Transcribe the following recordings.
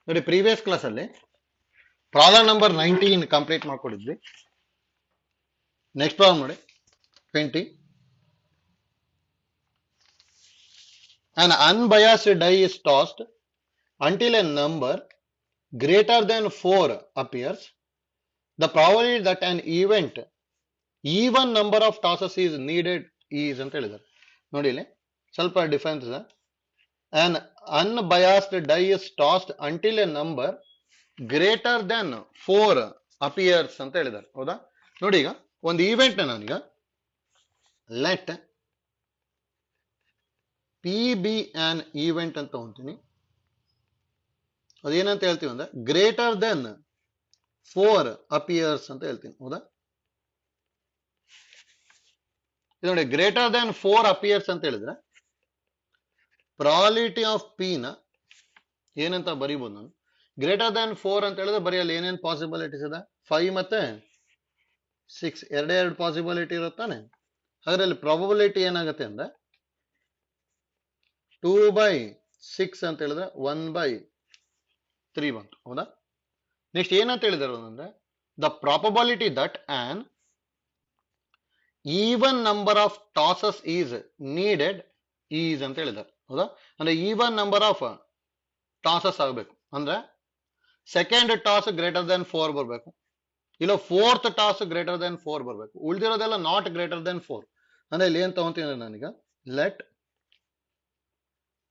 ನೋಡಿ previous class ಅಲ್ಲಿ problem number 19 complete ಮಾಡ್ಕೊಂಡಿದ್ವಿ. ನೆಕ್ಸ್ಟ್ ಪ್ರಾಬ್ಲಮ್ ನೋಡಿ 20. An unbiased die is tossed until a number greater than 4 appears. The probability that an event even number of tosses is needed is ಅಂತ ಹೇಳಿದ್ದಾರೆ. ನೋಡಿ ಇಲ್ಲಿ ಸ್ವಲ್ಪ difference ಇದೆ. An unbiased die is tossed until a number greater than 4 appears ಅಂತ ಹೇಳಿದ್ದಾರೆ. ಹೌದಾ? ನೋಡಿ ಈಗ ಒಂದು ಈವೆಂಟ್ ನಾನೀಗ let P B an event ಅಂತ ಹೊಂತೀನಿ. ಅದೇನಂತ ಹೇಳ್ತೀವಿ ಅಂದ್ರೆ ಗ್ರೇಟರ್ ದೆನ್ 4 ಅಪಿಯರ್ಸ್ ಅಂತ ಹೇಳ್ತೀನಿ. ಹೌದಾ? ಇದು ನೋಡಿ ಗ್ರೇಟರ್ ದೆನ್ 4 ಅಪಿಯರ್ಸ್ ಅಂತ ಹೇಳಿದ್ರೆ ಪ್ರಾಲಿಟಿ ಆಫ್ ಪಿ ನ ಏನಂತ ಬರೀಬಹುದು ನಾನು. ಗ್ರೇಟರ್ ದೆನ್ 4 ಅಂತ ಹೇಳಿದ್ರೆ ಬರೀ ಅಲ್ಲಿ ಏನೇನು ಪಾಸಿಬಿಲಿಟೀಸ್ ಇದೆ, 5 ಮತ್ತೆ 6 ಎರಡೇ ಎರಡು ಪಾಸಿಬಿಲಿಟಿ ಇರುತ್ತಾನೆ. ಅದರಲ್ಲಿ ಪ್ರಾಬಬಿಲಿಟಿ ಏನಾಗುತ್ತೆ ಅಂದ್ರೆ 2/6 ಅಂತ ಹೇಳಿದ್ರೆ 1/3 ಬಂತು. ಹೌದಾ? ನೆಕ್ಸ್ಟ್ ಏನಂತ ಹೇಳಿದಾರೆ ಅಂದ್ರೆ the probability that an even number of tosses is needed is ಅಂತ ಹೇಳಿದ್ದಾರೆ. ಹೌದಾ? ಅಂದ್ರೆ ಈವನ್ ನಂಬರ್ ಆಫ್ ಟಾಸಸ್ ಆಗಬೇಕು ಅಂದ್ರೆ ಸೆಕೆಂಡ್ ಟಾಸ್ ಗ್ರೇಟರ್ ದೆನ್ 4 ಬರಬೇಕು, ಇಲ್ಲ ಫೋರ್ತ್ ಟಾಸ್ ಗ್ರೇಟರ್ ದೆನ್ 4 ಬರಬೇಕು. ಉಳಿದಿರೋದೆಲ್ಲ ನಾಟ್ ಗ್ರೇಟರ್ ದೆನ್ 4. ಅಂದ್ರೆ ಇಲ್ಲಿ ಏನ್ ತಗೊಂತೀನಿ ನಾನೀಗ ಲೆಟ್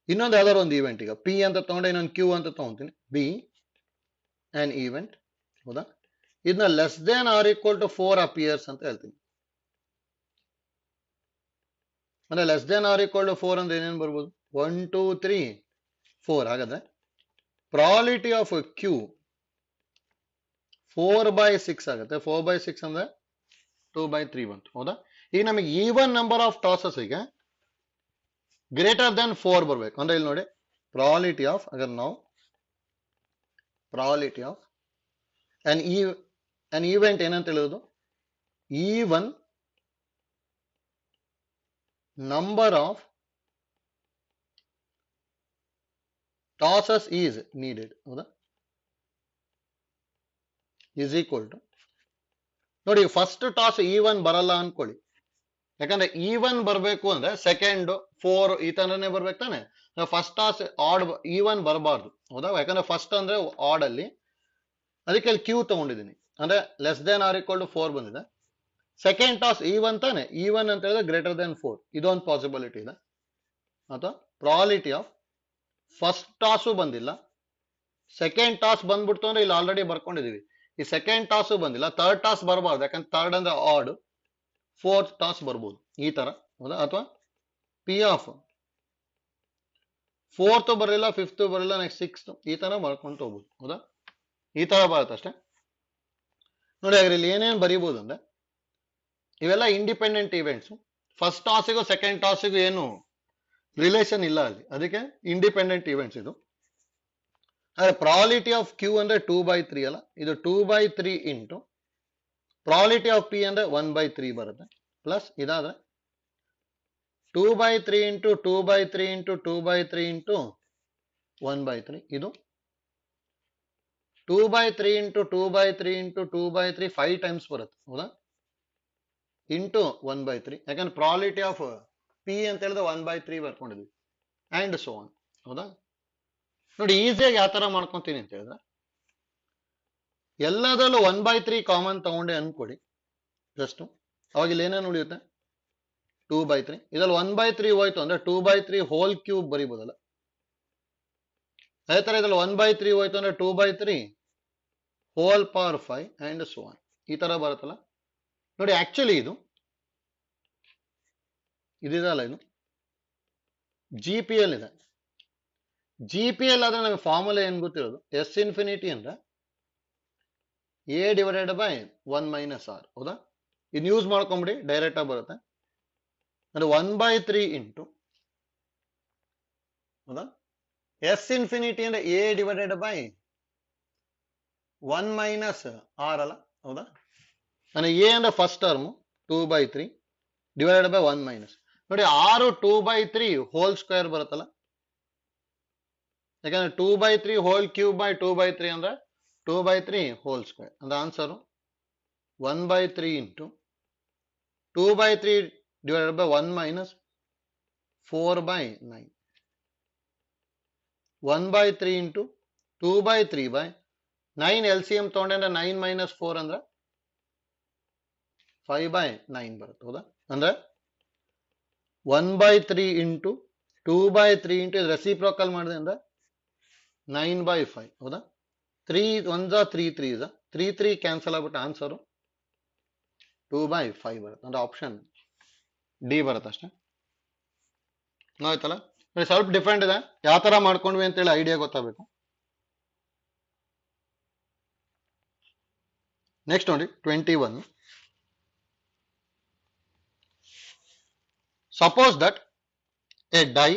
ಇನ್ನೊಂದು ಯಾವ್ದಾದ್ರು ಒಂದು ಈವೆಂಟ್, ಈಗ ಪಿ ಅಂತ ತಗೊಂಡೆ ಇನ್ನೊಂದು ಕ್ಯೂ ಅಂತ ತಗೊಂತೀನಿ, ಬಿ ಆನ್ ಈವೆಂಟ್. ಹೌದಾ? ಇದನ್ನ less than or equal to 4 appears ಅಂತ ಹೇಳ್ತೀನಿ. ಅಂದ್ರೆ less than or equal to 4 ಅಂದ್ರೆ ಏನೇನು ಬರ್ಬೋದು, 1 2 3 4. ಹಾಗಾದ್ರೆ ಪ್ರಾಲಿಟಿ ಆಫ್ ಕ್ಯೂ 4/6 ಆಗುತ್ತೆ. 4/6 ಅಂದ್ರೆ 2/3 ಬಂತು. ಹೌದಾ? ಈಗ ನಮಗೆ ಈವನ್ ನಂಬರ್ ಆಫ್ ಟಾಸಸ್ ಈಗ ಗ್ರೇಟರ್ ದೆನ್ 4 ಬರಬೇಕು. ಅಂದ್ರೆ ಇಲ್ಲಿ ನೋಡಿ ಪ್ರಾಲಿಟಿ ಆಫ್, ಅಗರ್ ನಾವು ಪ್ರಾಲಿಟಿ ಆಫ್ ಅನ್ ಈವೆಂಟ್ ಏನಂತ ಹೇಳೋದು, even number of tosses is needed. ಹೌದಾ? ಈಸ್ ಈಕ್ವಲ್ ಟು, ನೋಡಿ ಫಸ್ಟ್ ಟಾಸ್ ಈವನ್ ಬರಲ್ಲ ಅನ್ಕೊಳ್ಳಿ. ಯಾಕಂದ್ರೆ ಈವನ್ ಬರಬೇಕು ಅಂದ್ರೆ ಸೆಕೆಂಡ್ 4 ಈ ತರನೇ ಬರ್ಬೇಕು ತಾನೆ. ಫಸ್ಟ್ ಟಾಸ್ ಆಡ್ ಈವನ್ ಬರಬಾರ್ದು. ಹೌದಾ? ಯಾಕಂದ್ರೆ ಫಸ್ಟ್ ಅಂದ್ರೆ ಆಡ್ ಅಲ್ಲಿ, ಅದಕ್ಕೆ ಅಲ್ಲಿ ಕ್ಯೂ ತಗೊಂಡಿದ್ದೀನಿ. ಅಂದ್ರೆ less than or equal to 4 ಬಂದಿದೆ. ಸೆಕೆಂಡ್ ಟಾಸ್ ಈವನ್ ತಾನೆ, ಈವನ್ ಅಂತ ಹೇಳಿದ್ರೆ ಗ್ರೇಟರ್ ದೆನ್ 4. ಇದೊಂದು ಪಾಸಿಬಿಲಿಟಿ ಇದೆ. ಅಥವಾ ಪ್ರಾಲಿಟಿ ಆಫ್ ಫಸ್ಟ್ ಟಾಸು ಬಂದಿಲ್ಲ, ಸೆಕೆಂಡ್ ಟಾಸ್ ಬಂದ್ಬಿಡ್ತು ಅಂದ್ರೆ ಇಲ್ಲಿ ಆಲ್ರೆಡಿ ಬರ್ಕೊಂಡಿದೀವಿ. ಈ ಸೆಕೆಂಡ್ ಟಾಸು ಬಂದಿಲ್ಲ, ಥರ್ಡ್ ಟಾಸ್ ಬರಬಾರ್ದು. ಯಾಕಂದ್ರೆ ಥರ್ಡ್ ಅಂದ್ರೆ ಆಡ್, ಫೋರ್ತ್ ಟಾಸ್ ಬರ್ಬೋದು ಈ ತರ. ಹೌದಾ? ಅಥವಾ ಪಿ ಆಫ್ ಫೋರ್ತ್ ಬರಲಿಲ್ಲ, ಫಿಫ್ತ್ ಬರಲಿಲ್ಲ, ನೆಕ್ಸ್ಟ್ 6th ಈ ತರ ಮಾಡ್ಕೊಂತ ಹೋಗ್ಬೋದು. ಹೌದಾ? ಈ ತರ ಬರುತ್ತೆ ಅಷ್ಟೇ. ನೋಡಿ ಹಾಗಾದ್ರೆ ಇಲ್ಲಿ ಏನೇನು ಬರೀಬಹುದು ಅಂದ್ರೆ ಇವೆಲ್ಲ ಇಂಡಿಪೆಂಡೆಂಟ್ ಇವೆಂಟ್ಸ್. ಫಸ್ಟ್ ಟಾಸಿಗೂ ಸೆಕೆಂಡ್ ಟಾಸಿಗೂ ಏನು ರಿಲೇಷನ್ ಇಲ್ಲ ಅಲ್ಲಿ, ಅದಕ್ಕೆ ಇಂಡಿಪೆಂಡೆಂಟ್ ಇವೆಂಟ್ಸ್ ಇದು. ಆದ್ರೆ ಪ್ರಾಲಿಟಿ ಆಫ್ ಕ್ಯೂ ಅಂದ್ರೆ 2/3 ಅಲ್ಲ, ಇದು 2/3 ಇಂಟು ಪ್ರಾಲಿಟಿ ಆಫ್ ಪಿ ಅಂದ್ರೆ 1/3 ಬರುತ್ತೆ. ಪ್ಲಸ್ ಇದಾದ್ರೆ 2/3 ಇಂಟು 2/3 ಇಂಟು 2/3 ಇಂಟು 1/3. ಇದು 2/3 ಇಂಟು 2/3 ಇಂಟು 2/3 5 ಟೈಮ್ಸ್ ಬರುತ್ತೆ. ಹೌದಾ? ಇಂಟು 1/3. ಯಾಕಂದ್ರೆ ಪ್ರಾಲಿಟಿ ಆಫ್ ಪಿ ಅಂತ ಹೇಳಿದ್ರೆ 1/3 ಬರ್ಕೊಂಡಿದ್ವಿ. And so on. ಹೌದಾ? ನೋಡಿ ಈಸಿಯಾಗಿ ಯಾವ ತರ ಮಾಡ್ಕೊಂತೀನಿ ಅಂತ ಹೇಳಿದ್ರೆ ಎಲ್ಲದರಲ್ಲೂ 1/3 ಕಾಮನ್ ತಗೊಂಡೆ ಅನ್ಕೊಡಿ ಜಸ್ಟ್. ಅವಾಗ ಇಲ್ಲಿ ಏನೇನು ಉಳಿಯುತ್ತೆ, 2/3. ಇದ್ರಲ್ಲಿ 1/3 ಹೋಯ್ತು ಅಂದ್ರೆ 2/3 ಹೋಲ್ ಕ್ಯೂಬ್ ಬರೀಬೋದಲ್ಲ. ಅದೇ ತರ ಇದ್ರಲ್ಲಿ 1/3 ಹೋಯ್ತು ಅಂದ್ರೆ 2/3 whole power 5 and so on. ಈ ತರ ಬರುತ್ತಲ್ಲ. ನೋಡಿ ಆಕ್ಚುಲಿ ಇದಿದಲ್ಲ, ಇದು ಜಿ ಪಿ ಎಲ್ ಇದೆ. ಜಿ ಪಿ ಎಲ್ ಆದ್ರೆ ನಮಗೆ ಫಾರ್ಮುಲಾ ಏನ್ ಗೊತ್ತಿರೋದು, ಎಸ್ ಇನ್ಫಿನಿಟಿ ಅಂದ್ರೆ A divided by 1 minus R. ಹೌದಾ? ಇನ್ ಯೂಸ್ ಮಾಡ್ಕೊಂಬಿಡಿ, ಡೈರೆಕ್ಟ್ ಆಗಿ ಬರುತ್ತೆ. ಅಂದ್ರೆ 1/3 ಇಂಟು, ಹೌದಾ, ಎಸ್ ಇನ್ಫಿನಿಟಿ ಅಂದ್ರೆ A divided by 1 minus R ಅಲ್ಲ. ಹೌದಾ? ಅಂದ್ರೆ ಎ ಅಂದ್ರೆ first term 2/3 divided by 1 minus. ನೋಡಿ 6 2/3 ಹೋಲ್ ಸ್ಕ್ವೇರ್ ಬರುತ್ತಲ್ಲ. ಯಾಕಂದ್ರೆ 2/3 ಹೋಲ್ ಕ್ಯೂಬ್ ಬೈ 2/3 ಅಂದ್ರೆ 2/3 ಹೋಲ್ ಸ್ಕ್ವೇರ್ ಅಂದ್ರೆ answer 1/3 into 2/3 divided by 1 minus 4/9. 1/3 into 2/3 by 9 LCM ತಗೊಂಡ್ರೆ 9 minus 4 ಅಂದ್ರೆ 5/9 ಬರುತ್ತೆ ಹೌದಾ ಅಂದ್ರೆ 1/3 into 2/3 into ರೆಸಿಪ್ರೋಕಲ್ ಮಾಡಿದೆ ಅಂದ್ರೆ 9/5 ಹೌದಾ 3 1 3 3 3 3 ಕ್ಯಾನ್ಸಲ್ ಆಗ್ಬಿಟ್ಟು ಆನ್ಸರ್ 2/5 ಬರುತ್ತೆ ಅಂದ್ರೆ ಆಪ್ಷನ್ ಡಿ ಬರುತ್ತೆ ಅಷ್ಟೇ ಆಯ್ತಲ್ಲ ಸ್ವಲ್ಪ ಡಿಫ್ರೆಂಟ್ ಇದೆ ಯಾವ ತರ ಮಾಡ್ಕೊಂಡ್ವಿ ಅಂತೇಳಿ ಐಡಿಯಾ ಗೊತ್ತಾಗಬೇಕು ನೆಕ್ಸ್ಟ್ ನೋಡಿ 21 suppose that a die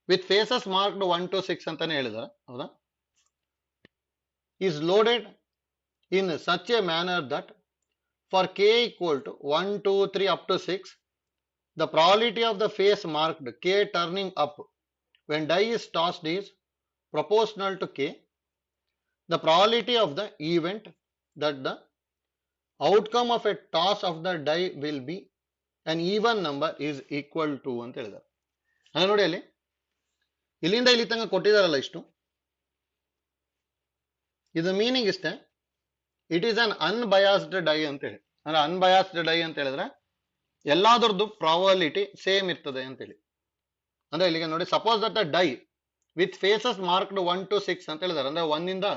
with faces marked 1 to 6 ಅಂತಾನೆ ಹೇಳಿದಾರೆ ಹೌದಾ is loaded in such a manner that for k equal to 1 2 3 up to 6 the probability of the face marked k turning up when die is tossed is proportional to k. The probability of the event that the outcome of a toss of the die will be an even number is equal to ಅಂತ ಹೇಳಿದ್ದಾರೆ ಅಂದ್ರೆ ನೋಡಿ ಅಲ್ಲಿ ಇಲ್ಲಿಂದ ಇಲ್ಲಿ ತನಕ ಕೊಟ್ಟಿದಾರಲ್ಲ ಇಷ್ಟು ಇದು ಮೀನಿಂಗ್ ಇಷ್ಟೇ it is an unbiased die ಅಂತ ಹೇಳಿ ಅಂದ್ರೆ ಅನ್ಬಯಾಸ್ಡ್ ಡೈ ಅಂತ ಹೇಳಿದ್ರೆ ಎಲ್ಲಾದ್ರದ್ದು ಪ್ರಾಬಬಿಲಿಟಿ ಸೇಮ್ ಇರ್ತದೆ ಅಂತೇಳಿ ಅಂದ್ರೆ ಇಲ್ಲಿಗೆ ನೋಡಿ suppose that the die with faces marked 1 to 6 ಅಂತ ಹೇಳಿದಾರೆ ಅಂದ್ರೆ 1 ಇಂದ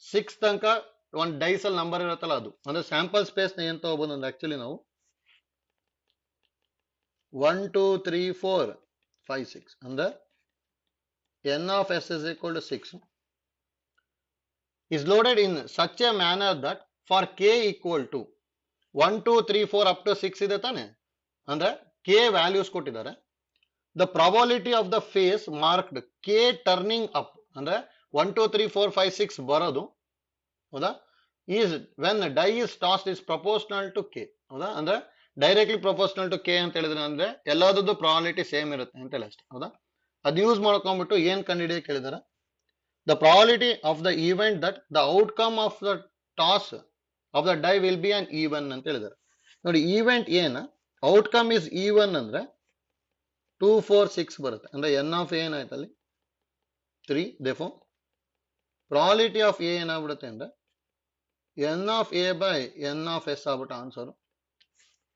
6 ತನಕ ಒಂದು ಡೈಸ್ ಅಲ್ಲಿ ನಂಬರ್ ಇರುತ್ತಲ್ಲ ಅದು ಅಂದ್ರೆ ಸ್ಯಾಂಪಲ್ ಸ್ಪೇಸ್ ಏನ್ ತಗೋಬಹುದು ಅಂದ್ರೆ ಆಕ್ಚುಲಿ ನಾವು 1 2 3 4 5 6 ಅಂದ್ರೆ n of s is equal to 6 is loaded in such a manner that for k equal to 1 2 3 4 up to 6 ಇದೆ ತಾನೆ ಅಂದ್ರೆ k ವ್ಯಾಲ್ಯೂಸ್ ಕೊಟ್ಟಿದ್ದಾರೆ the probability of the face marked k turning up ಅಂದ್ರೆ 1 2 3 4 5 6 ಬರೋದು ಹೌದಾ is when the die is tossed is proportional to k ಹೌದಾ ಅಂದ್ರೆ directly proportional to K ಅಂತ ಹೇಳಿದ್ರೆ ಅಂದ್ರೆ ಎಲ್ಲದದ್ದು ಪ್ರಾಬಬಿಲಿಟಿ ಸೇಮ್ ಇರುತ್ತೆ ಅಂತ ಹೇಳಿ ಅಷ್ಟೇ ಹೌದಾ ಅದು ಯೂಸ್ ಮಾಡ್ಕೊಂಡ್ಬಿಟ್ಟು ಏನ್ ಕಂಡುಹಿಡಿಯಕ್ಕೆ ಹೇಳಿದಾರೆ the probability of the event that the outcome of the toss of the die will be an even ಅಂತ ಹೇಳಿದಾರೆ ನೋಡಿ ಈವೆಂಟ್ ಏನ ಔಟ್ಕಮ್ ಇಸ್ ಈವನ್ ಅಂದ್ರೆ 2 4 6 ಬರುತ್ತೆ ಅಂದ್ರೆ ಎನ್ ಆಫ್ ಎ ಏನಾಯ್ತು ಅಲ್ಲಿ 3 therefore ಪ್ರಾಬಬಿಲಿಟಿ ಆಫ್ ಎ ಏನಾಗ್ಬಿಡುತ್ತೆ ಅಂದ್ರೆ N of A by N of S ಆಗ್ಬಿಟ್ಟು ಆನ್ಸರ್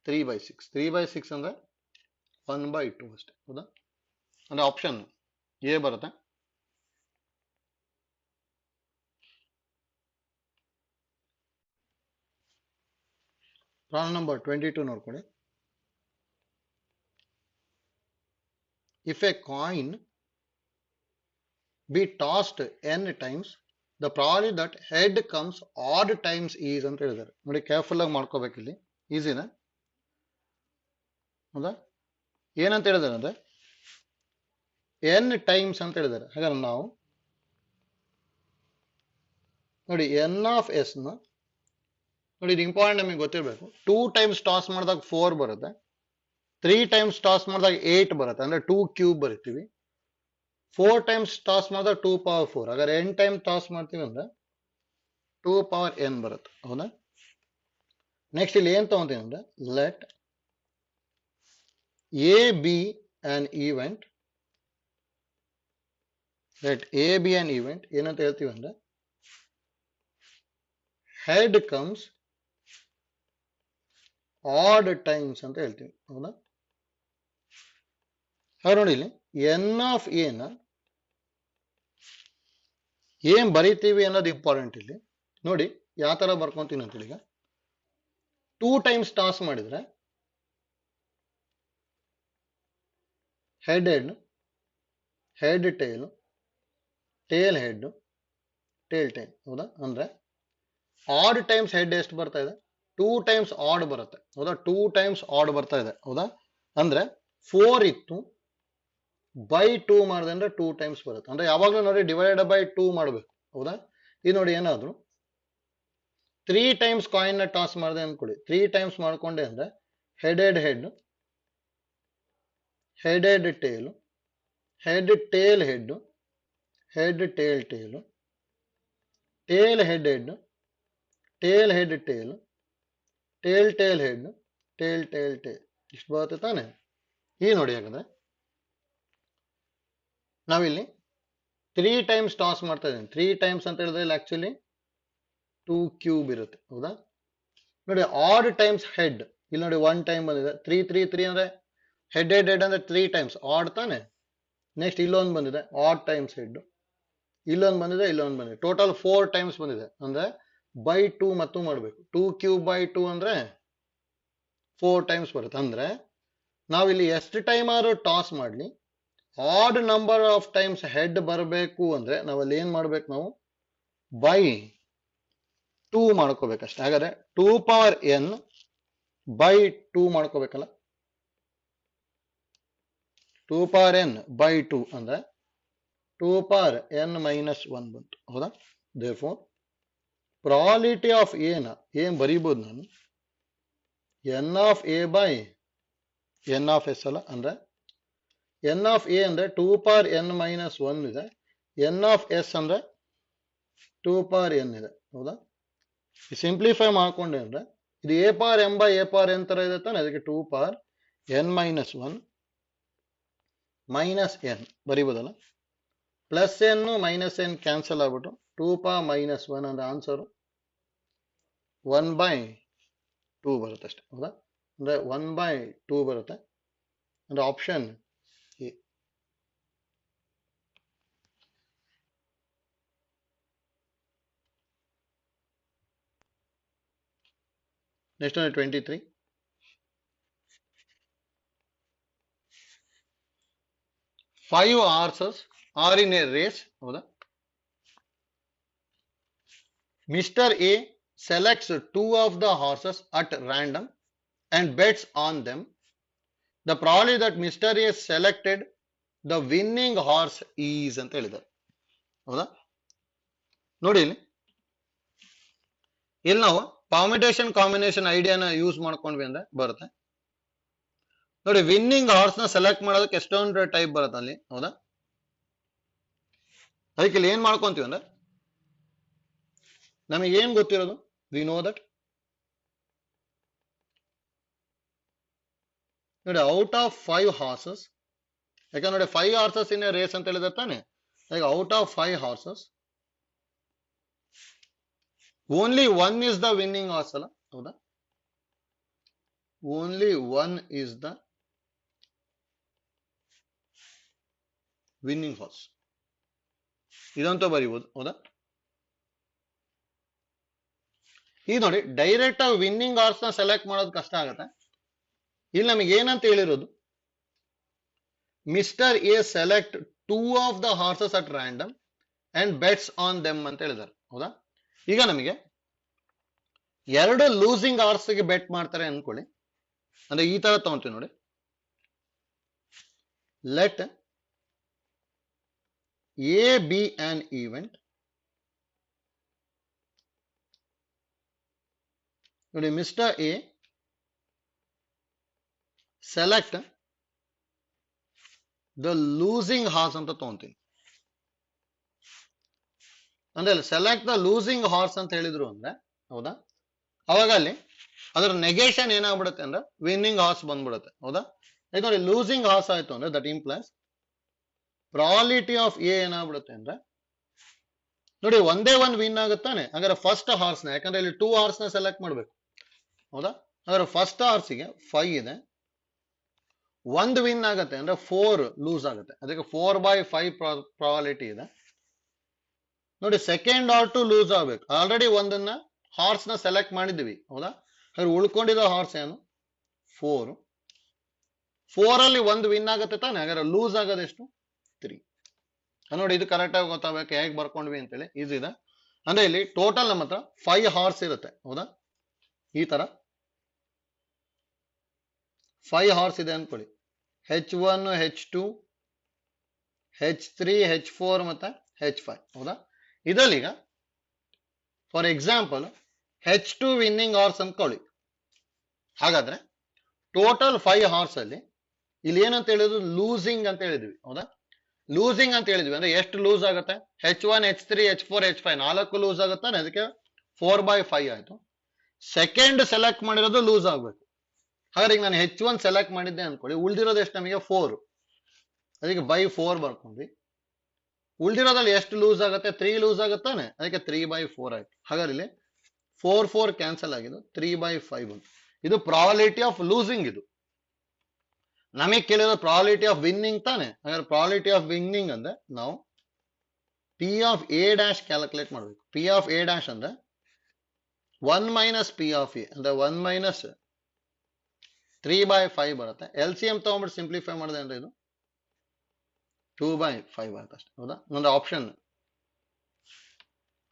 3/6 3/6 ಅಂದ್ರೆ 1/2 ಅಷ್ಟೇ ಹೌದಾ ಅಂದ್ರೆ ಆಪ್ಷನ್ ಎ ಬರುತ್ತೆ ಪ್ರಾಬ್ಲಮ್ ನಂಬರ್ 22 ನೋಡ್ಕೊಳ್ಳಿ if a coin be tossed n times the probability that head comes odd times is ಅಂತ ಹೇಳಿದ್ದಾರೆ ನೋಡಿ ಕೇರ್ಫುಲ್ ಆಗಿ ಮಾಡ್ಕೋಬೇಕು ಇಲ್ಲಿ ಈಸಿನಾ ಹೌದಾ ಏನಂತ ಹೇಳಿದಾರೆ ಅಂದ್ರೆ n ಟೈಮ್ಸ್ ಅಂತ ಹೇಳಿದ್ದಾರೆ ಹಾಗಾದ್ರೆ ನಾವು ನೋಡಿ ಎನ್ ಆಫ್ ಎಸ್ ನ ನೋಡಿ ಇದು ಇಂಪಾರ್ಟೆಂಟ್ ನಮಗೆ ಗೊತ್ತಿರಬೇಕು 2 ಟೈಮ್ಸ್ ಟಾಸ್ ಮಾಡಿದಾಗ 4 ಬರುತ್ತೆ 3 ಟೈಮ್ಸ್ ಟಾಸ್ ಮಾಡಿದಾಗ 8 ಬರುತ್ತೆ ಅಂದ್ರೆ 2 ಕ್ಯೂಬ್ ಬರಿತೀವಿ 4 ಟೈಮ್ಸ್ ಟಾಸ್ ಮಾಡಿದಾಗ 2 ಪವರ್ 4 ಹಾಗಾದ್ರೆ n ಟೈಮ್ ಟಾಸ್ ಮಾಡ್ತೀವಿ ಅಂದ್ರೆ 2 ಪವರ್ n ಬರುತ್ತೆ ಹೌದಾ ನೆಕ್ಸ್ಟ್ ಇಲ್ಲಿ ಏನ್ ತಗೊಂತೀವಿ ಅಂದ್ರೆ let A B an event let a be an event ಏನಂತ ಹೇಳ್ತೀವಿ ಅಂದ್ರೆ head comes odd times ಅಂತ ಹೇಳ್ತೀವಿ ಹೌದಾ ಹಾಗೆ ನೋಡಿ ಇಲ್ಲಿ ಎನ್ ಆಫ್ ಎ ನ ಏನ್ ಬರಿತೀವಿ ಅನ್ನೋದು ಇಂಪಾರ್ಟೆಂಟ್ ಇಲ್ಲಿ ನೋಡಿ ಯಾವ ತರ ಬರ್ಕೊಂತೀನಿ ಅಂತೇಳಿ ಈಗ 2 ಟೈಮ್ಸ್ ಟಾಸ್ ಮಾಡಿದ್ರೆ head head head tail tail head tail tail ಹೌದಾ ಅಂದ್ರೆ ಆಡ್ ಟೈಮ್ಸ್ ಹೆಡ್ ಎಷ್ಟು ಬರ್ತಾ ಇದೆ 2 ಟೈಮ್ಸ್ ಆಡ್ ಬರುತ್ತೆ ಹೌದಾ 2 ಟೈಮ್ಸ್ ಆಡ್ ಬರ್ತಾ ಇದೆ ಹೌದಾ ಅಂದ್ರೆ 4 ಇತ್ತು ಬೈ 2 ಮಾಡಿದೆ ಅಂದ್ರೆ 2 ಟೈಮ್ಸ್ ಬರುತ್ತೆ ಅಂದ್ರೆ ಯಾವಾಗಲೂ ನೋಡಿ ಡಿವೈಡೆಡ್ ಬೈ 2 ಮಾಡಬೇಕು ಹೌದಾ ಇದು ನೋಡಿ ಏನಾದ್ರು 3 ಟೈಮ್ಸ್ ಕಾಯಿನ್ ನ ಟಾಸ್ ಮಾಡಿದೆ ಅನ್ಕೊಳ್ಳಿ 3 ಟೈಮ್ಸ್ ಮಾಡ್ಕೊಂಡೆ ಅಂದ್ರೆ head head head head head tail head tail head, head tail tail, tail head head, tail head tail, tail tail head, tail tail tail. ಇಷ್ಟು ಬರುತ್ತೆ ತಾನೆ. ಈ ನೋಡಿ ಯಾಕಂದ್ರೆ ನಾವಿಲ್ಲಿ 3 ಟೈಮ್ಸ್ ಟಾಸ್ ಮಾಡ್ತಾ ಇದ್ದೀನಿ. 3 ಟೈಮ್ಸ್ ಅಂತ ಹೇಳಿದ್ರೆ ಇಲ್ಲಿ ಆಕ್ಚುಲಿ 2 ಕ್ಯೂಬ್ ಇರುತ್ತೆ, ಹೌದಾ? ನೋಡಿ ಆಡ್ ಟೈಮ್ಸ್ ಹೆಡ್, ಇಲ್ಲಿ ನೋಡಿ 1 ಟೈಮ್ ಬಂದಿದೆ. 3 3 3 ಅಂದ್ರೆ ಹೆಡ್ ಹೆಡ್ ಹೆಡ್ ಅಂದ್ರೆ 3 ಟೈಮ್ಸ್ ಆಡ್ ತಾನೆ. ನೆಕ್ಸ್ಟ್ ಇಲ್ಲೊಂದು ಬಂದಿದೆ ಆಡ್ ಟೈಮ್ಸ್ ಹೆಡ್, ಇಲ್ಲೊಂದು ಬಂದಿದೆ, ಇಲ್ಲೊಂದು ಬಂದಿದೆ. ಟೋಟಲ್ 4 ಟೈಮ್ಸ್ ಬಂದಿದೆ. ಅಂದ್ರೆ ಬೈ 2 ಮತ್ತು ಮಾಡಬೇಕು. 2 ಕ್ಯೂಬ್ ಬೈ 2 ಅಂದ್ರೆ 4 ಟೈಮ್ಸ್ ಬರುತ್ತೆ. ಅಂದ್ರೆ ನಾವಿಲ್ಲಿ ಎಷ್ಟು ಟೈಮ್ ಆದ್ರೂ ಟಾಸ್ ಮಾಡಲಿ, odd number of times head ಬರಬೇಕು ಅಂದ್ರೆ ನಾವಲ್ಲಿ ಏನ್ ಮಾಡ್ಬೇಕು, ನಾವು ಬೈ 2 ಮಾಡ್ಕೋಬೇಕಷ್ಟೆ. ಹಾಗಾದ್ರೆ 2 power n by 2 ಮಾಡ್ಕೋಬೇಕಲ್ಲ. 2 power n by 2 ಅಂದ್ರೆ 2 ಪವರ್ n ಮೈನಸ್ 1 ಬಂತು, ಹೌದಾ? ದೇರ್ಫೋರ್ ಪ್ರಾಬಬಿಲಿಟಿ ಆಫ್ ಎ ನ ಏನ್ ಬರೀಬಹುದು ನಾನು, n of A by n of S ಅಲ್ಲ. ಅಂದ್ರೆ n ಆಫ್ ಎ ಅಂದ್ರೆ 2 ಪವರ್ n ಮೈನಸ್ 1 ಇದೆ, n ಆಫ್ ಎಸ್ ಅಂದ್ರೆ 2 ಪವರ್ n ಇದೆ, ಹೌದಾ? ಸಿಂಪ್ಲಿಫೈ ಮಾಡ್ಕೊಂಡೆ ಅಂದ್ರೆ ಇದು A power M by A power N ತರ ಇದೆ ತಾನೆ. ಅದಕ್ಕೆ 2 power n minus 1 minus n ಬರೀಬೋದಲ್ಲ. Plus n minus n cancel ಆಗ್ಬಿಟ್ಟು 2 ಪವರ್ ಮೈನಸ್ 1 ಅಂದ್ರೆ ಆನ್ಸರ್ 1 ಬೈ 2 ಬರುತ್ತೆ ಅಷ್ಟೇ, ಹೌದಾ? ಅಂದ್ರೆ 1 ಬೈ 2 ಬರುತ್ತೆ. ಅಂದ್ರೆ option A. Next 23. 5 horses are in a race, ಹೌದಾ? Mr. A selects 2 of the horses at random and bets on them. The probability that Mr. A selected the winning horse is ಅಂತ ಹೇಳಿದ್ದಾರೆ, ಹೌದಾ? ನೋಡಿ ಇಲ್ಲಿ ನಾವು permutation combination ಐಡಿಯಾನ use ಮಾಡ್ಕೊಂಡ್ವಿ ಅಂದ್ರೆ ಬರುತ್ತೆ. ನೋಡಿ ವಿನ್ನಿಂಗ್ ಹಾರ್ಸ್ ನ ಸೆಲೆಕ್ಟ್ ಮಾಡೋದಕ್ಕೆ ಎಷ್ಟೊಂದು ಟೈಪ್ ಬರುತ್ತೆ ಅಲ್ಲಿ, ಹೌದಾ? ಅದಕ್ಕೆ ಇಲ್ಲಿ ಏನ್ ಮಾಡ್ಕೊಂತೀವಿ ಅಂದ್ರೆ ನಮಗೆ ಏನ್ ಗೊತ್ತಿರೋದು, ವಿ ನೋ ದಟ್ ನೋಡಿ ಔಟ್ ಆಫ್ 5 ಹಾರ್ಸಸ್, ಯಾಕಂದ್ರೆ ನೋಡಿ 5 ಹಾರ್ಸಸ್ ಇನ್ ರೇಸ್ ಅಂತ ಹೇಳಿದ್ರೆ ತಾನೆ. ಈಗ out of 5 horses only 1 is the winning horse ಅಲ್ಲ, ಹೌದಾ? Only 1 is the winning horse, ಇದಂತೂ ಬರೀಬಹುದು, ಹೌದಾ? ಈಗ ನೋಡಿ ಡೈರೆಕ್ಟ್ ಆಗಿ ವಿನ್ನಿಂಗ್ ಹಾರ್ಸ್ ನ ಸೆಲೆಕ್ಟ್ ಮಾಡೋದು ಕಷ್ಟ ಆಗುತ್ತೆ. ಇಲ್ಲಿ ನಮಗೆ ಏನಂತ ಹೇಳಿರೋದು, mister A select 2 of the horses at random and bets on them ಅಂತ ಹೇಳಿದ್ದಾರೆ, ಹೌದಾ? ಈಗ ನಮಗೆ 2 ಲೂಸಿಂಗ್ ಹಾರ್ಸ್ ಗೆ ಬೆಟ್ ಮಾಡ್ತಾರೆ ಅನ್ಕೊಳ್ಳಿ. ಅಂದ್ರೆ ಈ ತರ ತಗೊಂತೀವಿ ನೋಡಿ. Let A B an event. ನೋಡಿ mister A select the losing horse ಅಂತ ತಗೊಂತೀನಿ. ಅಂದ್ರೆ ಸೆಲೆಕ್ಟ್ ದ ಲೂಸಿಂಗ್ ಹಾರ್ಸ್ ಅಂತ ಹೇಳಿದ್ರು ಅಂದ್ರೆ, ಹೌದಾ? ಅವಾಗ ಅಲ್ಲಿ ಅದರ ನೆಗೇಷನ್ ಏನಾಗ್ಬಿಡುತ್ತೆ ಅಂದ್ರೆ ವಿನ್ನಿಂಗ್ ಹಾರ್ಸ್ ಬಂದ್ಬಿಡುತ್ತೆ, ಹೌದಾ? ಈಗ ನೋಡಿ ಲೂಸಿಂಗ್ ಹಾರ್ಸ್ ಆಯ್ತು ಅಂದ್ರೆ that implies probability of A ಏನಾಗ್ಬಿಡುತ್ತೆ ಅಂದ್ರೆ ನೋಡಿ ಒಂದೇ ಒಂದು ವಿನ್ ಆಗುತ್ತಾನೆ. ಹಾಗಾದ್ರೆ ಫಸ್ಟ್ ಹಾರ್ಸ್ ನ, ಯಾಕಂದ್ರೆ ಇಲ್ಲಿ 2 ಹಾರ್ಸ್ ನ ಸೆಲೆಕ್ಟ್ ಮಾಡ್ಬೇಕು, ಹೌದಾ? ಹಾಗಾದ್ರೆ ಫಸ್ಟ್ ಹಾರ್ಸ್ಗೆ 5 ಇದೆ, 1 ವಿನ್ ಆಗುತ್ತೆ ಅಂದ್ರೆ 4 ಲೂಸ್ ಆಗುತ್ತೆ. ಅದಕ್ಕೆ 4/5 ಪ್ರಾಬಬಿಲಿಟಿ ಇದೆ. ನೋಡಿ ಸೆಕೆಂಡ್ ಆರ್ ಟು ಲೂಸ್ ಆಗ್ಬೇಕು. ಆಲ್ರೆಡಿ ಒಂದನ್ನ ಹಾರ್ಸ್ ನ ಸೆಲೆಕ್ಟ್ ಮಾಡಿದ್ವಿ, ಹೌದಾ? ಹಾಗಾದ್ರೆ ಉಳ್ಕೊಂಡಿರೋ ಹಾರ್ಸ್ ಏನು 4. 4 ಅಲ್ಲಿ 1 ವಿನ್ ಆಗುತ್ತೆ ತಾನೆ. ಹಾಗಾದ್ರೆ ಲೂಸ್ ಆಗೋದೆಷ್ಟು 3. ನೋಡಿ ಇದು ಕರೆಕ್ಟ್ ಆಗಿ ಗೊತ್ತಾಗಬೇಕು ಹೇಗೆ ಬರ್ಕೊಂಡ್ವಿ ಅಂತೇಳಿ. ಈಸಿ ಇದೆ. ಅಂದ್ರೆ ಇಲ್ಲಿ ಟೋಟಲ್ ನಮ್ಮ ಹತ್ರ 5 ಹಾರ್ಸ್ ಇರುತ್ತೆ, ಹೌದಾ? ಈ ತರ 5 ಹಾರ್ಸ್ ಇದೆ ಅನ್ಕೊಳ್ಳಿ. H1 H2 H3 H4 ಮತ್ತೆ H5, ಹೌದಾ? ಇದರಲ್ಲಿ ಈಗ for example H2 winning horse ಅನ್ಕೊಳ್ಳಿ. ಹಾಗಾದ್ರೆ ಟೋಟಲ್ 5 ಹಾರ್ಸ್ ಅಲ್ಲಿ ಇಲ್ಲಿ ಏನಂತ ಹೇಳಿದ್ರು ಲೂಸಿಂಗ್ ಅಂತ ಹೇಳಿದ್ವಿ, ಹೌದಾ? ಲೂಸಿಂಗ್ ಅಂತ ಹೇಳಿದ್ವಿ ಅಂದ್ರೆ ಎಷ್ಟು ಲೂಸ್ ಆಗುತ್ತೆ, H1 H3 H4 H5 4 loose ಆಗುತ್ತಾನೆ, ಅದಕ್ಕೆ 4/5 ಆಯ್ತು. ಸೆಕೆಂಡ್ ಸೆಲೆಕ್ಟ್ ಮಾಡಿರೋದು ಲೂಸ್ ಆಗ್ಬೇಕು. ಹಾಗಾದ್ರೆ ಈಗ ನಾನು H1 ಸೆಲೆಕ್ಟ್ ಮಾಡಿದ್ದೆ ಅನ್ಕೊಳ್ಳಿ, ಉಳಿದಿರೋದು ಎಷ್ಟು ನಮಗೆ 4, ಅದಕ್ಕೆ ಬೈ 4 ಬರ್ಕೊಂಡ್ವಿ. ಉಳಿದಿರೋದ್ರಲ್ಲಿ ಎಷ್ಟು ಲೂಸ್ ಆಗುತ್ತೆ, 3 ಲೂಸ್ ಆಗುತ್ತಾನೆ, ಅದಕ್ಕೆ 3/4 ಆಯ್ತು. ಹಾಗಾದ್ರೆ ಇಲ್ಲಿ 4 ಕ್ಯಾನ್ಸಲ್ ಆಗಿದ್ದು 3/5 ಅಂತ. ಇದು ಪ್ರಾಬಬಿಲಿಟಿ ಆಫ್ ಲೂಸಿಂಗ್. ಇದು ನಮಗೆ ಕೇಳಿರೋ ಪ್ರಾಬಬಿಲಿಟಿ ಆಫ್ ವಿನ್ನಿಂಗ್ ತಾನೆ. ಹಾಗಾದ್ರೆ ಪ್ರಾಬಬಿಲಿಟಿ ಆಫ್ ವಿನ್ನಿಂಗ್ ಅಂದ್ರೆ ನಾವು P of A dash calculate ಮಾಡಬೇಕು. ಪಿ ಆಫ್ ಎ ಡ್ಯಾಶ್ ಅಂದ್ರೆ 1 ಮೈನಸ್ ಪಿ ಆಫ್ ಎ ಅಂದ್ರೆ 1 ಮೈನಸ್ 3/5 ಬರುತ್ತೆ. LCM ತಗೊಂಡ್ಬಿಟ್ಟು ಸಿಂಪ್ಲಿಫೈ ಮಾಡಿದೆ ಅಂದ್ರೆ ಇದು 2/5 ಬರುತ್ತೆ ಅಷ್ಟೇ. ಹೌದಾ? ಅಂದ್ರೆ ಆಪ್ಷನ್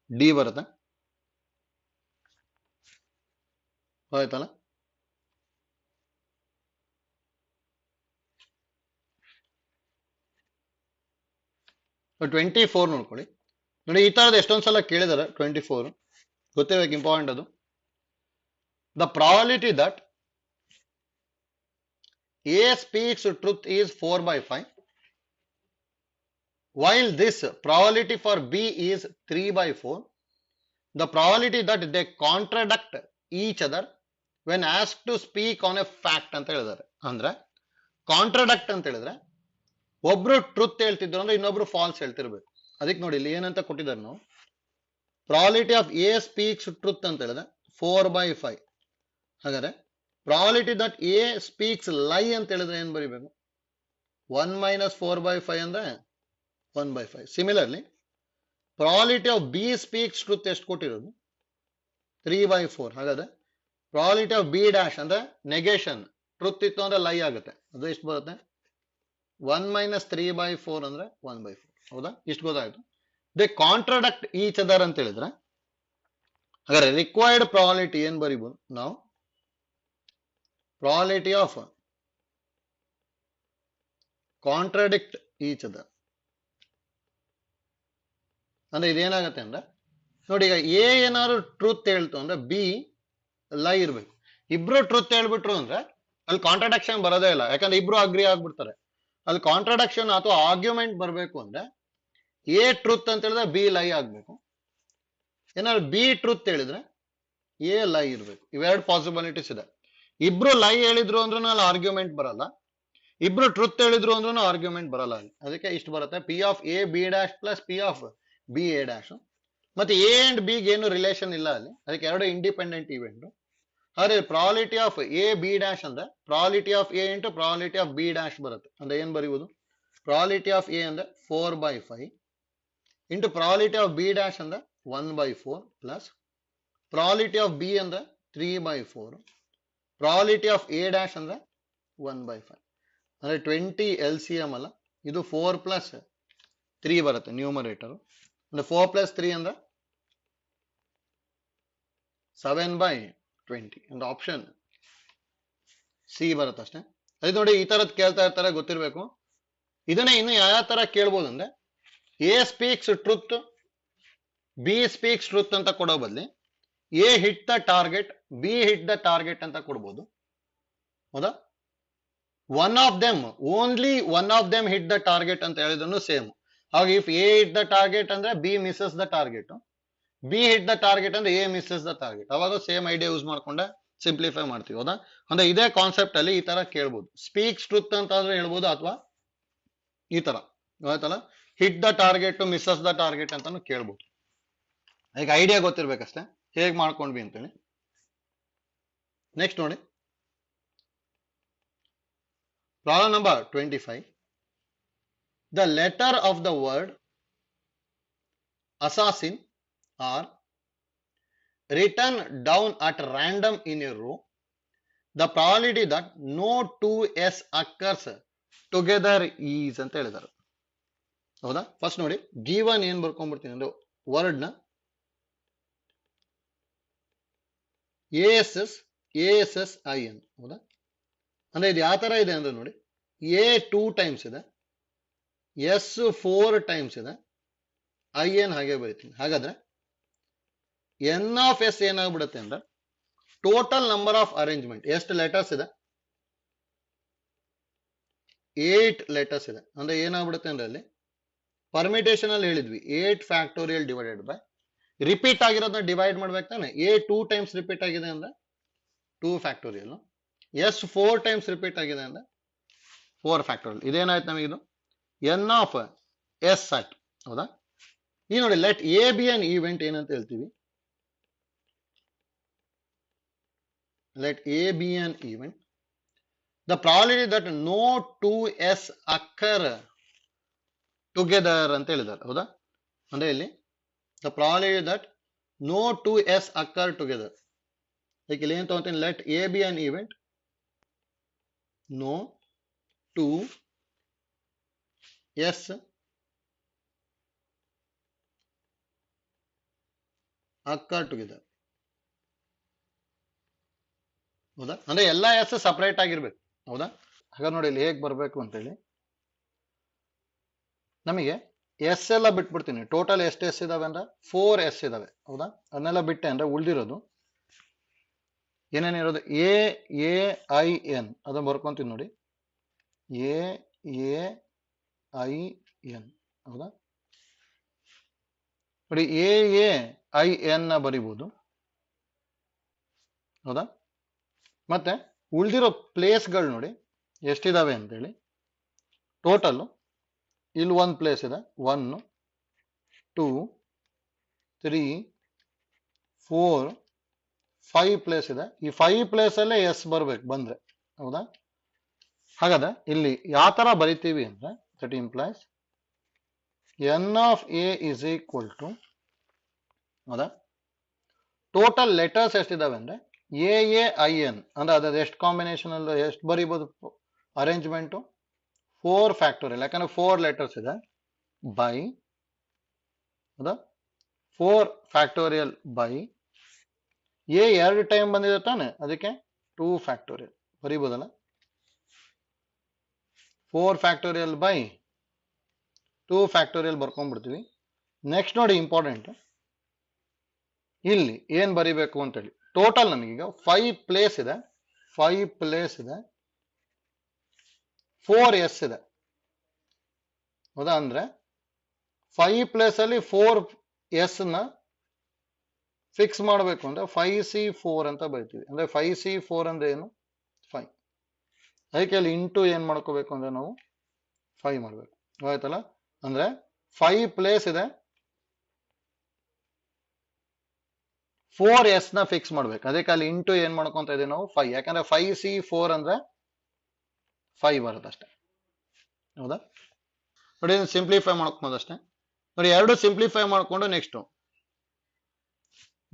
ಡಿ ಬರುತ್ತೆ. ಹೋಯ್ತಲ್ಲ? So 24 ನೋಡ್ಕೊಳ್ಳಿ. ನೋಡಿ ಈ ತರದ್ ಎಷ್ಟೊಂದ್ ಸಲ ಕೇಳಿದಾರೆ. 24 ಗೊತ್ತಿರ್ಬೇಕು, ಇಂಪಾರ್ಟೆಂಟ್ ಅದು. The probability that A speaks truth is 4/5 while this probability for B is 3/4. The probability that they contradict each other when asked to speak on a fact ಅಂತ ಹೇಳಿದ್ದಾರೆ. ಅಂದ್ರೆ ಕಾಂಟ್ರಡಕ್ಟ್ ಅಂತ ಹೇಳಿದ್ರೆ ಒಬ್ರು ಟ್ರೂತ್ ಹೇಳ್ತಿದ್ರು ಅಂದ್ರೆ ಇನ್ನೊಬ್ರು ಫಾಲ್ಸ್ ಹೇಳ್ತಿರ್ಬೇಕು. ಅದಕ್ಕೆ ನೋಡಿ ಇಲ್ಲಿ ಏನಂತ ಕೊಟ್ಟಿದ್ದಾರೆ ನಾವು, probability of A speaks truth ಅಂತ ಹೇಳಿದ್ರೆ 4/5. ಹಾಗಾದ್ರೆ ಪ್ರಾಬಬಿಲಿಟಿ ದಟ್ ಎ ಸ್ಪೀಕ್ಸ್ ಲೈ ಅಂತ ಹೇಳಿದ್ರೆ ಏನ್ ಬರಿಬೇಕು, 1 ಮೈನಸ್ 4/5 ಅಂದ್ರೆ 1/5. Similarly probability of B speaks truth ಎಷ್ಟು ಕೊಟ್ಟಿರೋದು, 3/4. ಹಾಗಾದ್ರೆ ಪ್ರಾಬಬಿಲಿಟಿ ಆಫ್ ಬಿ ಡ್ಯಾಶ್ ಅಂದ್ರೆ ನೆಗೇಷನ್, ಟ್ರೂತ್ ಇತ್ತು ಅಂದ್ರೆ ಲೈ ಆಗುತ್ತೆ, ಅದು ಎಷ್ಟು ಬರುತ್ತೆ, 1 ಮೈನಸ್ 3/4 ಅಂದ್ರೆ 1/4. ಹೌದಾ? ಇಷ್ಟು ಗೊತ್ತಾಯ್ತು. ದೇ ಕಾಂಟ್ರಡಕ್ಟ್ ಈಚ್ ಅದರ್ ಅಂತ ಹೇಳಿದ್ರೆ ಹಾಗಾದ್ರೆ ರಿಕ್ವೈರ್ಡ್ ಪ್ರಾಬಬಿಲಿಟಿ ಏನ್ ಬರೀಬಹುದು ನಾವು, probability of contradict each other ಅಂದ್ರೆ ಇದೇನಾಗತ್ತೆ ಅಂದ್ರೆ ನೋಡಿ, ಈಗ ಎ ಏನಾದ್ರು ಟ್ರೂತ್ ಹೇಳ್ತು ಅಂದ್ರೆ ಬಿ ಲೈ ಇರ್ಬೇಕು. ಇಬ್ರು ಟ್ರೂತ್ ಹೇಳ್ಬಿಟ್ರು ಅಂದ್ರೆ ಅಲ್ಲಿ ಕಾಂಟ್ರಡಕ್ಷನ್ ಬರೋದೇ ಇಲ್ಲ, ಯಾಕಂದ್ರೆ ಇಬ್ರು ಅಗ್ರಿ ಆಗ್ಬಿಡ್ತಾರೆ. ಅಲ್ಲಿ ಕಾಂಟ್ರಡಕ್ಷನ್ ಅಥವಾ ಆರ್ಗ್ಯುಮೆಂಟ್ ಬರಬೇಕು ಅಂದ್ರೆ ಎ ಟ್ರೂತ್ ಅಂತ ಹೇಳಿದ್ರೆ ಬಿ ಲೈ ಆಗ್ಬೇಕು. ಏನಾದ್ರು ಬಿ ಟ್ರೂತ್ ಹೇಳಿದ್ರೆ ಎ ಲೈ ಇರ್ಬೇಕು. ಇವೆರಡು ಪಾಸಿಬಿಲಿಟೀಸ್ ಇದೆ. ಇಬ್ರು ಲೈ ಹೇಳಿದ್ರು ಅಂದ್ರೂ ಅಲ್ಲಿ ಆರ್ಗ್ಯುಮೆಂಟ್ ಬರಲ್ಲ, ಇಬ್ರು ಟ್ರೂತ್ ಹೇಳಿದ್ರು ಅಂದ್ರೂ ಆರ್ಗ್ಯುಮೆಂಟ್ ಬರಲ್ಲ. ಅದಕ್ಕೆ ಇಷ್ಟು ಬರುತ್ತೆ, P of A B dash plus P of B A dash. ಮತ್ತೆ ಎ ಅಂಡ್ ಬಿಗೆ ಏನು ರಿಲೇಷನ್ ಇಲ್ಲ ಅಲ್ಲಿ, ಅದಕ್ಕೆ ಎರಡು ಇಂಡಿಪೆಂಡೆಂಟ್ ಇವೆಂಟ್. ಹಾಗಾದ್ರೆ probability of A B dash ಅಂದ್ರೆ probability of A into probability of B dash ಬರುತ್ತೆ. ಅಂದ್ರೆ ಏನ್ ಬರೆಯುವುದು, ಪ್ರಾಬಬಿಲಿಟಿ ಆಫ್ ಎ ಅಂದ್ರೆ 4/5 into probability of B dash ಅಂದ್ರೆ 1/4 ಪ್ಲಸ್ ಪ್ರಾಬಬಿಲಿಟಿ ಆಫ್ ಬಿ ಅಂದ್ರೆ 3/4 ಪ್ರಾಬಬಿಲಿಟಿ ಆಫ್ ಎ ಡ್ಯಾಶ್ ಅಂದ್ರೆ 1/5. ಅಂದ್ರೆ 20 LCM ಅಲ್ಲ, ಇದು 4 ಪ್ಲಸ್ 3 ಬರುತ್ತೆ ನ್ಯೂಮರೇಟರ್. ಅಂದ್ರೆ 4 ಪ್ಲಸ್ 3 ಅಂದ್ರೆ 7/20 ಅಂದ್ರೆ ಆಪ್ಷನ್ ಸಿ ಬರುತ್ತೆ ಅಷ್ಟೇ. ಅದು ನೋಡಿ ಈ ತರದ್ ಕೇಳ್ತಾ ಇರ್ತಾರೆ, ಗೊತ್ತಿರ್ಬೇಕು. ಇದನ್ನೇ ಇನ್ನು ಯಾವ ತರ ಕೇಳ್ಬೋದು ಅಂದ್ರೆ A speaks truth B speaks truth ಅಂತ ಕೊಡೋ ಬದಲಿ A hit the target B hit the target ಅಂತ ಕೊಡ್ಬೋದು. ಹೌದಾ? One of them only one of them hit the target ಅಂತ ಹೇಳಿದ್ರು ಸೇಮ್. ಹಾಗೆ if A hit the target ಅಂದ್ರೆ B misses the target, B hit the target ಅಂದ್ರೆ A misses the target. ಅವಾಗ same idea use ಮಾಡ್ಕೊಂಡೆ simplify ಮಾಡ್ತೀವಿ. ಹೌದಾ? ಅಂದ್ರೆ ಇದೇ ಕಾನ್ಸೆಪ್ಟ್ ಅಲ್ಲಿ ಈ ತರ ಕೇಳ್ಬೋದು. ಸ್ಪೀಕ್ಸ್ ಟ್ರೂತ್ ಅಂತ ಆದ್ರೂ ಹೇಳ್ಬೋದು, ಅಥವಾ ಈ ತರ ಆಯ್ತಲ್ಲ, hit the target Mrs the target ಅಂತಾನು ಕೇಳ್ಬೋದು. ಈಗ ಐಡಿಯಾ ಗೊತ್ತಿರ್ಬೇಕಷ್ಟೇ ಹೇಗ್ ಮಾಡ್ಕೊಂಡ್ವಿ ಅಂತೇಳಿ. ನೆಕ್ಸ್ಟ್ ನೋಡಿ, problem number 25. The letter of the word assassin are written down at random in a row. The probability that no two S occurs together is ಅಂತ ಹೇಳಿದ್ದಾರೆ. ಹೌದಾ? ಫಸ್ಟ್ ನೋಡಿ, ಗಿವನ್ ಏನ್ ಬರ್ಕೊಂಡ್ಬಿಡ್ತೀನಿ ಅಂದ್ರೆ ವರ್ಡ್ ನ ASSIN. ಹೌದಾ? ಅಂದ್ರೆ ಇದು ಯಾವ ತರ ಇದೆ ಅಂದ್ರೆ ನೋಡಿ, A 2 ಟೈಮ್ಸ್ ಇದೆ, S 4 ಟೈಮ್ಸ್ ಇದೆ, IN ಹಾಗೆ ಬರೀತೀನಿ. ಹಾಗಾದ್ರೆ N ಆಫ್ S ಏನಾಗ್ಬಿಡುತ್ತೆ ಅಂದ್ರೆ ಟೋಟಲ್ ನಂಬರ್ ಆಫ್ ಅರೇಂಜ್ಮೆಂಟ್ ಎಷ್ಟು ಲೆಟರ್ಸ್ ಇದೆ, 8 ಲೆಟರ್ಸ್ ಇದೆ. ಅಂದ್ರೆ ಏನಾಗ್ಬಿಡುತ್ತೆ ಅಂದ್ರೆ ಅಲ್ಲಿ ಪರ್ಮಿಟೇಷನ್ ಅಲ್ಲಿ ಹೇಳಿದ್ವಿ 8 ಫ್ಯಾಕ್ಟೋರಿಯಲ್ ಡಿವೈಡೆಡ್ ಬೈ ರಿಪೀಟ್ ಆಗಿರೋದನ್ನ ಡಿವೈಡ್ ಮಾಡ್ಬೇಕು ತಾನೆ. ಎ 2 ಟೈಮ್ಸ್ ರಿಪೀಟ್ ಆಗಿದೆ ಅಂದ್ರೆ 2 ಫ್ಯಾಕ್ಟೋರಿಯಲ್, ಎಸ್ 4 ಟೈಮ್ಸ್ ರಿಪೀಟ್ ಆಗಿದೆ ಅಂದ್ರೆ 4 ಫ್ಯಾಕ್ಟೋರಿಯಲ್. ಇದೇನಾಯ್ತು ನಮಗಿದು ಎನ್ ಆಫ್ ಎಸ್ ಆಯ್ತು. ಹೌದಾ? ಈ ನೋಡಿ let A B an event ಏನಂತ ಹೇಳ್ತೀವಿ. Let A B an event, the probability that no 2s occur together ಅಂತ ಹೇಳಿದ್ದಾರೆ. ಹೌದಾ? ಅಂದ್ರೆ ಇಲ್ಲಿ the probability that no 2s occur together, like ಇಲ್ಲಿ ಏನ್ ತಗೊಂತೀನಿ, let a be an event, no 2s occur together. ಹೌದಾ? ಅಂದ್ರೆ ಎಲ್ಲಾ ಎಸ್ ಸಪರೇಟ್ ಆಗಿರ್ಬೇಕು. ಹೌದಾ? ಹಾಗಾದ್ರೆ ನೋಡಿ ಇಲ್ಲಿ ಹೇಗ್ ಬರ್ಬೇಕು ಅಂತ ಹೇಳಿ, ನಮಗೆ ಎಸ್ ಎಲ್ಲ ಬಿಟ್ಬಿಡ್ತೀನಿ. ಟೋಟಲ್ ಎಷ್ಟು ಎಸ್ ಇದಾವೆ ಅಂದ್ರೆ 4 ಎಸ್ ಇದಾವೆ. ಹೌದಾ? ಅದನ್ನೆಲ್ಲ ಬಿಟ್ಟೆ ಅಂದ್ರೆ ಉಳಿದಿರೋದು ಏನೇನಿರೋದು ಎ ಎ ಐ ಎನ್ ಅದನ್ನ ಬರ್ಕೊಂತೀನಿ ನೋಡಿ. A A I N. ಹೌದಾ? ನೋಡಿ ಎ ಎ ಐ ಎನ್ ನ ಬರಿಬಹುದು. ಹೌದಾ? ಮತ್ತೆ ಉಳಿದಿರೋ ಪ್ಲೇಸ್ಗಳು ನೋಡಿ ಎಷ್ಟಿದಾವೆ ಅಂತೇಳಿ. ಟೋಟಲ್ ಇಲ್ಲಿ ಒಂದು ಪ್ಲೇಸ್ ಇದೆ, 1 2 3 4 5 ಪ್ಲೇಸ್ ಇದೆ. ಈ 5 ಪ್ಲೇಸ್ ಅಲ್ಲೇ ಎಸ್ ಬರ್ಬೇಕು ಬಂದ್ರೆ. ಹೌದಾ? ಹಾಗಾದ್ರೆ ಇಲ್ಲಿ ಯಾವ ತರ ಬರಿತೀವಿ ಅಂದ್ರೆ that implies N of A is equal to, ಹೌದಾ, ಟೋಟಲ್ ಲೆಟರ್ಸ್ ಎಷ್ಟಿದಾವೆ ಅಂದ್ರೆ ಎ ಎ ಐ ಎನ್ ಅಂದ್ರೆ ಅದ್ರ ಎಷ್ಟು ಕಾಂಬಿನೇಷನ್ ಅಲ್ಲಿ ಎಷ್ಟು ಬರಿಬಹುದು ಅರೇಂಜ್ಮೆಂಟು 4 ಫ್ಯಾಕ್ಟೋರಿಯಲ್, ಯಾಕಂದ್ರೆ 4 ಲೆಟರ್ಸ್ ಇದೆ ಬೈ, ಹೌದಾ, 4 ಫ್ಯಾಕ್ಟೋರಿಯಲ್ ಬೈ ಎ 2 ಟೈಮ್ ಬಂದಿದೆ ತಾನೆ, ಅದಕ್ಕೆ 2 ಫ್ಯಾಕ್ಟೋರಿಯಲ್ ಬರಿಬೋದಲ್ಲ. 4 ಫ್ಯಾಕ್ಟೋರಿಯಲ್ ಬೈ 2 ಫ್ಯಾಕ್ಟೋರಿಯಲ್ ಬರ್ಕೊಂಡ್ಬಿಡ್ತೀವಿ. ನೆಕ್ಸ್ಟ್ ನೋಡಿ ಇಂಪಾರ್ಟೆಂಟ್, ಇಲ್ಲಿ ಏನ್ ಬರಿಬೇಕು ಅಂತೇಳಿ. ಟೋಟಲ್ ನಮಗೀಗ 5 ಪ್ಲೇಸ್ ಇದೆ, 5 ಪ್ಲೇಸ್ ಇದೆ, 4 ಎಸ್ ಇದೆ. ಹೌದಾ? ಅಂದ್ರೆ 5 ಪ್ಲೇಸ್ ಅಲ್ಲಿ 4 ಎಸ್ ನ ಫಿಕ್ಸ್ ಮಾಡಬೇಕು ಅಂದ್ರೆ 5C4 ಅಂತ ಬರಿತೀವಿ. ಅಂದ್ರೆ 5C4 ಅಂದ್ರೆ ಏನು 5. ಅದಕ್ಕೆ ಅಲ್ಲಿ ಇಂಟು ಏನ್ ಮಾಡ್ಕೋಬೇಕು ಅಂದ್ರೆ ನಾವು 5 ಮಾಡ್ಬೇಕು. ಆಯ್ತಲ್ಲ? ಅಂದ್ರೆ 5 ಪ್ಲೇಸ್ ಇದೆ, 4 ಎಸ್ ನ ಫಿಕ್ಸ್ ಮಾಡ್ಬೇಕು. ಅದಕ್ಕೆ ಅಲ್ಲಿ ಇಂಟು ಏನ್ ಮಾಡ್ಕೊಂತ ಇದೀವಿ ನಾವು 5, ಯಾಕಂದ್ರೆ 5C4 ಅಂದ್ರೆ 5 ಬರುತ್ತೆ ಅಷ್ಟೇ. ಹೌದಾ? ನೋಡಿ ಸಿಂಪ್ಲಿಫೈ ಮಾಡ್ಕೊಂಬೋದಷ್ಟೇ. ನೋಡಿ 2 ಸಿಂಪ್ಲಿಫೈ ಮಾಡ್ಕೊಂಡು ನೆಕ್ಸ್ಟ್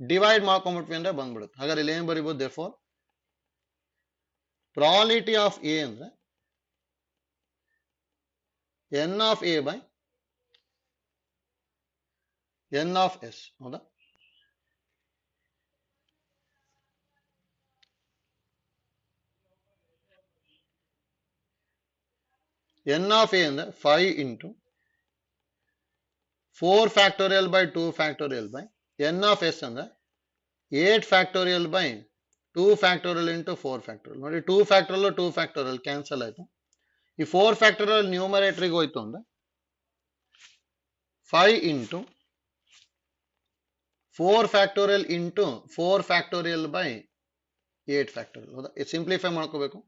ಡಿವೈಡ್ ಮಾಡ್ಕೊಂಡ್ಬಿಟ್ವಿ ಅಂದ್ರೆ ಬಂದ್ಬಿಡುತ್ತೆ. ಹಾಗಾದ್ರೆ ಇಲ್ಲಿ ಏನ್ ಬರಿಬಹುದು, ದೇರ್ಫೋರ್ ಪ್ರಾಬಬಿಲಿಟಿ ಆಫ್ ಎ ಅಂದ್ರೆ N of A by N of S. ಹೌದಾ? ಎನ್ ಆಫ್ ಎ ಅಂದ್ರೆ 5 into 4 factorial by 2 factorial by N of S ಅಂದ್ರೆ 8 factorial by 2 factorial into 4 factorial. ನೋಡಿ 2 ಫ್ಯಾಕ್ಟೋರಿಯಲ್ 2 ಫ್ಯಾಕ್ಟೋರಿಯಲ್ ಕ್ಯಾನ್ಸಲ್ ಆಯ್ತು. ಈ 4 ಫ್ಯಾಕ್ಟೋರಿಯಲ್ ನ್ಯೂಮರೇಟರ್ಗೆ ಹೋಯ್ತು ಅಂದ್ರೆ 5 into 4 factorial into 4 factorial by 8 factorial. ಹೌದಾ? ಇದು ಸಿಂಪ್ಲಿಫೈ ಮಾಡ್ಕೋಬೇಕು.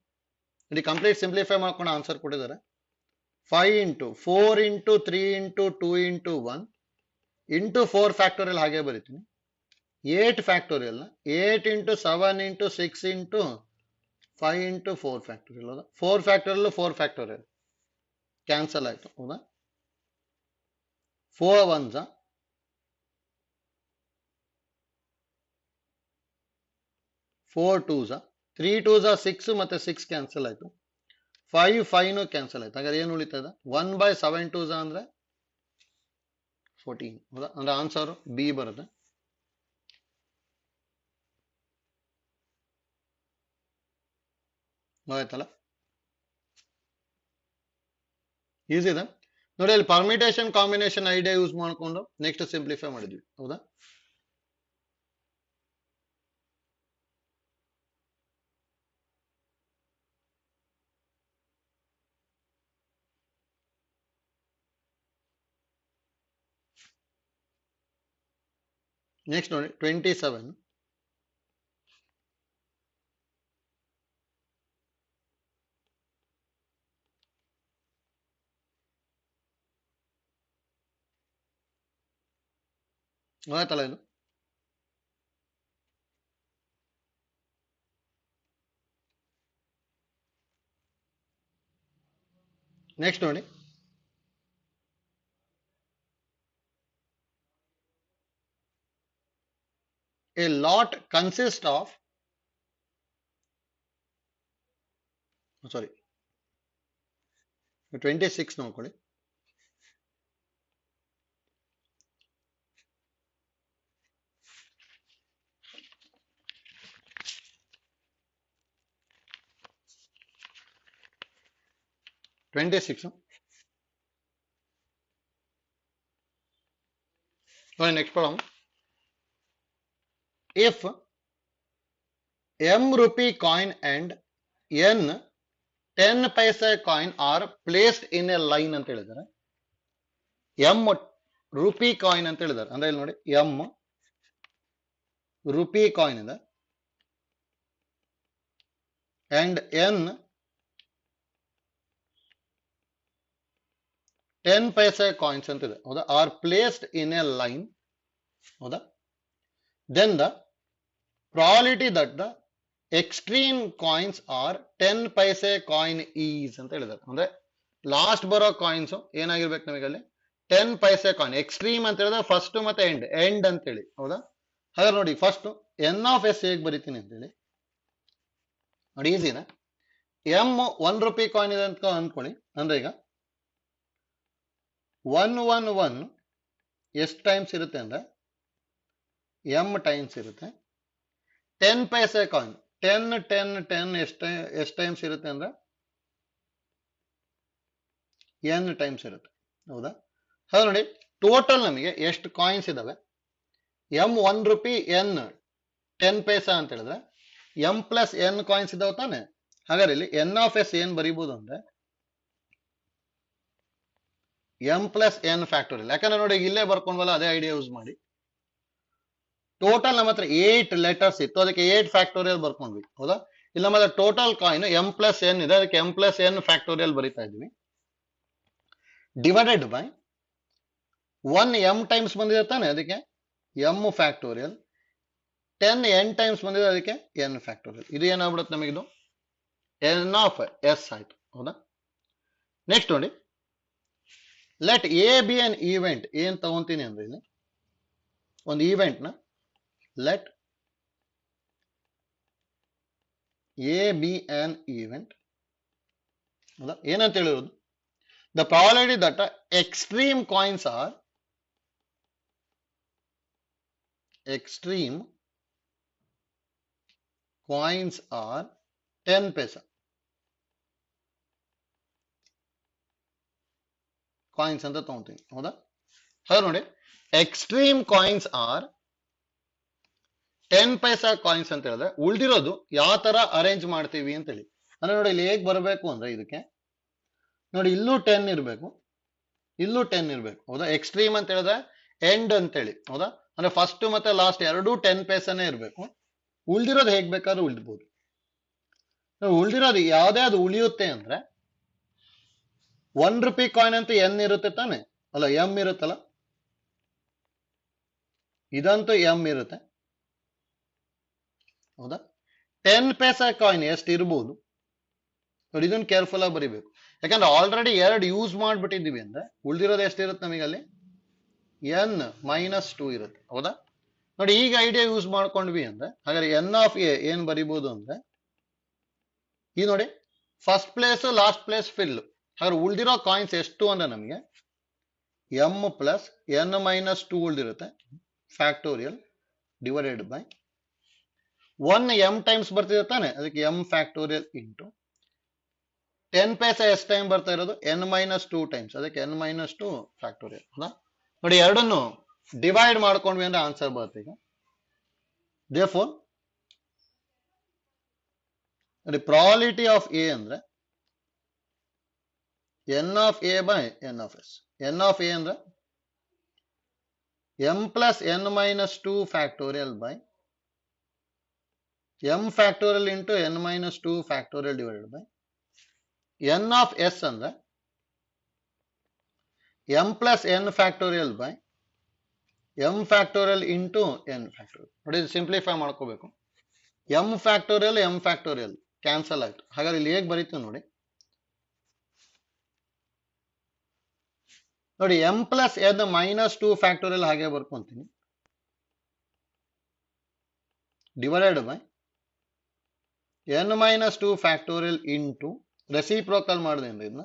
ಇಲ್ಲಿ ಕಂಪ್ಲೀಟ್ ಸಿಂಪ್ಲಿಫೈ ಮಾಡ್ಕೊಂಡು ಆನ್ಸರ್ ಕೊಟ್ಟಿದ್ದಾರೆ. 5 into 4 into 3 into 2 into 1 into 4 factorial ಹಾಗೆ ಬರೀತೀನಿ. 8 factorial 8 into 7 into 6 into 5 into 4 factorial. ಹೌದಾ? 4 ಫ್ಯಾಕ್ಟೋರಿಯಲ್ 4 ಫ್ಯಾಕ್ಟೋರಿಯಲ್ ಕ್ಯಾನ್ಸಲ್ ಆಯ್ತು. ಹೌದಾ? 4 1s 4 2s 3 2s 6 ಮತ್ತೆ 6 ಕ್ಯಾನ್ಸಲ್ ಆಯ್ತು. 5 5 ಕ್ಯಾನ್ಸಲ್ ಆಯ್ತು. ಹಾಗಾದ್ರೆ ಏನು ಉಳಿತದ 1 ಬೈ 7 2s ಅಂದ್ರೆ 14. ಹೌದಾ? ಅಂದ್ರೆ ಆನ್ಸರ್ ಬಿ ಬರುತ್ತೆ. ಆಯ್ತಲ್ಲ? ಈಸಿ ಇದೆ ನೋಡಿ. ಅಲ್ಲಿ ಪರ್ಮಿಟೇಷನ್ ಕಾಂಬಿನೇಷನ್ ಐಡಿಯಾ ಯೂಸ್ ಮಾಡ್ಕೊಂಡು ನೆಕ್ಸ್ಟ್ ಸಿಂಪ್ಲಿಫೈ ಮಾಡಿದ್ವಿ. ಹೌದಾ? ನೆಕ್ಸ್ಟ್ ನೋಡಿ 27. ಆಯ್ತಲ್ಲ ಇದು. ನೆಕ್ಸ್ಟ್ ನೋಡಿ a lot consists of, sorry 26 ನೋಡ್ಕೊಳ್ಳಿ. next problem. If m rupee coin and n 10 paisa coin are placed in a line ಅಂತ ಹೇಳಿದ್ದಾರೆ. m ರೂಪಿ ಕಾಯಿನ್ ಅಂತ ಹೇಳಿದ್ದಾರೆ. ಅಂದ್ರೆ ಇಲ್ಲಿ ನೋಡಿ m ರೂಪಿ ಕಾಯಿನ್ ಇದೆ and n 10 paisa coins ಅಂತ ಇದೆ, ಹೌದಾ, are placed in a line, ಹೌದಾ, then the probability that the extreme coins are 10 paisa coin is ಅಂತ ಹೇಳಿದ್ದಾರೆ. ಅಂದ್ರೆ ಲಾಸ್ಟ್ ಬರೋ ಕಾಯಿನ್ಸ್ ಏನಾಗಿರ್ಬೇಕು ನಮಗೆ ಅಲ್ಲಿ 10 paisa ಕಾಯಿನ್. ಎಕ್ಸ್ಟ್ರೀಮ್ ಅಂತ ಹೇಳಿದ್ರೆ ಫಸ್ಟ್ ಮತ್ತೆ ಎಂಡ್ ಅಂತ ಹೇಳಿ, ಹೌದಾ. ಹಾಗಾದ್ರೆ ನೋಡಿ ಫಸ್ಟ್ ಎನ್ ಆಫ್ ಎಸ್ ಹೇಗೆ ಬರೀತೀನಿ ಅಂತ ಹೇಳಿ ನೋಡಿ. ಈಸಿನಾ? ಎಂ 1 ರೂಪಿ ಕಾಯಿನ್ ಇದೆ ಅಂತ ಅನ್ಕೊಳ್ಳಿ. ಅಂದ್ರೆ ಈಗ 111 ಎಷ್ಟು ಟೈಮ್ಸ್ ಇರುತ್ತೆ ಅಂದ್ರೆ ಎಂ ಟೈಮ್ಸ್ ಇರುತ್ತೆ. 10 paisa ಕಾಯಿನ್ 10 10 10 ಎಷ್ಟು ಟೈಮ್ಸ್ ಇರುತ್ತೆ ಅಂದ್ರೆ ಎನ್ ಟೈಮ್ಸ್ ಇರುತ್ತೆ, ಹೌದಾ. ಹಾಗೆ ನೋಡಿ ಟೋಟಲ್ ನಮಗೆ ಎಷ್ಟು ಕಾಯಿನ್ಸ್ ಇದಾವೆ. ಎಂ 1 ರೂಪಿ ಎನ್ 10 paisa ಅಂತ ಹೇಳಿದ್ರೆ ಎಂ ಪ್ಲಸ್ ಎನ್ ಕಾಯಿನ್ಸ್ ಇದಾವೆ ತಾನೆ. ಹಾಗಾದ್ರೆ ಇಲ್ಲಿ ಎನ್ ಆಫ್ ಎಸ್ ಏನ್ ಬರೀಬಹುದು ಅಂದ್ರೆ ಎಂ ಪ್ಲಸ್ ಎನ್ ಫ್ಯಾಕ್ಟೋರಿಯಲ್. ಯಾಕಂದ್ರೆ ನೋಡಿ ಇಲ್ಲೇ ಬರ್ಕೊಂಡ್ವಲ್ಲ, ಅದೇ ಐಡಿಯಾ ಯೂಸ್ ಮಾಡಿ. ಟೋಟಲ್ ನಮ್ಮ ಹತ್ರ 8 ಲೆಟರ್ಸ್ ಇತ್ತು, ಅದಕ್ಕೆ 8 ಫ್ಯಾಕ್ಟೋರಿಯಲ್ ಬರ್ಕೊಂಡ್ವಿ, ಹೌದಾ. ಇಲ್ಲಿ ನಮ್ಮ ಹತ್ರ total coin M plus N ಇದೆ, ಅದಕ್ಕೆ ಎಂ ಪ್ಲಸ್ ಎನ್ ಫ್ಯಾಕ್ಟೋರಿಯಲ್ ಬರೀತಾ ಇದ್ವಿ. ಡಿವೈಡೆಡ್ ಬೈ 1 ಎಂ ಟೈಮ್ಸ್ ಬಂದಿದೆ ತಾನೆ, ಅದಕ್ಕೆ ಎಂ ಫ್ಯಾಕ್ಟೋರಿಯಲ್. 10 ಎನ್ ಟೈಮ್ಸ್ ಬಂದಿದೆ, ಅದಕ್ಕೆ ಎನ್ ಫ್ಯಾಕ್ಟೋರಿಯಲ್. ಇದು ಏನಾಗ್ಬಿಡುತ್ತೆ ನಮಗಿದು ಎನ್ ಆಫ್ ಎಸ್ ಆಯ್ತು, ಹೌದಾ. ನೆಕ್ಸ್ಟ್ ನೋಡಿ let A B an event. ಏನ್ ತಗೊಂತೀನಿ ಅಂದ್ರೆ ಇಲ್ಲಿ ಒಂದು ಈವೆಂಟ್ ನ let A B an event, ಹೌದಾ. ಏನಂತ ಹೇಳಿರೋದು, the probability that extreme coins are extreme coins are 10 paisa coins ಅಂತ ತಗೊಂತೀನಿ, ಹೌದಾ. ಹಾಗೆ ನೋಡಿ extreme coins are 10 paisa coins ಅಂತ ಹೇಳಿದ್ರೆ ಉಳಿದಿರೋದು ಯಾವ ತರ ಅರೇಂಜ್ ಮಾಡ್ತೀವಿ ಅಂತ ಹೇಳಿ. ಅಂದ್ರೆ ನೋಡಿ ಇಲ್ಲಿ ಹೇಗ್ ಬರಬೇಕು ಅಂದ್ರೆ ಇದಕ್ಕೆ ನೋಡಿ ಇಲ್ಲೂ 10 ಇರಬೇಕು, ಇಲ್ಲೂ 10 ಇರಬೇಕು, ಹೌದಾ. ಎಕ್ಸ್ಟ್ರೀಮ್ ಅಂತ ಹೇಳಿದ್ರೆ ಎಂಡ್ ಅಂತೇಳಿ, ಹೌದಾ. ಅಂದ್ರೆ ಫಸ್ಟ್ ಮತ್ತೆ ಲಾಸ್ಟ್ ಎರಡೂ 10 ಪೈಸಾನೇ ಇರಬೇಕು. ಉಳಿದಿರೋದು ಹೇಗ್ ಬೇಕಾದ್ರೂ ಉಳಿದ್ಬೋದು. ಉಳಿದಿರೋದು ಯಾವ್ದೇ ಅದು ಉಳಿಯುತ್ತೆ ಅಂದ್ರೆ 1 ರೂಪಿ ಕಾಯಿನ್ ಅಂತ ಎನ್ ಇರುತ್ತೆ ತಾನೆ, ಅಲ್ಲ ಎಂ ಇರುತ್ತಲ್ಲ, ಇದಂತೂ ಎಂ ಇರುತ್ತೆ, ಹೌದಾ. 10 paisa ಕಾಯಿನ್ ಎಷ್ಟು ಇರ್ಬೋದು ನೋಡಿ, ಇದನ್ನ ಕೇರ್ಫುಲ್ ಆಗಿ ಬರಿಬೇಕು. ಯಾಕಂದ್ರೆ ಆಲ್ರೆಡಿ 2 ಯೂಸ್ ಮಾಡ್ಬಿಟ್ಟಿದೀವಿ ಅಂದ್ರೆ ಉಳಿದಿರೋದು ಎಷ್ಟಿರುತ್ತೆ ನಮಗೆ ಅಲ್ಲಿ ಎನ್ -2 ಇರುತ್ತೆ, ಹೌದಾ. ನೋಡಿ ಈಗ ಐಡಿಯಾ ಯೂಸ್ ಮಾಡ್ಕೊಂಡ್ವಿ ಅಂದ್ರೆ ಹಾಗಾದ್ರೆ ಎನ್ ಆಫ್ ಎ ಏನ್ ಬರಿಬಹುದು ಅಂದ್ರೆ ಈ ನೋಡಿ first place last place fill. ಹಾಗಾದ್ರೆ ಉಳಿದಿರೋ ಕಾಯಿನ್ಸ್ ಎಷ್ಟು ಅಂದ್ರೆ ನಮಗೆ ಎಂ ಪ್ಲಸ್ ಎನ್ -2 ಉಳಿದಿರುತ್ತೆ factorial divided by 1 M times ಬರ್ತಿದೆ ತಾನೆ, ಅದಕ್ಕೆ ಎಂ ಫ್ಯಾಕ್ಟೋರಿಯಲ್ ಇಂಟು 10 paisa ಎಷ್ಟು ಟೈಮ್ ಬರ್ತಾ ಇರೋದು ಎನ್ -2 ಟೈಮ್ಸ್, ಅದಕ್ಕೆ ಎನ್ -2 ಫ್ಯಾಕ್ಟೋರಿಯಲ್, ಹೌದಾ. ನೋಡಿ ಎರಡನ್ನು ಡಿವೈಡ್ ಮಾಡ್ಕೊಂಡ್ವಿ ಅಂದ್ರೆ ಆನ್ಸರ್ ಬರುತ್ತೆ. ಈಗ therefore ನೋಡಿ ಪ್ರಾಬಬಿಲಿಟಿ ಆಫ್ ಎ ಅಂದ್ರೆ N of A by N of S. N of A ಅಂದ್ರೆ m plus n minus 2 factorial by m factorial into n minus 2 factorial divided by n of s ಅಂದ್ರೆ m plus n factorial by m factorial into n factorial. ನೋಡಿ ಇದು simplify ಮಾಡ್ಕೋಬೇಕು. m factorial cancel ಆಯ್ತು. ಹಾಗಾದ್ರೆ ಇಲ್ಲಿ ಹೇಗೆ ಬರೀತೀವಿ ನೋಡಿ. ನೋಡಿ m plus n minus 2 factorial ಹಾಗೆ ಬರ್ಕೊಂತೀನಿ. ಡಿವೈಡೆಡ್ ಬೈ n minus 2 factorial into reciprocal ಮಾಡಿದ್ರೆ ಇದನ್ನ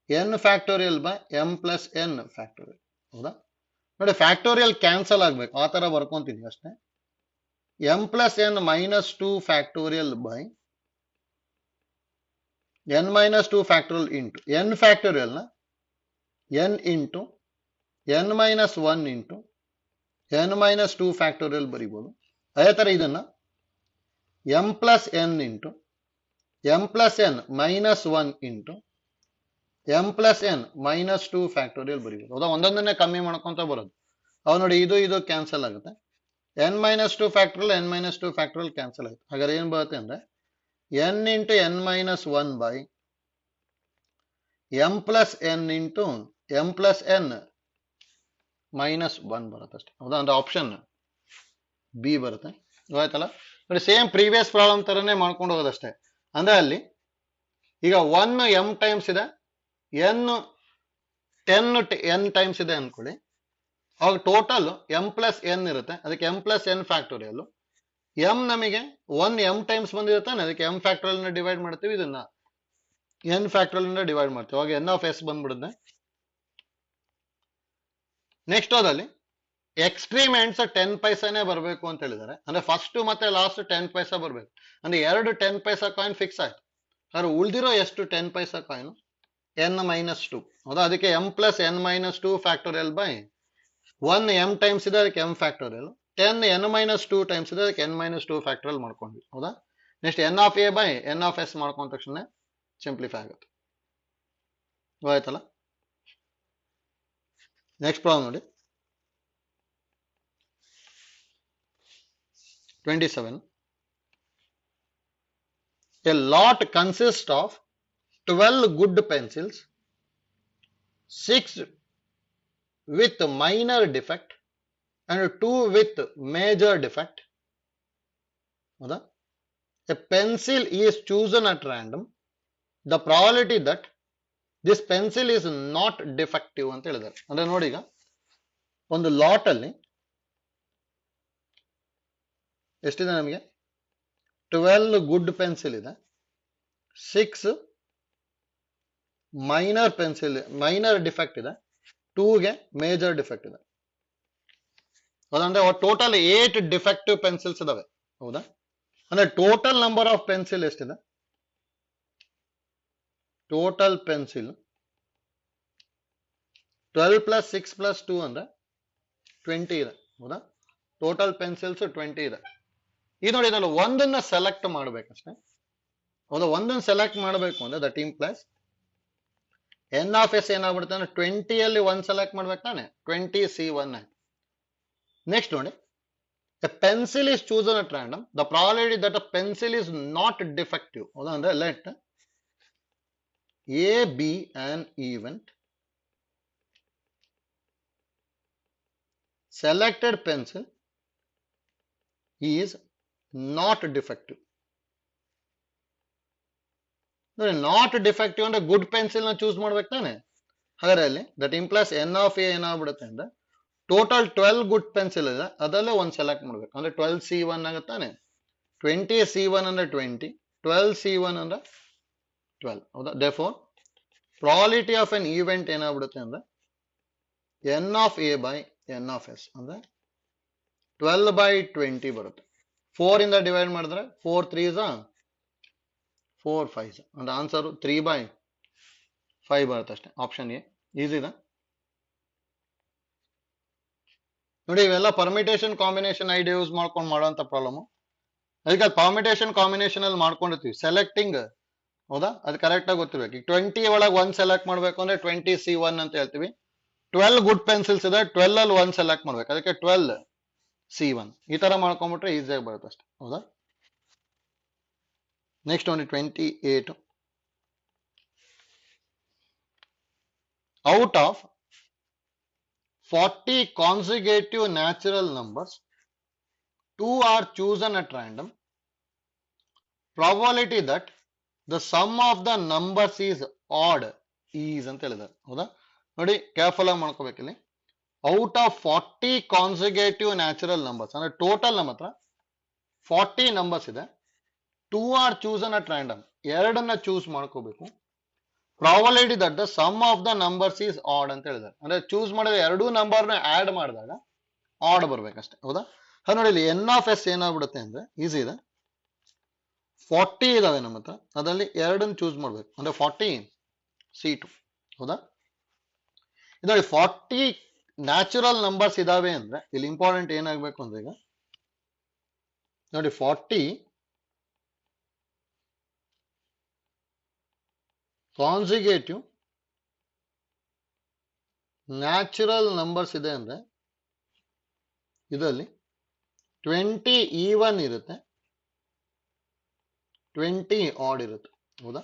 n factorial by m plus n factorial. ಹೌದಾ? ನೋಡಿ ಫ್ಯಾಕ್ಟೋರಿಯಲ್ ಕ್ಯಾನ್ಸಲ್ ಆಗ್ಬೇಕು, ಆ ತರ ಬರ್ಕೊಂತೀನಿ ಅಷ್ಟೇ. m plus n minus 2 factorial by n minus 2 factorial into n factorial ನ n into n minus 1 into n minus 2 factorial ಬರೀಬಹುದು. ಅದೇ ತರ ಇದನ್ನ m plus n into m plus n minus 1 into m plus n minus 2 factorial ಬರೀಬಹುದು. ಹೌದಾ? ಒಂದೊಂದನ್ನೇ ಕಮ್ಮಿ ಮಾಡ್ಕೊಂತ ಬರೋದು. ಅವ್ ನೋಡಿ ಇದು ಕ್ಯಾನ್ಸಲ್ ಆಗುತ್ತೆ. n minus 2 factorial n minus 2 factorial cancel ಆಗುತ್ತೆ. ಹಾಗಾದ್ರೆ ಏನ್ ಬರುತ್ತೆ ಅಂದ್ರೆ n into n minus 1 by m plus n into m plus n minus 1 ಬರುತ್ತೆ ಅಷ್ಟೇ. ಹೌದಾ? ಅಂದ್ರೆ ಆಪ್ಷನ್ ಬಿ ಬರುತ್ತೆ. ಆಯ್ತಲ್ಲ? ನೋಡಿ ಸೇಮ್ ಪ್ರೀವಿಯಸ್ ಪ್ರಾಬ್ಲಮ್ ತರನೇ ಮಾಡ್ಕೊಂಡು ಹೋಗೋದಷ್ಟೇ. ಅಂದ್ರೆ ಅಲ್ಲಿ ಈಗ 1 m ಟೈಮ್ಸ್ ಇದೆ, n 10 n ಟೈಮ್ಸ್ ಇದೆ ಅನ್ಕೊಳ್ಳಿ. ಅವಾಗ ಟೋಟಲ್ m ಪ್ಲಸ್ n ಇರುತ್ತೆ. ಅದಕ್ಕೆ m plus n factorial. m ನಮಗೆ 1 m ಟೈಮ್ಸ್ ಬಂದಿರುತ್ತೆ, ಅದಕ್ಕೆ m ಫ್ಯಾಕ್ಟೋರಿಯಲ್ ನ ಡಿವೈಡ್ ಮಾಡ್ತೀವಿ, ಇದನ್ನ n ಫ್ಯಾಕ್ಟೋರಿಯಲ್ ನ ಡಿವೈಡ್ ಮಾಡ್ತೀವಿ. ಅವಾಗ n ಆಫ್ s ಬಂದ್ಬಿಡುತ್ತೆ. ನೆಕ್ಸ್ಟ್ ಅದಲ್ಲಿ ಎಕ್ಸ್ಟ್ರೀಮ್ ಎಂಡ್ಸ್ 10 ಪೈಸಾನೇ ಬರಬೇಕು ಅಂತ ಹೇಳಿದ್ದಾರೆ. ಅಂದ್ರೆ ಫಸ್ಟ್ ಮತ್ತೆ ಲಾಸ್ಟ್ 10 ಪೈಸಾ ಬರಬೇಕು. ಅಂದ್ರೆ ಎರಡು 10 ಪೈಸಾ ಕಾಯಿನ್ ಫಿಕ್ಸ್ ಆಯ್ತು. ಆದ್ರೆ ಉಳಿದಿರೋ ಎಷ್ಟು 10 ಪೈಸಾ ಕಾಯಿನ್ n ಮೈನಸ್ 2. ಹೌದಾ? ಅದಕ್ಕೆ m plus n minus 2 factorial by 1 m times ಇದೆ, ಅದಕ್ಕೆ m factorial. 10 n minus 2 times ಇದೆ, ಅದಕ್ಕೆ n ಮೈನಸ್ 2 ಫ್ಯಾಕ್ಟೋರಿಯಲ್ ಮಾಡ್ಕೊಂಡ್ವಿ. ಹೌದಾ? Next n of A by n of S ಮಾಡ್ಕೊಂಡ ತಕ್ಷಣ ಸಿಂಪ್ಲಿಫೈ ಆಗುತ್ತೆ. ಆಯ್ತಲ್ಲ? ನೆಕ್ಸ್ಟ್ ಪ್ರಾಬ್ಲಮ್ ನೋಡಿ 27. A lot consists of 12 good pencils, 6 with minor defect and 2 with major defect. A pencil is chosen at random. The probability that this pencil is not defective ಅಂತ ಹೇಳಿದ್ದಾರೆ. ಅಂದ್ರೆ ನೋಡಿ, ಈಗ ಒಂದು ಲಾಟ್ ಅಲ್ಲಿ ಎಷ್ಟಿದೆ ನಮಗೆ? 12 ಗುಡ್ ಪೆನ್ಸಿಲ್ ಇದೆ, 6 ಮೈನರ್ ಡಿಫೆಕ್ಟ್ ಇದೆ, 2ಗೆ ಮೇಜರ್ ಡಿಫೆಕ್ಟ್ ಇದೆ. ಅದಂದ್ರೆ ಟೋಟಲ್ 8 ಡಿಫೆಕ್ಟಿವ್ ಪೆನ್ಸಿಲ್ಸ್ ಇದಾವೆ. ಹೌದಾ? ಅಂದ್ರೆ ಟೋಟಲ್ ನಂಬರ್ ಆಫ್ ಪೆನ್ಸಿಲ್ ಎಷ್ಟಿದೆ? ಟೋಟಲ್ ಪೆನ್ಸಿಲ್ 12 ಪ್ಲಸ್ 6 ಪ್ಲಸ್ 2 ಅಂದ್ರೆ 20 ಇದೆ. ಹೌದಾ? ಟೋಟಲ್ ಪೆನ್ಸಿಲ್ಸ್ 20 ಇದೆ. ಈ ನೋಡಿ, ಇದನ್ನು ಒಂದನ್ನ ಸೆಲೆಕ್ಟ್ ಮಾಡ್ಬೇಕಷ್ಟೇ. ಹೌದಾ? ಒಂದನ್ನು ಸೆಲೆಕ್ಟ್ ಮಾಡಬೇಕು ಅಂದ್ರೆ that implies N of S ಏನಾಗ್ಬಿಡುತ್ತೆ ಅಂದ್ರೆ 20 ಅಲ್ಲಿ 1 ಸೆಲೆಕ್ಟ್ ಮಾಡ್ಬೇಕು ತಾನೆ, 20 C1 ಆಯ್ತು. ನೆಕ್ಸ್ಟ್ ನೋಡಿ, a pencil is chosen at random. The probability that a pencil is not defective. ಹೌದಾ? ಅಂದ್ರೆ let A be an event. Selected pencil is not defective. Not defective ಅಂದ್ರೆ ಗುಡ್ ಪೆನ್ಸಿಲ್ ನ choose ಮಾಡ್ಬೇಕು ತಾನೆ. ಹಾಗಾದ್ರೆ ಅಲ್ಲಿ that implies N of A ಏನಾಗ್ಬಿಡುತ್ತೆ ಅಂದ್ರೆ ಟೋಟಲ್ 12 ಗುಡ್ ಪೆನ್ಸಿಲ್ ಇದೆ, ಅದಲ್ಲೇ ಒಂದು ಸೆಲೆಕ್ಟ್ ಮಾಡ್ಬೇಕು. ಅಂದ್ರೆ 12 C1 ಆಗುತ್ತಾನೆ. 20 C1 ಅಂದ್ರೆ 20, 12 C1 ಅಂದ್ರೆ 12. ಹೌದಾ? therefore probability of an event ಏನಾಗ್ಬಿಡುತ್ತೆ ಅಂದ್ರೆ N of A by N of S ಅಂದ್ರೆ 12 by 20 ಬರುತ್ತೆ. 4 ಇಂದ ಡಿವೈಡ್ ಮಾಡಿದ್ರೆ 4 3s 4 5s ಅಂದ್ರೆ ಆನ್ಸರ್ 3 by 5 ಬರುತ್ತೆ ಅಷ್ಟೇ. ಆಪ್ಷನ್ ಎ ಈಸಿ ಇದೆ ನೋಡಿ. ಇವೆಲ್ಲ ಪರ್ಮಿಟೇಷನ್ ಕಾಂಬಿನೇಷನ್ ಐಡಿಯಾ ಯೂಸ್ ಮಾಡ್ಕೊಂಡು ಮಾಡುವಂತ ಪ್ರಾಬ್ಲಮ್. ಅದಕ್ಕೆ ಪರ್ಮಿಟೇಷನ್ ಕಾಂಬಿನೇಷನ್ ಅಲ್ಲಿ ಮಾಡ್ಕೊಂಡಿರ್ತೀವಿ ಸೆಲೆಕ್ಟಿಂಗ್. ಹೌದಾ? ಅದು ಕರೆಕ್ಟ್ ಆಗಿ ಗೊತ್ತಿರ್ಬೇಕು. ಈಗ 20 ಒಳಗೆ 1 ಸೆಲೆಕ್ಟ್ ಮಾಡ್ಬೇಕು ಅಂದ್ರೆ 20 C1 ಅಂತ ಹೇಳ್ತೀವಿ. 12 ಗುಡ್ ಪೆನ್ಸಿಲ್ಸ್ ಇದೆ, 12 ಅಲ್ಲಿ 1 ಸೆಲೆಕ್ಟ್ ಮಾಡ್ಬೇಕು, ಅದಕ್ಕೆ 12 C1 ಈ ತರ ಮಾಡ್ಕೊಂಡ್ಬಿಟ್ರೆ ಈಸಿಯಾಗಿ ಬರುತ್ತೆ ಅಷ್ಟೇ. ಹೌದಾ? ನೆಕ್ಸ್ಟ್ ನೋಡಿ 28. Out of 40 consecutive natural numbers, 2 are chosen at random. Probability that the sum of the numbers is odd is ಅಂತ ಹೇಳಿದ್ದಾರೆ. ಹೌದಾ? ನೋಡಿ ಕೇರ್ಫುಲ್ ಆಗಿ ಮಾಡ್ಕೋಬೇಕಿಲ್ಲಿ. Out of 40 consecutive natural numbers ಅಂದ್ರೆ ಟೋಟಲ್ ನಮ್ಮ ಹತ್ರ 40 ನಂಬರ್ಸ್ ಇದೆ. 2 ಆರ್ ಚೂಸನ್ ಅಟ್ ರ್ಯಾಂಡಮ್, ಎರಡನ್ನ ಚೂಸ್ ಮಾಡ್ಕೋಬೇಕು. Probability that the sum of the numbers is odd ಅಂತ ಹೇಳಿದ್ದಾರೆ. ಅಂದ್ರೆ ಚೂಸ್ ಮಾಡಿದ ಎರಡೂ ನಂಬರ್ನ ಆಡ್ ಮಾಡಿದಾಗ ಆಡ್ ಬರ್ಬೇಕಷ್ಟೇ. ಹೌದಾ? ನೋಡಿ ಇಲ್ಲಿ ಎನ್ ಆಫ್ ಎಸ್ ಏನಾಗ್ಬಿಡುತ್ತೆ ಅಂದ್ರೆ ಈಸಿ ಇದೆ. 40 ಇದಾವೆ ನಮ್ಮ ಹತ್ರ, ಅದರಲ್ಲಿ ಎರಡನ್ನ ಚೂಸ್ ಮಾಡ್ಬೇಕು, ಅಂದ್ರೆ 40 C2. ಹೌದಾ? ನೋಡಿ 40 ನ್ಯಾಚುರಲ್ ನಂಬರ್ಸ್ ಇದಾವೆ ಅಂದ್ರೆ ಇಲ್ಲಿ ಇಂಪಾರ್ಟೆಂಟ್ ಏನಾಗಬೇಕು ಅಂದ್ರೆ ಈಗ ನೋಡಿ 40 ಕಾನ್ಸಿಕ್ಯೂಟಿವ್ ನ್ಯಾಚುರಲ್ ನಂಬರ್ಸ್ ಇದೆ ಅಂದ್ರೆ ಇದರಲ್ಲಿ 20 ಈವನ್ ಇರುತ್ತೆ, 20 ಆಡ್ ಇರುತ್ತೆ. ಹೌದಾ?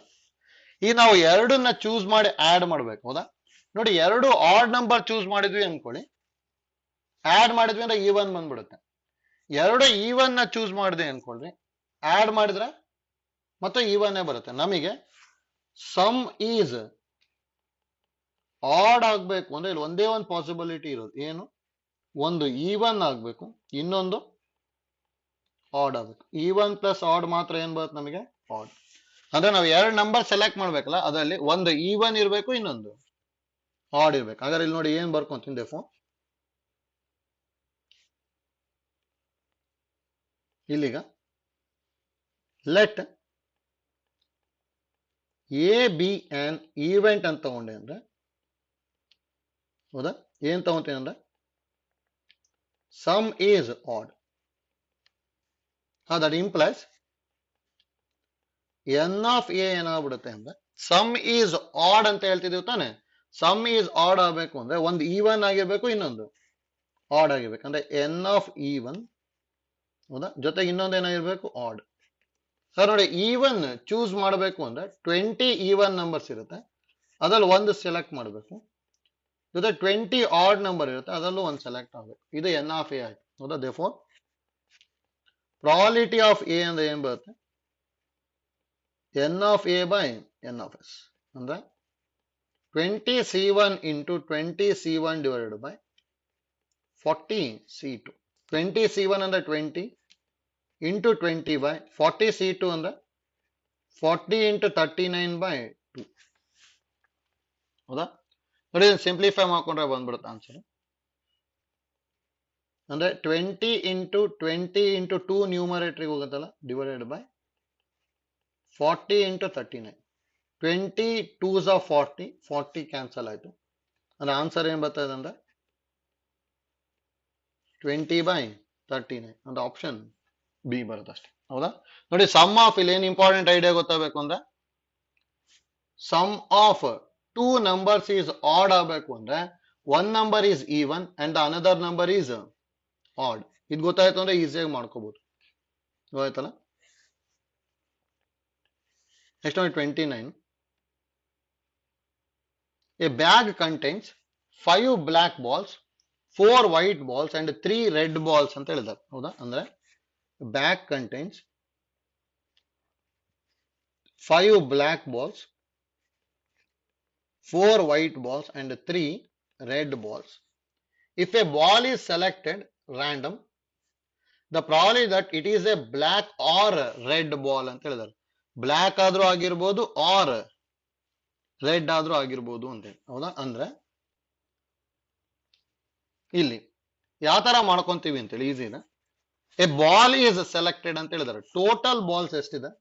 ಈಗ ನಾವು ಎರಡನ್ನ ಚೂಸ್ ಮಾಡಿ ಆಡ್ ಮಾಡ್ಬೇಕು. ಹೌದಾ? ನೋಡಿ ಎರಡು ಆಡ್ ನಂಬರ್ ಚೂಸ್ ಮಾಡಿದ್ವಿ ಅನ್ಕೊಳ್ಳಿ, ಆಡ್ ಮಾಡಿದ್ವಿ ಅಂದ್ರೆ ಈವನ್ ಬಂದ್ಬಿಡುತ್ತೆ. ಎರಡು ಈವನ್ ನ ಚೂಸ್ ಮಾಡಿದೆ ಅನ್ಕೊಳ್ರಿ, ಆಡ್ ಮಾಡಿದ್ರೆ ಮತ್ತೆ ಈವನ್ ಬರುತ್ತೆ. ನಮಗೆ ಸಮ್ ಈಸ್ ಆಡ್ ಆಗ್ಬೇಕು ಅಂದ್ರೆ ಇಲ್ಲಿ ಒಂದೇ ಒಂದು ಪಾಸಿಬಿಲಿಟಿ ಇರೋದು, ಏನು? ಒಂದು ಈವನ್ ಆಗ್ಬೇಕು, ಇನ್ನೊಂದು ಆಡ್ ಆಗ್ಬೇಕು. ಈವನ್ ಪ್ಲಸ್ ಆಡ್ ಮಾತ್ರ ಏನ್ ಬರುತ್ತೆ ನಮಗೆ? ಆಡ್. ಅಂದ್ರೆ ನಾವು ಎರಡು ನಂಬರ್ ಸೆಲೆಕ್ಟ್ ಮಾಡ್ಬೇಕಲ್ಲ, ಅದರಲ್ಲಿ ಒಂದು ಈವನ್ ಇರಬೇಕು, ಇನ್ನೊಂದು ಆಡ್ ಇರ್ಬೇಕು. ಹಾಗಾದ್ರೆ ಇಲ್ಲಿ ನೋಡಿ ಏನ್ ಬರ್ಕೊಂತೀನಿ, ದೇಫೋ ಇಲ್ಲಿಗ let A B an event ಅಂತ ತಗೊಂಡೆ ಅಂದ್ರೆ, ಹೌದಾ? ಏನ್ ತಗೊಂತೀನಿ ಅಂದ್ರೆ sum is odd. That implies N of A ಏನಾಗ್ಬಿಡುತ್ತೆ ಅಂದ್ರೆ ಸಮ್ ಈಸ್ ಆಡ್ ಅಂತ ಹೇಳ್ತಿದೀವಿ ತಾನೆ. ಸಮ್ ಈಸ್ ಆಡ್ ಆಗಬೇಕು ಅಂದ್ರೆ ಒಂದು ಈವನ್ ಆಗಿರ್ಬೇಕು, ಇನ್ನೊಂದು ಆಡ್ ಆಗಿರ್ಬೇಕು. ಅಂದ್ರೆ ಎನ್ ಆಫ್ ಈವನ್, ಹೌದಾ, ಜೊತೆಗೆ ಇನ್ನೊಂದು ಏನಾಗಿರ್ಬೇಕು? ಆಡ್. ಸರ್ ನೋಡಿ ಈವನ್ ಚೂಸ್ ಮಾಡಬೇಕು ಅಂದ್ರೆ 20 ಈವನ್ ನಂಬರ್ಸ್ ಇರುತ್ತೆ, ಅದ್ರಲ್ಲಿ ಒಂದು ಸೆಲೆಕ್ಟ್ ಮಾಡಬೇಕು. ಜೊತೆ 20 ಆಡ್ ನಂಬರ್ ಇರುತ್ತೆ, ಅದರಲ್ಲೂ ಒಂದು ಸೆಲೆಕ್ಟ್ ಆಗಬೇಕು. ಇದು ಎನ್ ಆಫ್ ಎ ಆಯ್ತು. ಹೌದಾ? ದೇರ್ಫೋರ್ ಪ್ರಾಬಬಿಲಿಟಿ ಆಫ್ ಎ ಅಂದ್ರೆ ಏನ್ ಬರುತ್ತೆ? N of A by N of S ಅಂದ್ರೆ 20 C1 into 20 C1 divided by 40 C2. 20 C1 ಅಂದ್ರೆ 20 into 20 by 40 C2 ಅಂದ್ರೆ 40 into 39 by 2. ಹೌದಾ? ನೋಡಿ ಸಿಂಪ್ಲಿಫೈ ಮಾಡ್ಕೊಂಡ್ರೆ ಬಂದ್ಬಿಡುತ್ತೆ ಆನ್ಸರ್. ಅಂದ್ರೆ 20 into 20 into 2 ನ್ಯೂಮರೇಟರ್ಗೆ ಹೋಗುತ್ತಲ್ಲ, divided by 40 into 39. 20 2s of 40, 40 cancel ಆಯ್ತು. ಅಂದ್ರೆ ಆನ್ಸರ್ ಏನ್ ಬರ್ತಾ ಇದೆ ಅಂದ್ರೆ 20 by 39 ಅಂದ್ರೆ ಆಪ್ಷನ್ ಬಿ ಬರುತ್ತೆ ಅಷ್ಟೇ. ಹೌದಾ? ನೋಡಿ ಸಮ್ ಆಫ್ ಇಲ್ಲಿ ಏನ್ ಇಂಪಾರ್ಟೆಂಟ್ ಐಡಿಯಾ ಗೊತ್ತಾಗಬೇಕು ಅಂದ್ರೆ sum of two numbers is odd ಆಗಬೇಕು ಅಂದ್ರೆ one number is even and another number is odd. ಇದು ಗೊತ್ತಾಯ್ತು ಅಂದ್ರೆ ಈಸಿಯಾಗಿ ಮಾಡ್ಕೋಬಹುದು. ಗೊತ್ತಾಯ್ತಲ್ಲ? ನೆಕ್ಸ್ಟ್ ನೋಡಿ 29. A bag contains 5 black balls, 4 white balls and 3 red balls ಅಂತ ಹೇಳಿದ್ದಾರೆ. ಹೌದಾ? ಅಂದ್ರೆ bag contains 5 black balls, 4 white balls and 3 red balls. If a ball is selected random, the probability that it is a black or red ball ಅಂತ ಹೇಳಿದ್ದಾರೆ. Black ಆದ್ರೂ ಆಗಿರ್ಬೋದು R red ಆದ್ರೂ ಆಗಿರ್ಬೋದು ಅಂತ. ಹೌದಾ? ಅಂದ್ರೆ ಇಲ್ಲಿ ಯಾವ ತರ ಮಾಡ್ಕೊಂತೀವಿ ಅಂತೇಳಿ ಈಸಿನ, ಎ ಬಾಲ್ ಈಸ್ ಸೆಲೆಕ್ಟೆಡ್ ಅಂತ ಹೇಳಿದಾರೆ. ಟೋಟಲ್ ಬಾಲ್ಸ್ ಎಷ್ಟಿದೆ?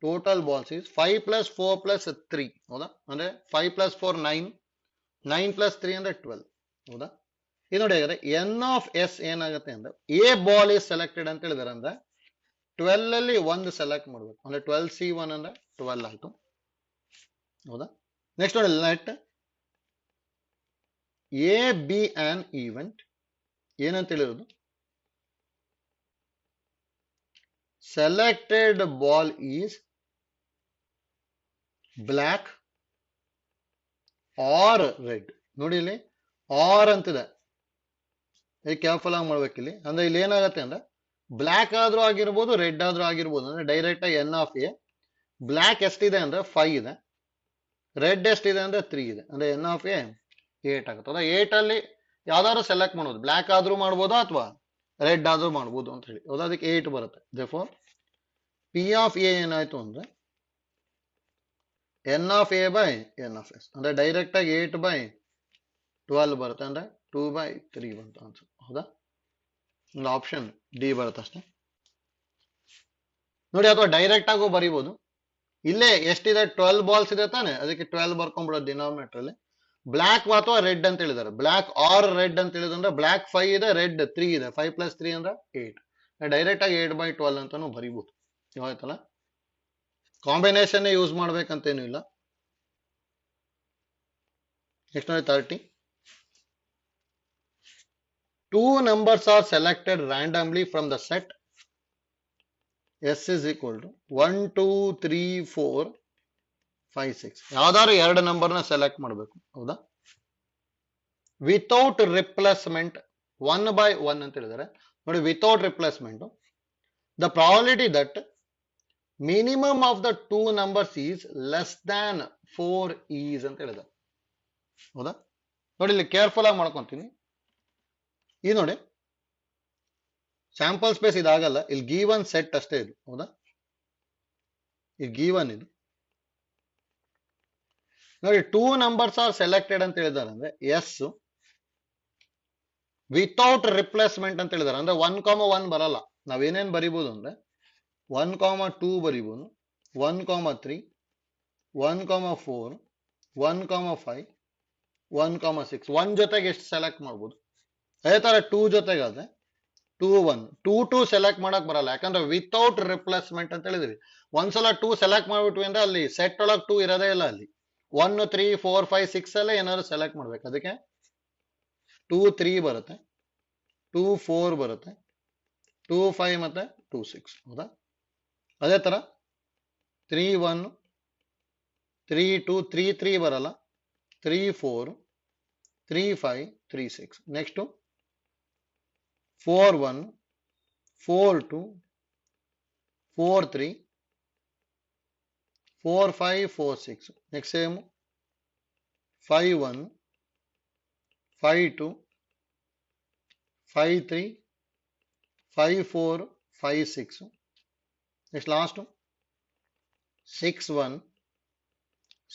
Total balls is 5 plus 4 plus 3. ಹೌದಾ? ಅಂದ್ರೆ 5 plus 4 9, 9 plus 3 ಅಂದ್ರೆ 12. ಹೌದಾ? ಇದು ನೋಡಿ ಹಾಗಾದ್ರೆ ಎನ್ ಆಫ್ ಎಸ್ ಏನಾಗುತ್ತೆ ಅಂದ್ರೆ ಎ ಬಾಲ್ ಈಸ್ ಸೆಲೆಕ್ಟೆಡ್ ಅಂತ ಹೇಳಿದಾರೆ. ಅಂದ್ರೆ 12 ಅಲ್ಲಿ ಒಂದು ಸೆಲೆಕ್ಟ್ ಮಾಡ್ಬೇಕು, ಅಂದ್ರೆ 12 C1 ಅಂದ್ರೆ 12 ಆಯ್ತು. ಹೌದಾ? ನೆಕ್ಸ್ಟ್ ನೋಡಿ, let A B an event. ಏನಂತ ಹೇಳಿರೋದು, selected ball is black or red. ನೋಡಿ ಇಲ್ಲಿ ಆರ್ ಅಂತಿದೆ, ಕೇರ್ಫುಲ್ ಆಗಿ ಮಾಡ್ಬೇಕಿಲ್ಲಿ. ಅಂದ್ರೆ ಇಲ್ಲಿ ಏನಾಗತ್ತೆ ಅಂದ್ರೆ ಬ್ಲ್ಯಾಕ್ ಆದ್ರೂ ಆಗಿರ್ಬೋದು, ರೆಡ್ ಆದ್ರೂ ಆಗಿರ್ಬೋದು. ಅಂದ್ರೆ ಡೈರೆಕ್ಟ್ ಆಗಿ ಎನ್ ಆಫ್ ಎ ಬ್ಲ್ಯಾಕ್ ಎಷ್ಟಿದೆ ಅಂದ್ರೆ 5 ಇದೆ, ರೆಡ್ ಎಷ್ಟಿದೆ ಅಂದ್ರೆ 3 ಇದೆ. ಅಂದ್ರೆ ಎನ್ ಆಫ್ ಎ 8 ಆಗುತ್ತೆ. ಅದ 8 ಅಲ್ಲಿ ಯಾವ್ದಾದ್ರು ಸೆಲೆಕ್ಟ್ ಮಾಡ್ಬೋದು, ಬ್ಲ್ಯಾಕ್ ಆದ್ರೂ ಮಾಡ್ಬೋದು ಅಥವಾ ರೆಡ್ ಆದ್ರೂ ಮಾಡ್ಬೋದು ಅಂತ ಹೇಳಿ. ಹೌದಾ, ಅದಕ್ಕೆ 8 ಬರುತ್ತೆ. ದೇರ್ಫೋರ್ ಪಿ ಆಫ್ ಎ ಏನಾಯ್ತು ಅಂದ್ರೆ N of A by N of S. ಅಂದ್ರೆ ಡೈರೆಕ್ಟ್ ಆಗಿ 8/12 ಬರುತ್ತೆ. ಅಂದ್ರೆ 2/3 ಬಂತು ಆನ್ಸರ್. ಹೌದಾ, ಒಂದು ಆಪ್ಷನ್ ಡಿ ಬರುತ್ತೆ ಅಷ್ಟೇ ನೋಡಿ. ಅಥವಾ ಡೈರೆಕ್ಟ್ ಆಗು ಬರೀಬಹುದು. ಇಲ್ಲೇ ಎಷ್ಟಿದೆ, 12 ಬಾಲ್ಸ್ ಇದೆ ತಾನೆ, ಅದಕ್ಕೆ 12 ಬರ್ಕೊಂಡ್ಬಿಡೋದು ಡಿನಾಮಿನೇಟರ್ ಅಲ್ಲಿ. ಬ್ಲ್ಯಾಕ್ ಅಥವಾ ರೆಡ್ ಅಂತ ಹೇಳಿದಾರೆ, ಬ್ಲ್ಯಾಕ್ ಆರ್ ರೆಡ್ ಅಂತ ಹೇಳಿದ್ರೆ ಬ್ಲ್ಯಾಕ್ 5 ಇದೆ, ರೆಡ್ 3 ಇದೆ. 5 + 3 ಅಂದ್ರೆ 8. ಡೈರೆಕ್ಟ್ ಆಗಿ 8/12 ಅಂತಾನು ಬರೀಬಹುದು. ಆಯ್ತಲ್ಲ, ಕಾಂಬಿನೇಷನ್ ಯೂಸ್ ಮಾಡ್ಬೇಕಂತೇನು ಇಲ್ಲ. ನೆಕ್ಸ್ಟ್ ನೋಡಿ 30. 2 numbers are selected randomly from the set S is equal to 1 2 3 4 5 6. ಯಾವ್ದಾದ್ರು 2 ನಂಬರ್ನ ಸೆಲೆಕ್ಟ್ ಮಾಡಬೇಕು. ಹೌದಾ, ವಿತೌಟ್ ರಿಪ್ಲೇಸ್ಮೆಂಟ್ 1/1 ಅಂತ ಹೇಳಿದ್ದಾರೆ ನೋಡಿ. Without replacement the probability that minimum of the 2 numbers is less than 4 is ಅಂತ ಹೇಳಿದ್ದಾರೆ. ಹೌದಾ, ನೋಡಿ ಇಲ್ಲಿ ಕೇರ್ಫುಲ್ ಆಗಿ ಮಾಡ್ಕೊಂತೀನಿ. ಇದು ನೋಡಿ, ಸ್ಯಾಂಪಲ್ ಸ್ಪೇಸ್ ಇದಾಗಲ್ಲ, ಇಲ್ಲಿ ಗಿವನ್ ಸೆಟ್ ಅಷ್ಟೇ ಇದು. ಹೌದಾ, ಇದು ಗಿವನ್ ಇದು ನೋಡಿ. 2 ನಂಬರ್ಸ್ ಆರ್ ಸೆಲೆಕ್ಟೆಡ್ ಅಂತ ಹೇಳಿದಾರೆ ಅಂದ್ರೆ ಎಸ್ ವಿತೌಟ್ ರಿಪ್ಲೇಸ್ಮೆಂಟ್ ಅಂತ ಹೇಳಿದಾರೆ. ಅಂದ್ರೆ 1,1 ಬರಲ್ಲ. ನಾವೇನೇನ್ ಬರಿಬಹುದು ಅಂದ್ರೆ 1,2 ಬರಿಬಹುದು, 1,3 1,4 1,5 1,6. 1 ಜೊತೆಗೆ ಎಷ್ಟು ಸೆಲೆಕ್ಟ್ ಮಾಡ್ಬೋದು. ಅದೇ ತರ 2 ಜೊತೆಗಾದ್ರೆ 2 1 2 2 ಸೆಲೆಕ್ಟ್ ಮಾಡಕ್ ಬರಲ್ಲ, ಯಾಕಂದ್ರೆ ವಿತೌಟ್ ರಿಪ್ಲೇಸ್ಮೆಂಟ್ ಅಂತ ಹೇಳಿದ್ರಿ. ಒಂದ್ಸಲ 2 ಸೆಲೆಕ್ಟ್ ಮಾಡ್ಬಿಟ್ವಿ ಅಂದ್ರೆ ಅಲ್ಲಿ ಸೆಟ್ ಒಳಗೆ 2 ಇರೋದೇ ಇಲ್ಲ. ಅಲ್ಲಿ 1 3 4 5 6 ಅಲ್ಲೇ ಏನಾದ್ರು ಸೆಲೆಕ್ಟ್ ಮಾಡ್ಬೇಕು. ಅದಕ್ಕೆ 2 3 ಬರುತ್ತೆ, 2 4 ಬರುತ್ತೆ, 2 5 ಮತ್ತೆ 2 6. ಹೌದಾ, ಅದೇ ತರ 3 1 3 2 3 3 ಬರಲ್ಲ, 3 4 3 5 3 6. Next 4 1 4 2 4 3 4 5 4 6. Next same 5 1 5 2 5 3 5 4 5 6. Next last 6 1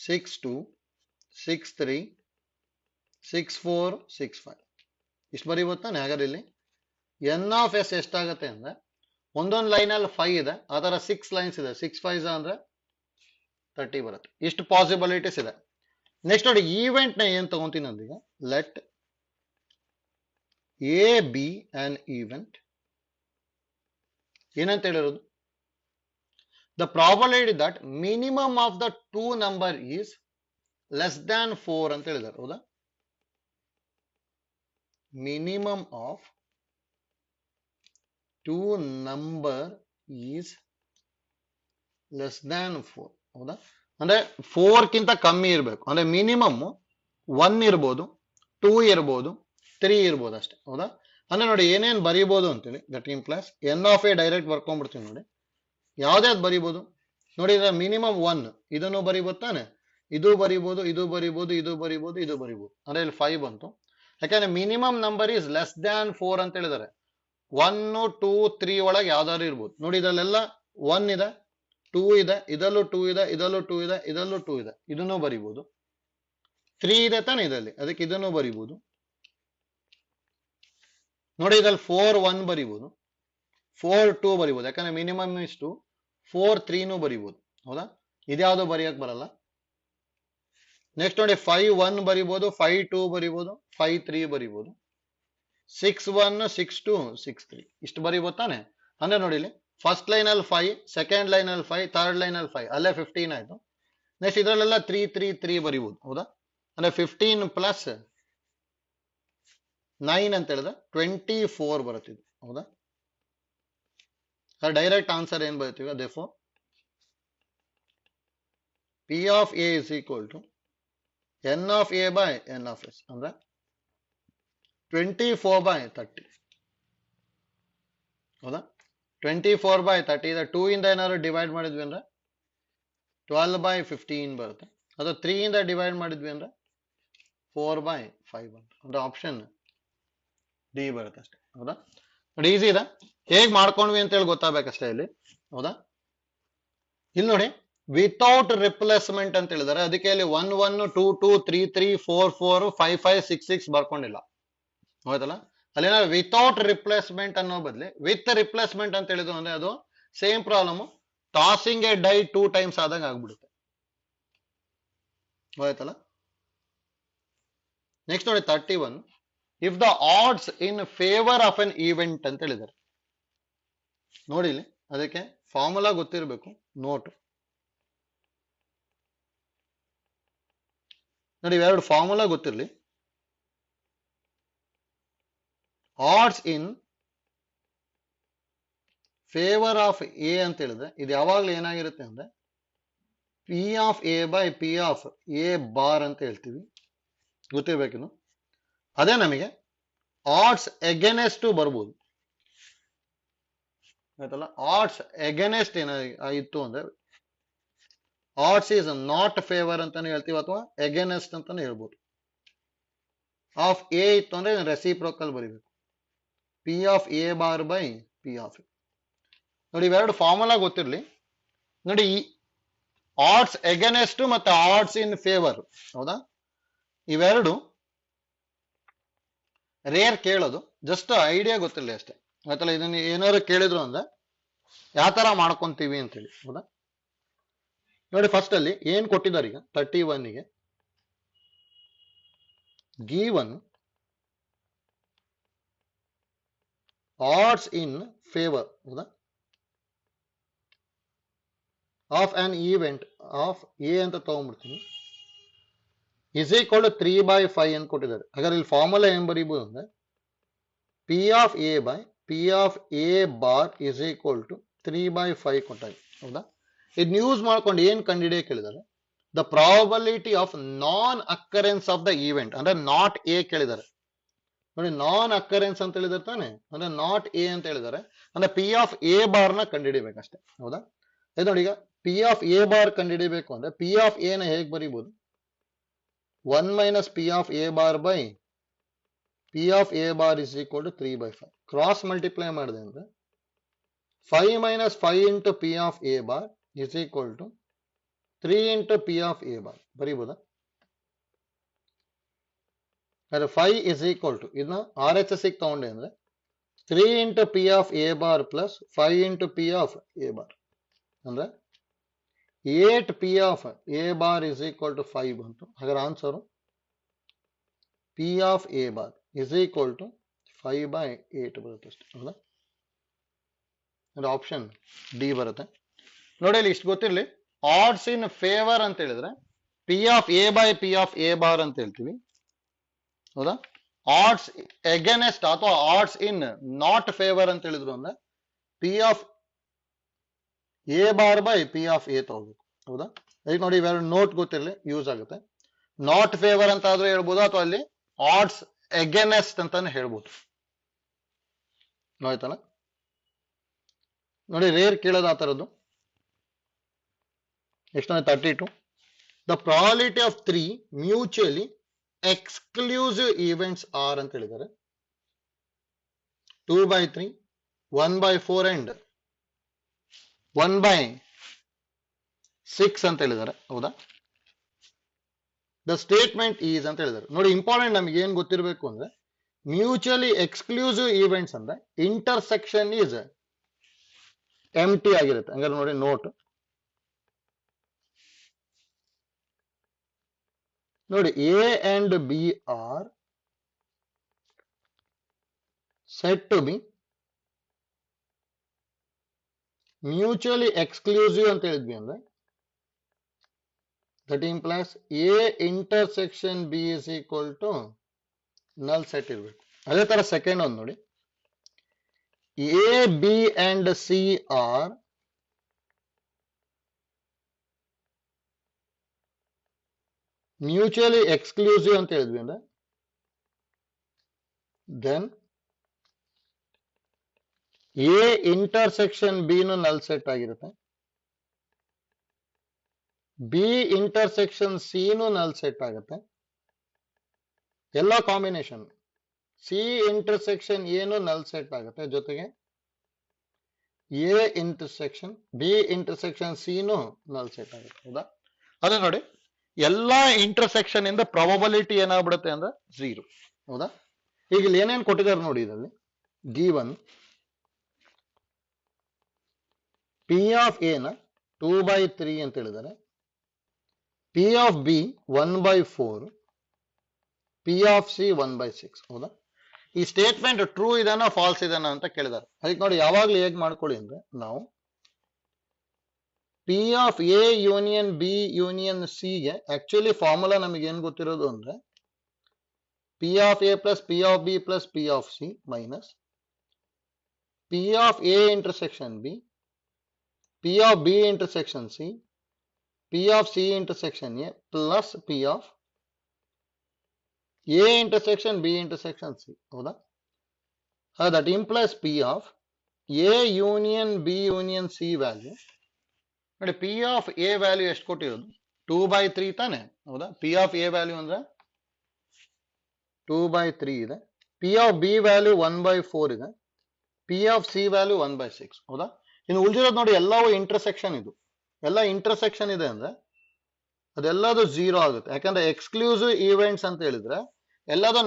6 2 6 3 6 4 6 5. ಇಷ್ಟು ಬರೀಬೋತಾನೆ. ಹಾಗಾದ್ರೆ ಇಲ್ಲಿ ಎನ್ ಆಫ್ ಎಸ್ ಎಷ್ಟಾಗತ್ತೆ ಅಂದ್ರೆ ಒಂದೊಂದು ಲೈನ್ ಅಲ್ಲಿ 5 ಇದೆ, ಅದರ 6 ಲೈನ್ಸ್ ಇದೆ. 6 5 ಅಂದ್ರೆ 30 ಬರುತ್ತೆ. ಇಷ್ಟು ಪಾಸಿಬಿಲಿಟೀಸ್ ಇದೆ. ನೆಕ್ಸ್ಟ್ ನೋಡಿ, ಈವೆಂಟ್ ನ ಏನ್ ತಗೊಂತೀನಿ ಅಂದೀಗ, let A B an event. ಏನಂತ ಹೇಳಿರೋದು, the probability that minimum of the 2 number is less than 4 ಅಂತ ಹೇಳಿದ್ದಾರೆ. ಹೌದಾ, minimum of 2 number is less than 4. ಹೌದಾ, ಅಂದ್ರೆ 4 ಕಿಂತ ಕಮ್ಮಿ ಇರಬೇಕು. ಅಂದ್ರೆ ಮಿನಿಮಮ್ 1 ಇರ್ಬೋದು, 2 ಇರ್ಬೋದು, 3 ಇರ್ಬೋದು ಅಷ್ಟೇ. ಹೌದಾ, ಅಂದ್ರೆ ನೋಡಿ ಏನೇನ್ ಬರೀಬಹುದು ಅಂತೇಳಿ. That implies N of A direct ಬರ್ಕೊಂಡ್ಬಿಡ್ತೀವಿ ನೋಡಿ. ಯಾವ್ದಾದ್ ಬರೀಬಹುದು ನೋಡಿ. ಮಿನಿಮಮ್ 1 ಇದನ್ನು ಬರೀಬಹುದು ತಾನೆ, ಇದು ಬರೀಬಹುದು, ಇದು ಬರೀಬಹುದು, ಇದು ಬರೀಬಹುದು, ಇದು ಬರೀಬಹುದು. ಅಂದ್ರೆ ಇಲ್ಲಿ 5 ಬಂತು. ಯಾಕಂದ್ರೆ minimum number is less than 4 ಅಂತ ಹೇಳಿದ್ದಾರೆ. 1 2 3 ಒಳಗೆ ಯಾವ್ದಾದ್ರು ಇರ್ಬೋದು ನೋಡಿ. ಇದಲ್ಲೆಲ್ಲ 1 ಇದೆ, 2 ಇದೆ, ಇದಲ್ಲೂ 2 ಇದೆ, ಇದಲ್ಲೂ 2 ಇದೆ, ಇದಲ್ಲೂ 2 ಇದೆ. ಇದನ್ನು ಬರೀಬಹುದು. 3 ಇದೆ ತಾನೆ ಇದರಲ್ಲಿ, ಅದಕ್ಕೆ ಇದನ್ನು ಬರೀಬಹುದು ನೋಡಿ. ಇದ್ರಲ್ಲಿ 4 1 ಬರೀಬಹುದು, 4 2 ಬರೀಬಹುದು, ಯಾಕಂದ್ರೆ ಮಿನಿಮಮ್ ಇಸ್ 2. 4 3 ಬರೀಬಹುದು. ಹೌದಾ, ಇದ್ಯಾವುದು ಬರೆಯಕ್ ಬರಲ್ಲ. ನೆಕ್ಸ್ಟ್ ನೋಡಿ 5 1 ಬರೀಬಹುದು, 5 2 ಬರೀಬಹುದು, 5 3 ಬರೀಬಹುದು, 6 1 6 2 6 3. ಇಷ್ಟು ಬರೀಬಹುದು ತಾನೆ. ಅಂದ್ರೆ ನೋಡಿ ಇಲ್ಲಿ ಫಸ್ಟ್ ಲೈನ್ ಅಲ್ಲಿ 5, ಸೆಕೆಂಡ್ ಲೈನ್ ಅಲ್ಲಿ 5, ಥರ್ಡ್ ಲೈನ್ ಅಲ್ಲಿ 5, ಅಲ್ಲೇ 15 ಆಯ್ತು. ನೆಕ್ಸ್ಟ್ ಇದರಲ್ಲೆಲ್ಲ 3 3 3 ಬರೀಬಹುದು ಹೌದಾ. ಅಂದ್ರೆ 15 ಪ್ಲಸ್ 9 ಅಂತ ಹೇಳಿದ್ರೆ 24 ಬರುತ್ತಿದೆ ಹೌದಾ. ಡೈರೆಕ್ಟ್ ಆನ್ಸರ್ ಏನ್ ಬರೀತೀವಿ, therefore P of A is equal to n of A by n of S ಅಂದ್ರೆ 24/30 ಹೌದಾ. 24/30 ಇದೆ 2 ಇಂದ ಏನಾದ್ರು ಡಿವೈಡ್ ಮಾಡಿದ್ವಿ ಅಂದ್ರೆ 12/15 ಬರುತ್ತೆ. ಅದು 3 ಇಂದ ಡಿವೈಡ್ ಮಾಡಿದ್ವಿ ಅಂದ್ರೆ 4/5 ಬರುತ್ತೆ. ಅಂದ್ರೆ ಆಪ್ಷನ್ ಡಿ ಬರುತ್ತೆ ಅಷ್ಟೇ ಹೌದಾ. ನೋಡಿ ಈಸಿ ಇದೆ, ಹೇಗ್ ಮಾಡ್ಕೊಂಡ್ವಿ ಅಂತ ಹೇಳಿ ಗೊತ್ತಾಗಬೇಕಷ್ಟೇ ಇಲ್ಲಿ ಹೌದಾ. ಇಲ್ಲಿ ನೋಡಿ ವಿತೌಟ್ ರಿಪ್ಲೇಸ್ಮೆಂಟ್ ಅಂತ ಹೇಳಿದಾರೆ, ಅದಕ್ಕೆ ಇಲ್ಲಿ 1 1 2 2 3 3 4 4 5 5 6 6 ಬರ್ಕೊಂಡಿಲ್ಲ ಹೌದಲ್ಲ. ಅಲ್ಲಿ ವಿತೌಟ್ ರಿಪ್ಲೇಸ್ಮೆಂಟ್ ಅನ್ನೋ ಬದಲಿ ವಿತ್ ರಿಪ್ಲೇಸ್ಮೆಂಟ್ ಅಂತ ಹೇಳಿದ್ರು ಅಂದ್ರೆ ಅದು same problem, tossing a die 2 times ಆದಾಗ ಆಗ್ಬಿಡುತ್ತೆ ಹೋಯ್ತಲ್ಲ. ನೆಕ್ಸ್ಟ್ ನೋಡಿ 31, if the odds in favour of an event ಅಂತ ಹೇಳಿದ್ದಾರೆ. ನೋಡಿ ಇಲ್ಲಿ ಅದಕ್ಕೆ ಫಾರ್ಮುಲಾ ಗೊತ್ತಿರಬೇಕು, ನೋಟ್ ನೋಡಿ ಇವೆರಡು ಫಾರ್ಮುಲಾ ಗೊತ್ತಿರಲಿ. Odds in favour of A ಅಂತ ಹೇಳಿದ್ರೆ ಇದು ಯಾವಾಗ್ಲೂ ಏನಾಗಿರುತ್ತೆ ಅಂದ್ರೆ P of A by P of A bar ಅಂತ ಹೇಳ್ತೀವಿ, ಗೊತ್ತಿರ್ಬೇಕಿನ್ನು. ಅದೇ ನಮಗೆ ಆಡ್ಸ್ ಎಗೇನೆಸ್ಟ್ ಬರ್ಬೋದು ಆಯ್ತಲ್ಲ. ಆಡ್ಸ್ ಎಗೇನೆಸ್ಟ್ ಏನಾಗಿತ್ತು ಅಂದ್ರೆ ಆಡ್ಸ್ ಈಸ್ ನಾಟ್ ಫೇವರ್ ಅಂತಾನೆ ಹೇಳ್ತೀವಿ ಅಥವಾ ಎಗೇನೆಸ್ಟ್ ಅಂತಾನೆ ಹೇಳ್ಬೋದು. ಆಫ್ ಎ ಇತ್ತು ಅಂದ್ರೆ ರೆಸಿಪ್ರೋಕಲ್ ಬರೀಬೇಕು, P of A bar by P of A. ನೋಡಿ ಇವೆರಡು ಫಾರ್ಮುಲಾ ಗೊತ್ತಿರಲಿ. ನೋಡಿ ಈ ಆಡ್ಸ್ ಎಗೇನೆಸ್ಟ್ ಮತ್ತೆ ಆಡ್ಸ್ ಇನ್ ಫೇವರ್ ಹೌದಾ, ಇವೆರಡು ರೇರ್ ಕೇಳೋದು, ಜಸ್ಟ್ ಐಡಿಯಾ ಗೊತ್ತಿರಲಿ ಅಷ್ಟೇ ಆಯ್ತಲ್ಲ. ಇದನ್ನ ಏನಾದ್ರು ಕೇಳಿದ್ರು ಅಂದ್ರೆ ಯಾವ ತರ ಮಾಡ್ಕೊಂತೀವಿ ಅಂತೇಳಿ ಹೌದಾ. ನೋಡಿ ಫಸ್ಟ್ ಅಲ್ಲಿ ಏನ್ ಕೊಟ್ಟಿದ್ದಾರೆ ಈಗ 31ಗೆ ಗಿವನ್ ಆಡ್ಸ್ ಇನ್ ಫೇವರ್ ಹೌದಾ of on event of A ಅಂತ ತಗೊಂಡ್ಬಿಡ್ತೀನಿ, ಇಸ್ ಈಕ್ವಲ್ ಟು 3/5 ಅಂತ ಕೊಟ್ಟಿದ್ದಾರೆ. ಹಾಗಾದ್ರೆ ಇಲ್ಲಿ ಫಾರ್ಮುಲಾ ಏನ್ ಬರೀಬಹುದು ಅಂದ್ರೆ P of A by P of A bar is equal to 3/5 ಕೊಟ್ಟಾಗ ಹೌದಾ. ಇದನ್ನ ಯೂಸ್ ಮಾಡ್ಕೊಂಡು ಏನ್ ಕಂಡಿಡಿಯ ಕೇಳಿದ್ದಾರೆ, the probability of non occurrence of the event ಅಂದ್ರೆ ನಾಟ್ ಎ ಕೇಳಿದ್ದಾರೆ. ನೋಡಿ ನಾನ್ ಅಕರೆನ್ಸ್ ಅಂತ ಹೇಳಿದಾರೆ ತಾನೆ, ಅಂದ್ರೆ ನಾಟ್ ಎ ಅಂತ ಹೇಳಿದ್ದಾರೆ, ಅಂದ್ರೆ ಪಿ ಆಫ್ ಎ ಬಾರ್ ನ ಕಂಡುಹಿಡಿಬೇಕಷ್ಟೇ ಹೌದಾ. ಇದು ನೋಡಿ ಈಗ ಪಿ ಆಫ್ ಎ ಬಾರ್ ಕಂಡುಹಿಡಿಬೇಕು ಅಂದ್ರೆ ಪಿ ಆಫ್ ಎ ನ ಹೇಗೆ ಬರೀಬಹುದು, 1 minus P of A bar by P of A bar is equal to 3/5. Cross multiply ಮಾಡಿದೆ ಅಂದ್ರೆ 5 minus 5 into P of A bar is equal to 3 into P of A bar ಬರೀಬಹುದಾ. 5 is equal to ಇದನ್ನ R H S ತಗೊಂಡೆ ಅಂದ್ರೆ 3 into P of A bar plus 5 into P of A bar ಅಂದ್ರೆ 8 P of A bar is equal to 5 ಬಂತು. ಹಾಗಾದ್ರೆ answer P of A bar is equal to 5/8 ಬರುತ್ತೆ ಅಷ್ಟೇ ಹೌದಾ. Option D ಬರುತ್ತೆ. ನೋಡಿ ಇಲ್ಲಿ ಇಷ್ಟು ಗೊತ್ತಿರಲಿ, ಆಡ್ಸ್ ಇನ್ ಫೇವರ್ ಅಂತ ಹೇಳಿದ್ರೆ P of A by P of A bar ಅಂತ ಹೇಳ್ತೀವಿ ಹೌದಾ. ಆಡ್ಸ್ ಎಗೇನೆಸ್ಟ್ ಅಥವಾ ಆಡ್ಸ್ ಇನ್ ನಾಟ್ ಫೇವರ್ ಅಂತ ಹೇಳಿದ್ರು ಅಂದ್ರೆ P of A bar by P of A ತಗೋಬೇಕು ಹೌದಾ. ಈಗ ನೋಡಿ ಇವೆರಡು ನೋಟ್ ಗೊತ್ತಿರಲಿ, ಯೂಸ್ ಆಗುತ್ತೆ. ನಾಟ್ ಫೇವರ್ ಅಂತ ಆದ್ರೂ ಹೇಳ್ಬೋದು ಅಥವಾ ಅಲ್ಲಿ ಆಡ್ಸ್ ಎಗೇನೆಸ್ಟ್ ಅಂತಾನೆ ಹೇಳ್ಬೋದು ಆಯ್ತಲ್ಲ. ನೋಡಿ ರೇರ್ ಕೇಳೋದು ಆ ತರದ್ದು. ಎಷ್ಟು 32, the probability of 3 mutually exclusive events are ಅಂತ ಹೇಳಿದ್ದಾರೆ 2/3 1/4 ಅಂಡ್ 1/6 ಅಂತ ಹೇಳಿದ್ದಾರೆ ಹೌದಾ. ದ ಸ್ಟೇಟ್ಮೆಂಟ್ ಈಸ್ ಅಂತ ಹೇಳಿದ್ದಾರೆ. ನೋಡಿ ಇಂಪಾರ್ಟೆಂಟ್ ನಮಗೆ ಏನ್ ಗೊತ್ತಿರಬೇಕು ಅಂದ್ರೆ ಮ್ಯೂಚುಯಲಿ ಎಕ್ಸ್ಕ್ಲೂಸಿವ್ ಈವೆಂಟ್ಸ್ ಅಂದ್ರೆ ಇಂಟರ್ಸೆಕ್ಷನ್ ಈಸ್ ಎಂಟಿ ಆಗಿರುತ್ತೆ. ಹಂಗಾರೆ ನೋಡಿ ನೋಟ್ ನೋಡಿ A and B are said to be mutually exclusive ಅಂತ ಹೇಳಿದ್ವಿ ಅಂದ್ರೆ that implies A intersection B is equal to null set ಇರಬೇಕು. ಅದೇ ತರ ಸೆಕೆಂಡ್ ಒಂದು ನೋಡಿ, A B and C are mutually exclusive ಅಂತ ಹೇಳಿದ್ವಿ ಅಂದ್ರೆ ದೆನ್ ಎ ಇಂಟರ್ಸೆಕ್ಷನ್ ಬಿ ನು ನಲ್ ಸೆಟ್ ಆಗಿರುತ್ತೆ, ಬಿ ಇಂಟರ್ಸೆಕ್ಷನ್ ಸಿ ನು ನಲ್ ಸೆಟ್ ಆಗುತ್ತೆ, ಎಲ್ಲ ಕಾಂಬಿನೇಷನ್. ಸಿ ಇಂಟರ್ಸೆಕ್ಷನ್ ಎ ನು ನಲ್ ಸೆಟ್ ಆಗುತ್ತೆ, ಜೊತೆಗೆ A intersection B intersection C ನು ನಲ್ ಸೆಟ್ ಆಗುತ್ತೆ. ಹೌದಾ? ಅದೇ ನೋಡಿ, ಎಲ್ಲಾ ಇಂಟರ್ಸೆಕ್ಷನ್ ಇಂದ ಪ್ರಾಬಬಿಲಿಟಿ ಏನಾಗ್ಬಿಡುತ್ತೆ ಅಂದ್ರೆ 0. ಹೌದಾ? ಈಗ ಇಲ್ಲಿ ಏನೇನು ಕೊಟ್ಟಿದ್ದಾರೆ ನೋಡಿ, ಇದರಲ್ಲಿ ಗಿವನ್ ಪಿ ಆಫ್ ಎ ನ 2/3 ಅಂತ ಹೇಳಿದ್ದಾರೆ, P of B 1/4, P of C 1/6. ಹೌದಾ? ಈ ಸ್ಟೇಟ್ಮೆಂಟ್ ಟ್ರೂ ಇದೆನಾ ಫಾಲ್ಸ್ ಇದೆನಾ ಅಂತ ಕೇಳಿದ್ದಾರೆ. ಅದಕ್ಕೆ ನೋಡಿ, ಯಾವಾಗ್ಲೂ ಹೇಗ್ ಮಾಡ್ಕೊಳ್ಳಿ ಅಂದ್ರೆ, ನಾವು P of A union B union C ಗೆ ಆಕ್ಚುಲಿ ಫಾರ್ಮುಲಾ ನಮಗೆ ಏನ್ ಗೊತ್ತಿರೋದು ಅಂದ್ರೆ P of A plus P of B plus P of C minus P of A intersection B, P of B intersection C, P of C intersection A plus P of A intersection B intersection C. ಹೌದಾ? That implies P of A union B union C value ನೋಡಿ, P of A value ಎಷ್ಟು ಕೊಟ್ಟಿರೋದು 2/3 ತಾನೆ. ಹೌದಾ? P of A value ಅಂದ್ರೆ 2/3 ಇದೆ, P of B value 1/4 ಇದೆ, P of C value 1/6. ಹೌದಾ? ಇನ್ನು ಉಳಿದಿರೋದು ನೋಡಿ, ಎಲ್ಲವೂ ಇಂಟರ್ಸೆಕ್ಷನ್. ಇದು ಎಲ್ಲ ಇಂಟರ್ಸೆಕ್ಷನ್ ಇದೆ ಅಂದ್ರೆ ಅದೆಲ್ಲದು 0 ಆಗುತ್ತೆ. ಯಾಕಂದ್ರೆ ಎಕ್ಸ್ಕ್ಲೂಸಿವ್ ಈವೆಂಟ್ಸ್ ಅಂತ ಹೇಳಿದ್ರೆ ಎಲ್ಲದು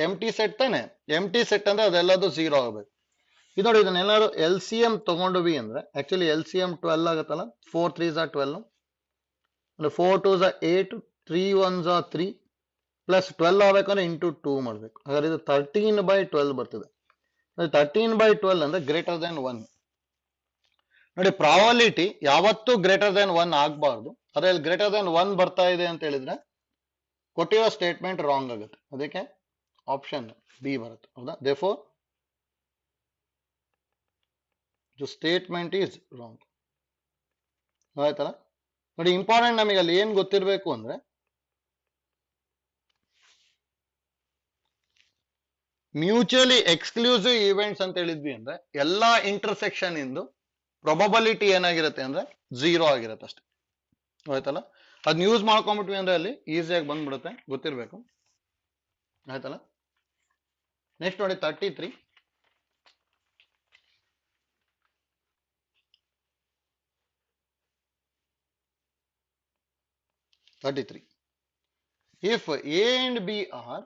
ಎಂಟಿ ಸೆಟ್ ತಾನೆ. ಎಂಟಿ ಸೆಟ್ ಅಂದ್ರೆ ಅದೆಲ್ಲದು 0 ಆಗಬೇಕು. ಇದು ನೋಡಿ, ಇದನ್ನೆಲ್ಲಾರು ಎಲ್ ಸಿ ಎಂ ತಗೊಂಡ್ವಿ ಅಂದ್ರೆ ಆಕ್ಚುಲಿ ಎಲ್ ಸಿ ಎಂ 12 ಆಗುತ್ತಲ್ಲ. 4 3s are 12, 4 2s are 8, 3 1s are 3 plus 12 ಆಗ್ಬೇಕಂದ್ರೆ ಇಂಟು 2 ಮಾಡ್ಬೇಕು. ಹಾಗಾದ್ರೆ ಇದು 13/12 ಬರ್ತದೆ. 13/12 ಅಂದ್ರೆ ಗ್ರೇಟರ್ ದೆನ್ 1. ನೋಡಿ, ಪ್ರಾಬಬಿಲಿಟಿ ಯಾವತ್ತೂ ಗ್ರೇಟರ್ ದೆನ್ 1 ಆಗ್ಬಾರ್ದು. ಅದ್ರಲ್ಲಿ ಗ್ರೇಟರ್ ದೆನ್ 1 ಬರ್ತಾ ಇದೆ ಅಂತ ಹೇಳಿದ್ರೆ ಕೊಟ್ಟಿರೋ ಸ್ಟೇಟ್ಮೆಂಟ್ ರಾಂಗ್ ಆಗುತ್ತೆ. ಅದಕ್ಕೆ ಆಪ್ಷನ್ ಬಿ ಬರುತ್ತೆ. ಹೌದಾ? therefore the statement is wrong. ಆಯ್ತಲ್ಲ? ನೋಡಿ, ಇಂಪಾರ್ಟೆಂಟ್ ನಮಗೆ ಅಲ್ಲಿ ಏನ್ ಗೊತ್ತಿರಬೇಕು ಅಂದ್ರೆ ಮ್ಯೂಚುವಲಿ ಎಕ್ಸ್ಕ್ಲೂಸಿವ್ ಈವೆಂಟ್ಸ್ ಅಂತ ಹೇಳಿದ್ವಿ ಅಂದ್ರೆ ಎಲ್ಲಾ ಇಂಟರ್ಸೆಕ್ಷನ್ ಇಂದು ಪ್ರೊಬಬಿಲಿಟಿ ಏನಾಗಿರುತ್ತೆ ಅಂದ್ರೆ 0 ಆಗಿರುತ್ತೆ ಅಷ್ಟೇ. ಆಯ್ತಲ್ಲ? ಅದನ್ನ ಯೂಸ್ ಮಾಡ್ಕೊಂಡ್ಬಿಟ್ವಿ ಅಂದ್ರೆ ಅಲ್ಲಿ ಈಸಿಯಾಗಿ ಬಂದ್ಬಿಡುತ್ತೆ, ಗೊತ್ತಿರ್ಬೇಕು. ಆಯ್ತಲ್ಲ? ನೆಕ್ಸ್ಟ್ ನೋಡಿ 33. If A and B are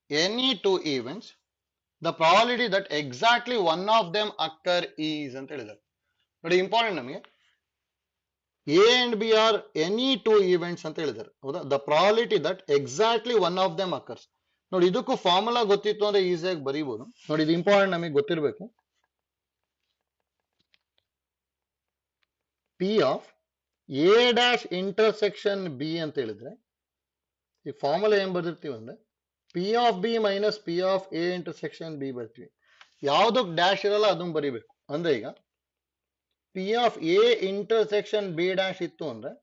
any two events, the probability that exactly one of them occur is ಅಂತ ಹೇಳಿದ್ದಾರೆ. ನೋಡಿ, ಇಂಪಾರ್ಟೆಂಟ್ ನಮಗೆ A and B R any two events ಅಂತ ಹೇಳಿದ್ದಾರೆ. ಹೌದಾ? The probability that exactly one of them occurs. ನೋಡಿ, ಇದಕ್ಕೂ formula ಗೊತ್ತಿತ್ತು ಅಂದ್ರೆ ಈಸಿಯಾಗಿ ಬರೀಬಹುದು. ನೋಡಿ, ಇದು ಇಂಪಾರ್ಟೆಂಟ್ ನಮಗೆ ಗೊತ್ತಿರಬೇಕು. P of A dash intersection B ಅಂತ ಹೇಳಿದ್ರೆ ಈ ಫಾರ್ಮುಲಾ ಏನ್ ಬರ್ದಿರ್ತೀವಿ ಅಂದ್ರೆ P of B minus P of A intersection B ಬರ್ತೀವಿ. ಯಾವ್ದಕ್ ಡ್ಯಾಶ್ ಇರಲ್ಲ ಅದನ್ನ ಬರಿಬೇಕು. ಅಂದ್ರೆ ಈಗ P of A intersection B dash ಇತ್ತು ಅಂದ್ರೆ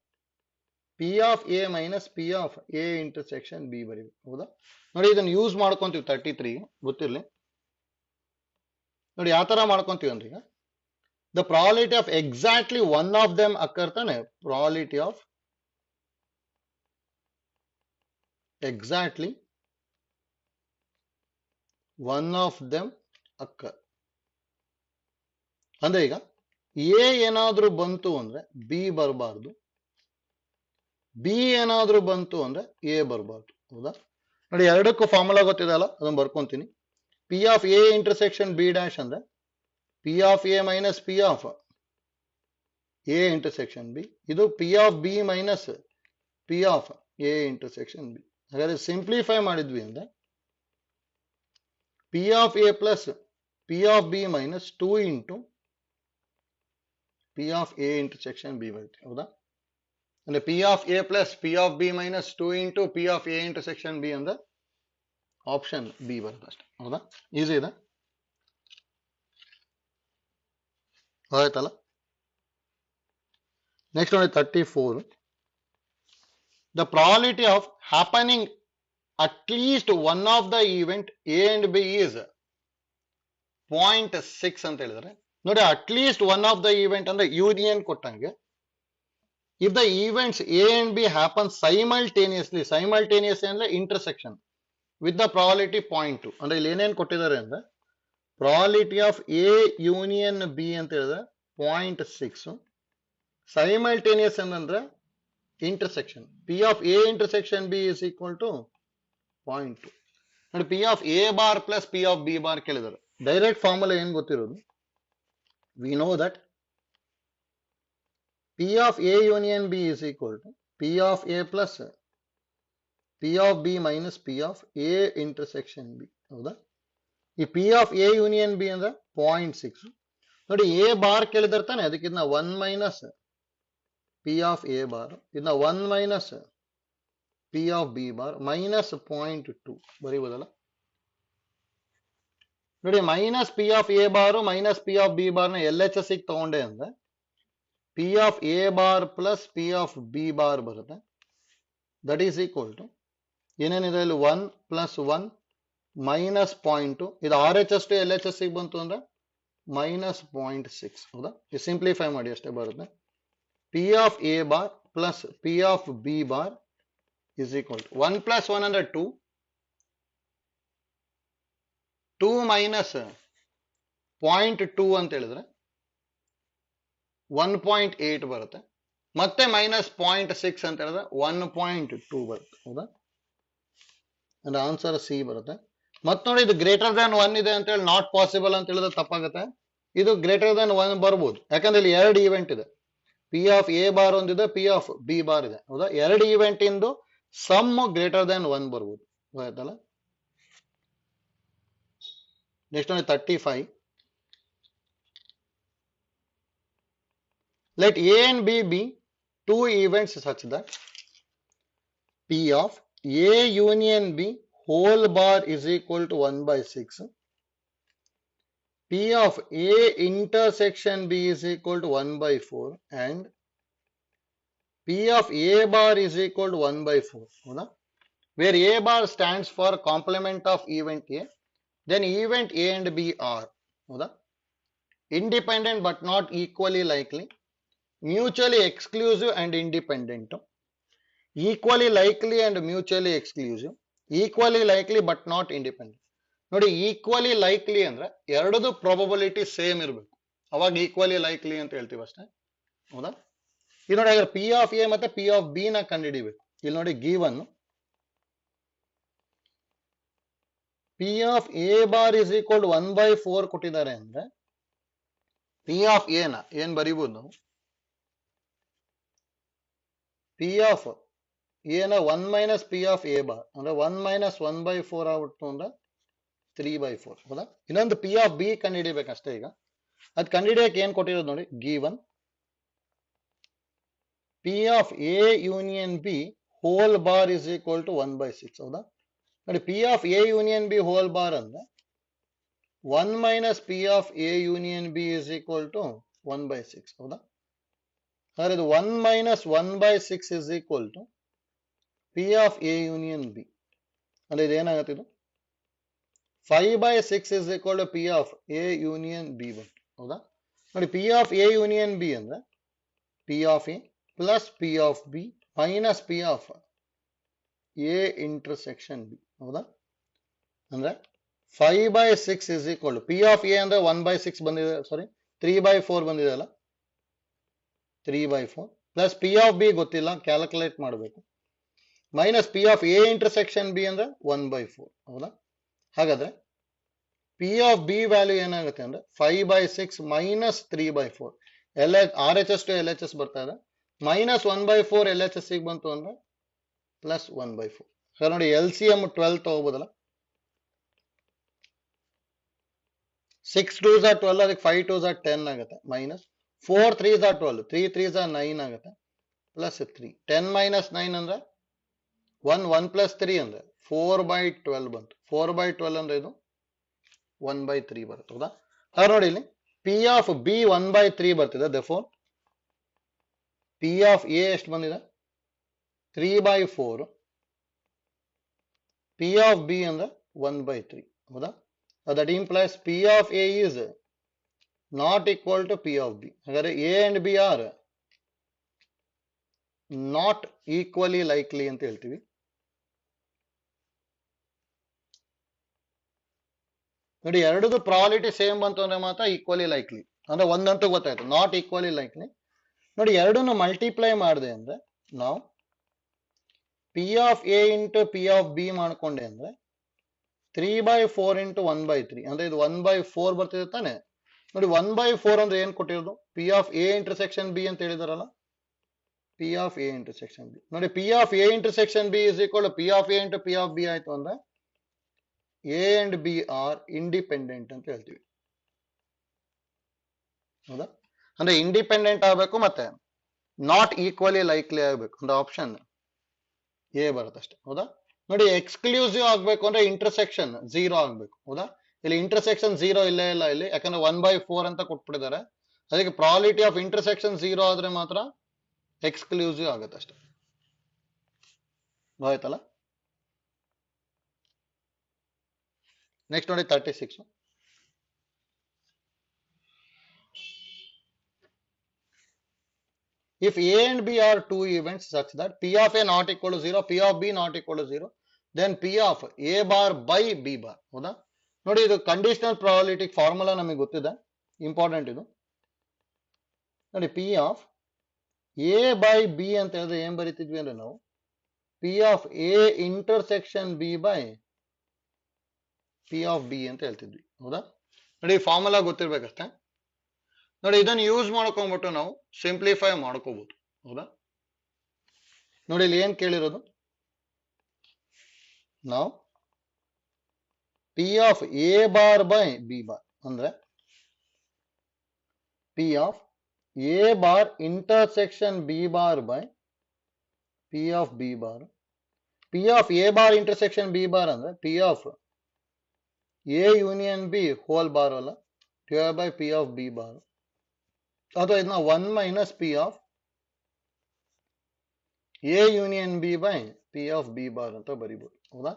P of A minus P of A intersection B ಬರಿಬೇಕು. ಹೌದಾ? ನೋಡಿ, ಇದನ್ನ ಯೂಸ್ ಮಾಡ್ಕೊಂತೀವಿ 33 ಗೊತ್ತಿರ್ಲಿ. ನೋಡಿ, ಯಾವ ತರ ಮಾಡ್ಕೊಂತೀವಿ ಅಂದ್ರೆ ಈಗ the probability of exactly one of them occur ತಾನೆ. Probability of exactly one of them occur ಅಂದ್ರೆ ಈಗ ಎ ಏನಾದ್ರೂ ಬಂತು ಅಂದ್ರೆ ಬಿ ಬರಬಾರ್ದು, ಬಿ ಏನಾದ್ರೂ ಬಂತು ಅಂದ್ರೆ ಎ ಬರಬಾರ್ದು. ಹೌದಾ? ನೋಡಿ, ಎರಡಕ್ಕೂ ಫಾರ್ಮುಲಾ ಗೊತ್ತಿದೆಯಲ್ಲ, ಅದನ್ನ ಬರ್ಕೊಂತೀನಿ. P of A intersection B dash ಅಂದ್ರೆ P of A minus P of A intersection B. ಇದು P of B minus P of A intersection B. ಹಾಗಾದ್ರೆ ಸಿಂಪ್ಲಿಫೈ ಮಾಡಿದ್ವಿ ಅಂದ್ರೆ P of A plus P of B minus 2 into P of A intersection B ಬರುತ್ತೆ. ಹೌದಾ? ಅಂದ್ರೆ P of A plus P of B minus 2 into P of A intersection B ಅಂದ್ರೆ option B ಬರುತ್ತೆ ಅಷ್ಟೇ. ಹೌದಾ? Easy ಇದೆ, ಆಯ್ತಲ್ಲ. Next ನೋಡಿ 34. The probability of happening at least one of the event A and B is 0.6 ಅಂತ ಹೇಳಿದ್ರೆ ನೋಡಿ, at least one of the event ಅಂದ್ರೆ ಯೂನಿಯನ್ ಕೊಟ್ಟಂಗೆ if the events A and B happen simultaneously ಅಂದ್ರೆ intersection with the probability 0.2 ಅಂದ್ರೆ ಇಲ್ಲಿ ಏನೇನು ಕೊಟ್ಟಿದ್ದಾರೆ ಅಂದ್ರೆ probability of A union B ಅಂತ ಹೇಳಿದ್ರೆ 0.6, ಸೈಮಲ್ಟೇನಿಯಸ್ ಅಂದ್ರೆ intersection P of A intersection B is equal to 0.2. ನೋಡಿ, P of A bar plus P of B bar ಕೇಳಿದ್ದಾರೆ. ಡೈರೆಕ್ಟ್ ಫಾರ್ಮುಲಾ ಏನ್ ಗೊತ್ತಿರೋದು, we know that P of A union B is equal to P of A plus P of B minus P of A intersection B. ಹೌದಾ? ಈ P of A union B ಅಂದ್ರೆ 0.6. ನೋಡಿ, A bar ಕೇಳಿದಾರೆ ತಾನೆ, ಅದಕ್ಕೆ ಇದನ್ನ 1 minus P of A bar, ಇದನ್ನ 1 minus P of B bar minus 0.2 ಬರೀಬೋದಲ್ಲ. ನೋಡಿ, minus P of A bar minus P of B bar ನ ಎಲ್ ಎಚ್ ಎಸ್ ತಗೊಂಡೆ ಅಂದ್ರೆ P of A bar plus P of B bar ಬರುತ್ತೆ. That is equal to ಏನೇನಿದೆ ಇಲ್ಲಿ 1 plus 1 minus 0.2, ಇದು R H S to L H S ಬಂತು ಅಂದ್ರೆ minus 0.6. ಹೌದಾ? ಇದು ಸಿಂಪ್ಲಿಫೈ ಮಾಡಿ ಅಷ್ಟೇ ಬರುತ್ತೆ. P of A bar plus P of B bar is equal to 1 plus 1 under 2, 2 minus 0.2 ಅಂತ ಹೇಳಿದ್ರೆ 1.8 ಬರುತ್ತೆ. ಮತ್ತೆ ಮೈನಸ್ 0.6 ಅಂತ ಹೇಳಿದ್ರೆ 1.2 ಬರುತ್ತೆ. ಹೌದಾ? ಅಂದ್ರೆ ಆನ್ಸರ್ ಸಿ ಬರುತ್ತೆ. ಮತ್ತೆ ನೋಡಿ, ಇದು ಗ್ರೇಟರ್ ದ್ಯಾನ್ 1 ಇದೆ ಅಂತ ಹೇಳಿ ನಾಟ್ ಪಾಸಿಬಲ್ ಅಂತ ಹೇಳಿದ್ರೆ ತಪ್ಪಾಗುತ್ತೆ. ಇದು ಗ್ರೇಟರ್ ದ್ಯಾನ್ 1 ಬರ್ಬೋದು, ಯಾಕಂದ್ರೆ ಇಲ್ಲಿ ಎರಡು ಈವೆಂಟ್ ಇದೆ. ಪಿ ಆಫ್ ಎ ಬಾರ್ ಒಂದಿದೆ, ಪಿ ಆಫ್ ಬಿ ಬಾರ್ ಇದೆ. ಹೌದಾ? ಎರಡು ಈವೆಂಟ್ ಇಂದು ಸಮ್ ಗ್ರೇಟರ್ ದ್ಯಾನ್ 1 ಬರ್ಬೋದು. ಆಯ್ತಲ್ಲ. ನೆಕ್ಸ್ಟ್ ನೋಡಿ 35. Let A and B be two events such that P of A union B whole bar is equal to 1/6, P of A intersection B is equal to 1/4 and P of A bar is equal to 1/4. Hona? Where A bar stands for complement of event A, then event A and B are hona? Independent but not equally likely, mutually exclusive and independent, equally likely and mutually exclusive, equally likely but not independent. ನೋಡಿ, equally likely ಅಂದ್ರೆ ಎರಡದು probability same ಇರಬೇಕು, ಅವಾಗ equally likely ಅಂತ ಹೇಳ್ತೀವಿ ಅಷ್ಟೇ. ಹೌದಾ? ಇದು ನೋಡಿ, ಪಿ ಆಫ್ ಎ ಮತ್ತೆ ಪಿ ಆಫ್ ಬಿ ನ ಕಂಡುಹಿಡಿಬೇಕು. ಇಲ್ಲಿ ನೋಡಿ, given P of A bar is equal to 1/4 ಕೊಟ್ಟಿದ್ದಾರೆ ಅಂದ್ರೆ ಪಿ ಆಫ್ ಎ ನ ಏನ್ ಬರೀಬಹುದು ನಾವು, ಪಿ ಆಫ್ ಎ ನ 1 minus P of A bar ಅಂದ್ರೆ 1 ಮೈನಸ್ 1/4 ಆಗ್ಬಿಟ್ಟು ಅಂದ್ರೆ 3/4. ಹೌದಾ? ಇನ್ನೊಂದು ಪಿ ಆಫ್ ಬಿ ಕಂಡುಹಿಡಿಬೇಕಷ್ಟೇ. ಈಗ ಅದ್ ಕಂಡುಹಿಡಿಯಕ್ಕೆ ಏನ್ ಕೊಟ್ಟಿರೋದು ನೋಡಿ, given P of A union B whole bar is equal to 1/6. ಹೌದಾ? ನೋಡಿ, P of A union B whole bar ಅಂದ್ರೆ 1 minus P of A union B is equal to 1/6. ಹೌದಾ? ಹಾಗಾದ್ರೆ ಇದು 1 minus 1/6 is equal to P of A union B. ಅಂದ್ರೆ ಇದು ಏನಾಗುತ್ತೆ, ಇದು 5/6 is equal to P of A union B. ಹೌದಾ? ನೋಡಿ, P of A union B ಅಂದ್ರೆ P of A plus P of B minus P of A intersection B. ಹೌದಾ? ಅಂದ್ರೆ 5/6 is equal to P of A ಅಂದ್ರೆ 1/6 ಬಂದಿದೆ, ಸಾರಿ 3/4 ಬಂದಿದೆ ಅಲ್ಲ, 3/4 plus P of B ಗೊತ್ತಿಲ್ಲ, ಕ್ಯಾಲ್ಕುಲೇಟ್ ಮಾಡಬೇಕು, minus P of A intersection B ಅಂದ್ರೆ 1/4. ಹೌದಾ? ಹಾಗಾದ್ರೆ P of B ವ್ಯಾಲ್ಯೂ ಏನಾಗುತ್ತೆ ಅಂದ್ರೆ 5/6 minus 3/4, R H S to L H S ಬರ್ತಾ ಇದೆ, ಮೈನಸ್ 1/4 ಎಲ್ ಎಚ್ ಎಸ್ ಬಂತು ಅಂದ್ರೆ ಪ್ಲಸ್ 1/4. ಸರ್ ನೋಡಿ, ಎಲ್ ಸಿ ಎಂ 12 ತಗೋಬೋದಲ್ಲ, 6 2s are 12, ಅದಕ್ಕೆ 5 2s are 10 ಆಗುತ್ತೆ, minus 4 3s are 12, 3 3s are 9 ಆಗುತ್ತೆ, ಪ್ಲಸ್ 3 10 ಮೈನಸ್ 9 ಅಂದ್ರೆ 1 ಪ್ಲಸ್ 3 ಅಂದ್ರೆ 4/12 ಬಂತು 4/12 ಅಂದ್ರೆ ಇದು 1/3 ಬರುತ್ತೆ ಹೌದಾ ಹಾಗೆ ನೋಡಿ ಇಲ್ಲಿ ಪಿ ಆಫ್ ಬಿ 1/3 ಬರ್ತಿದೆ therefore ಪಿ ಆಫ್ ಎ ಎಷ್ಟು ಬಂದಿದೆ 3/4 ಪಿ ಆಫ್ ಬಿ ಅಂದ್ರೆ 1/3 ಹೌದಾ that implies P of A is not equal to P of B ಹಾಗಾದ್ರೆ A and B are not equally likely ಅಂತ ಹೇಳ್ತೀವಿ ನೋಡಿ ಎರಡದು ಪ್ರಾಬಬಿಲಿಟಿ ಸೇಮ್ ಬಂತು ಅಂದ್ರೆ ಮಾತ್ರ ಈಕ್ವಲಿ ಲೈಕ್ಲಿ ಅಂದ್ರೆ ಒಂದಂತೂ ಗೊತ್ತಾಯ್ತು ನಾಟ್ ಈಕ್ವಲಿ ಲೈಕ್ಲಿ ನೋಡಿ ಎರಡನ್ನು ಮಲ್ಟಿಪ್ಲೈ ಮಾಡಿದೆ ಅಂದ್ರೆ ನಾವು P of A into P of B ಮಾಡ್ಕೊಂಡೆ ಅಂದ್ರೆ 3/4 ಇಂಟು 1/3 ಅಂದ್ರೆ ಇದು 1/4 ಬರ್ತಿದೆ ತಾನೆ ನೋಡಿ 1/4 ಅಂದ್ರೆ ಏನ್ ಕೊಟ್ಟಿರೋದು P of A intersection B ಅಂತ ಹೇಳಿದಾರಲ್ಲ P of A intersection B ನೋಡಿ P of A intersection B is equal P of A into P of B ಆಯ್ತು ಅಂದ್ರೆ A and B are independent ಅಂತ ಹೇಳ್ತೀವಿ ಹೌದಾ ಅಂದ್ರೆ ಇಂಡಿಪೆಂಡೆಂಟ್ ಆಗಬೇಕು ಮತ್ತೆ ನಾಟ್ ಈಕ್ವಲಿ ಲೈಕ್ಲಿ ಆಗಬೇಕು ಅಂದ್ರೆ ಆಪ್ಷನ್ ಎ ಬರುತ್ತೆ ಅಷ್ಟೇ ಹೌದಾ ನೋಡಿ ಎಕ್ಸ್ಕ್ಲೂಸಿವ್ ಆಗ್ಬೇಕು ಅಂದ್ರೆ ಇಂಟರ್ಸೆಕ್ಷನ್ 0 ಆಗ್ಬೇಕು ಹೌದಾ ಇಲ್ಲಿ ಇಂಟರ್ಸೆಕ್ಷನ್ 0 ಇಲ್ಲೇ ಇಲ್ಲ ಇಲ್ಲಿ ಯಾಕಂದ್ರೆ 1/4 ಅಂತ ಕೊಟ್ಬಿಟ್ಟಿದ್ದಾರೆ ಅದಕ್ಕೆ ಪ್ರಾಬಬಿಲಿಟಿ ಆಫ್ ಇಂಟರ್ಸೆಕ್ಷನ್ 0 ಆದ್ರೆ ಮಾತ್ರ ಎಕ್ಸ್ಕ್ಲೂಸಿವ್ ಆಗುತ್ತೆ ಅಷ್ಟೇ ಆಯ್ತಲ್ಲ ನೆಕ್ಸ್ಟ್ ನೋಡಿ 36 if A and B are two events such that P of A not equal to 0, P of B not equal to 0, then P of A bar by B bar ಹೌದಾ ನೋಡಿ ಇದು conditional probability formula ನಮಗೆ ಗೊತ್ತಿದೆ important ಇದು ನೋಡಿ P of A by B ಅಂತ ಹೇಳಿದ್ರೆ ಏನ್ ಬರೀತಿದ್ವಿ ಅಂದ್ರೆ ನಾವು P of A intersection B by P of B ಅಂತ ಹೇಳ್ತಿದ್ವಿ ಹೌದಾ ನೋಡಿ ಫಾರ್ಮುಲಾ ಗೊತ್ತಿರ್ಬೇಕಷ್ಟೇ ನೋಡಿ ಇದನ್ನು ಯೂಸ್ ಮಾಡ್ಕೊಂಡ್ಬಿಟ್ಟು ನಾವು ಸಿಂಪ್ಲಿಫೈ ಮಾಡ್ಕೋಬಹುದು ಹೌದಾ ನೋಡಿ ಇಲ್ಲಿ ಏನ್ ಕೇಳಿರೋದು ನಾವು P of A bar by B bar ಅಂದ್ರೆ P of A bar intersection B bar by P of B bar P of A bar intersection B bar ಅಂದ್ರೆ P of A union B whole bar ಅಲ್ಲ divide by P of B bar ಅಥವಾ ಇದನ್ನ 1 minus P of A union B by P of B bar ಅಂತ ಬರೀಬಹುದು ಹೌದಾ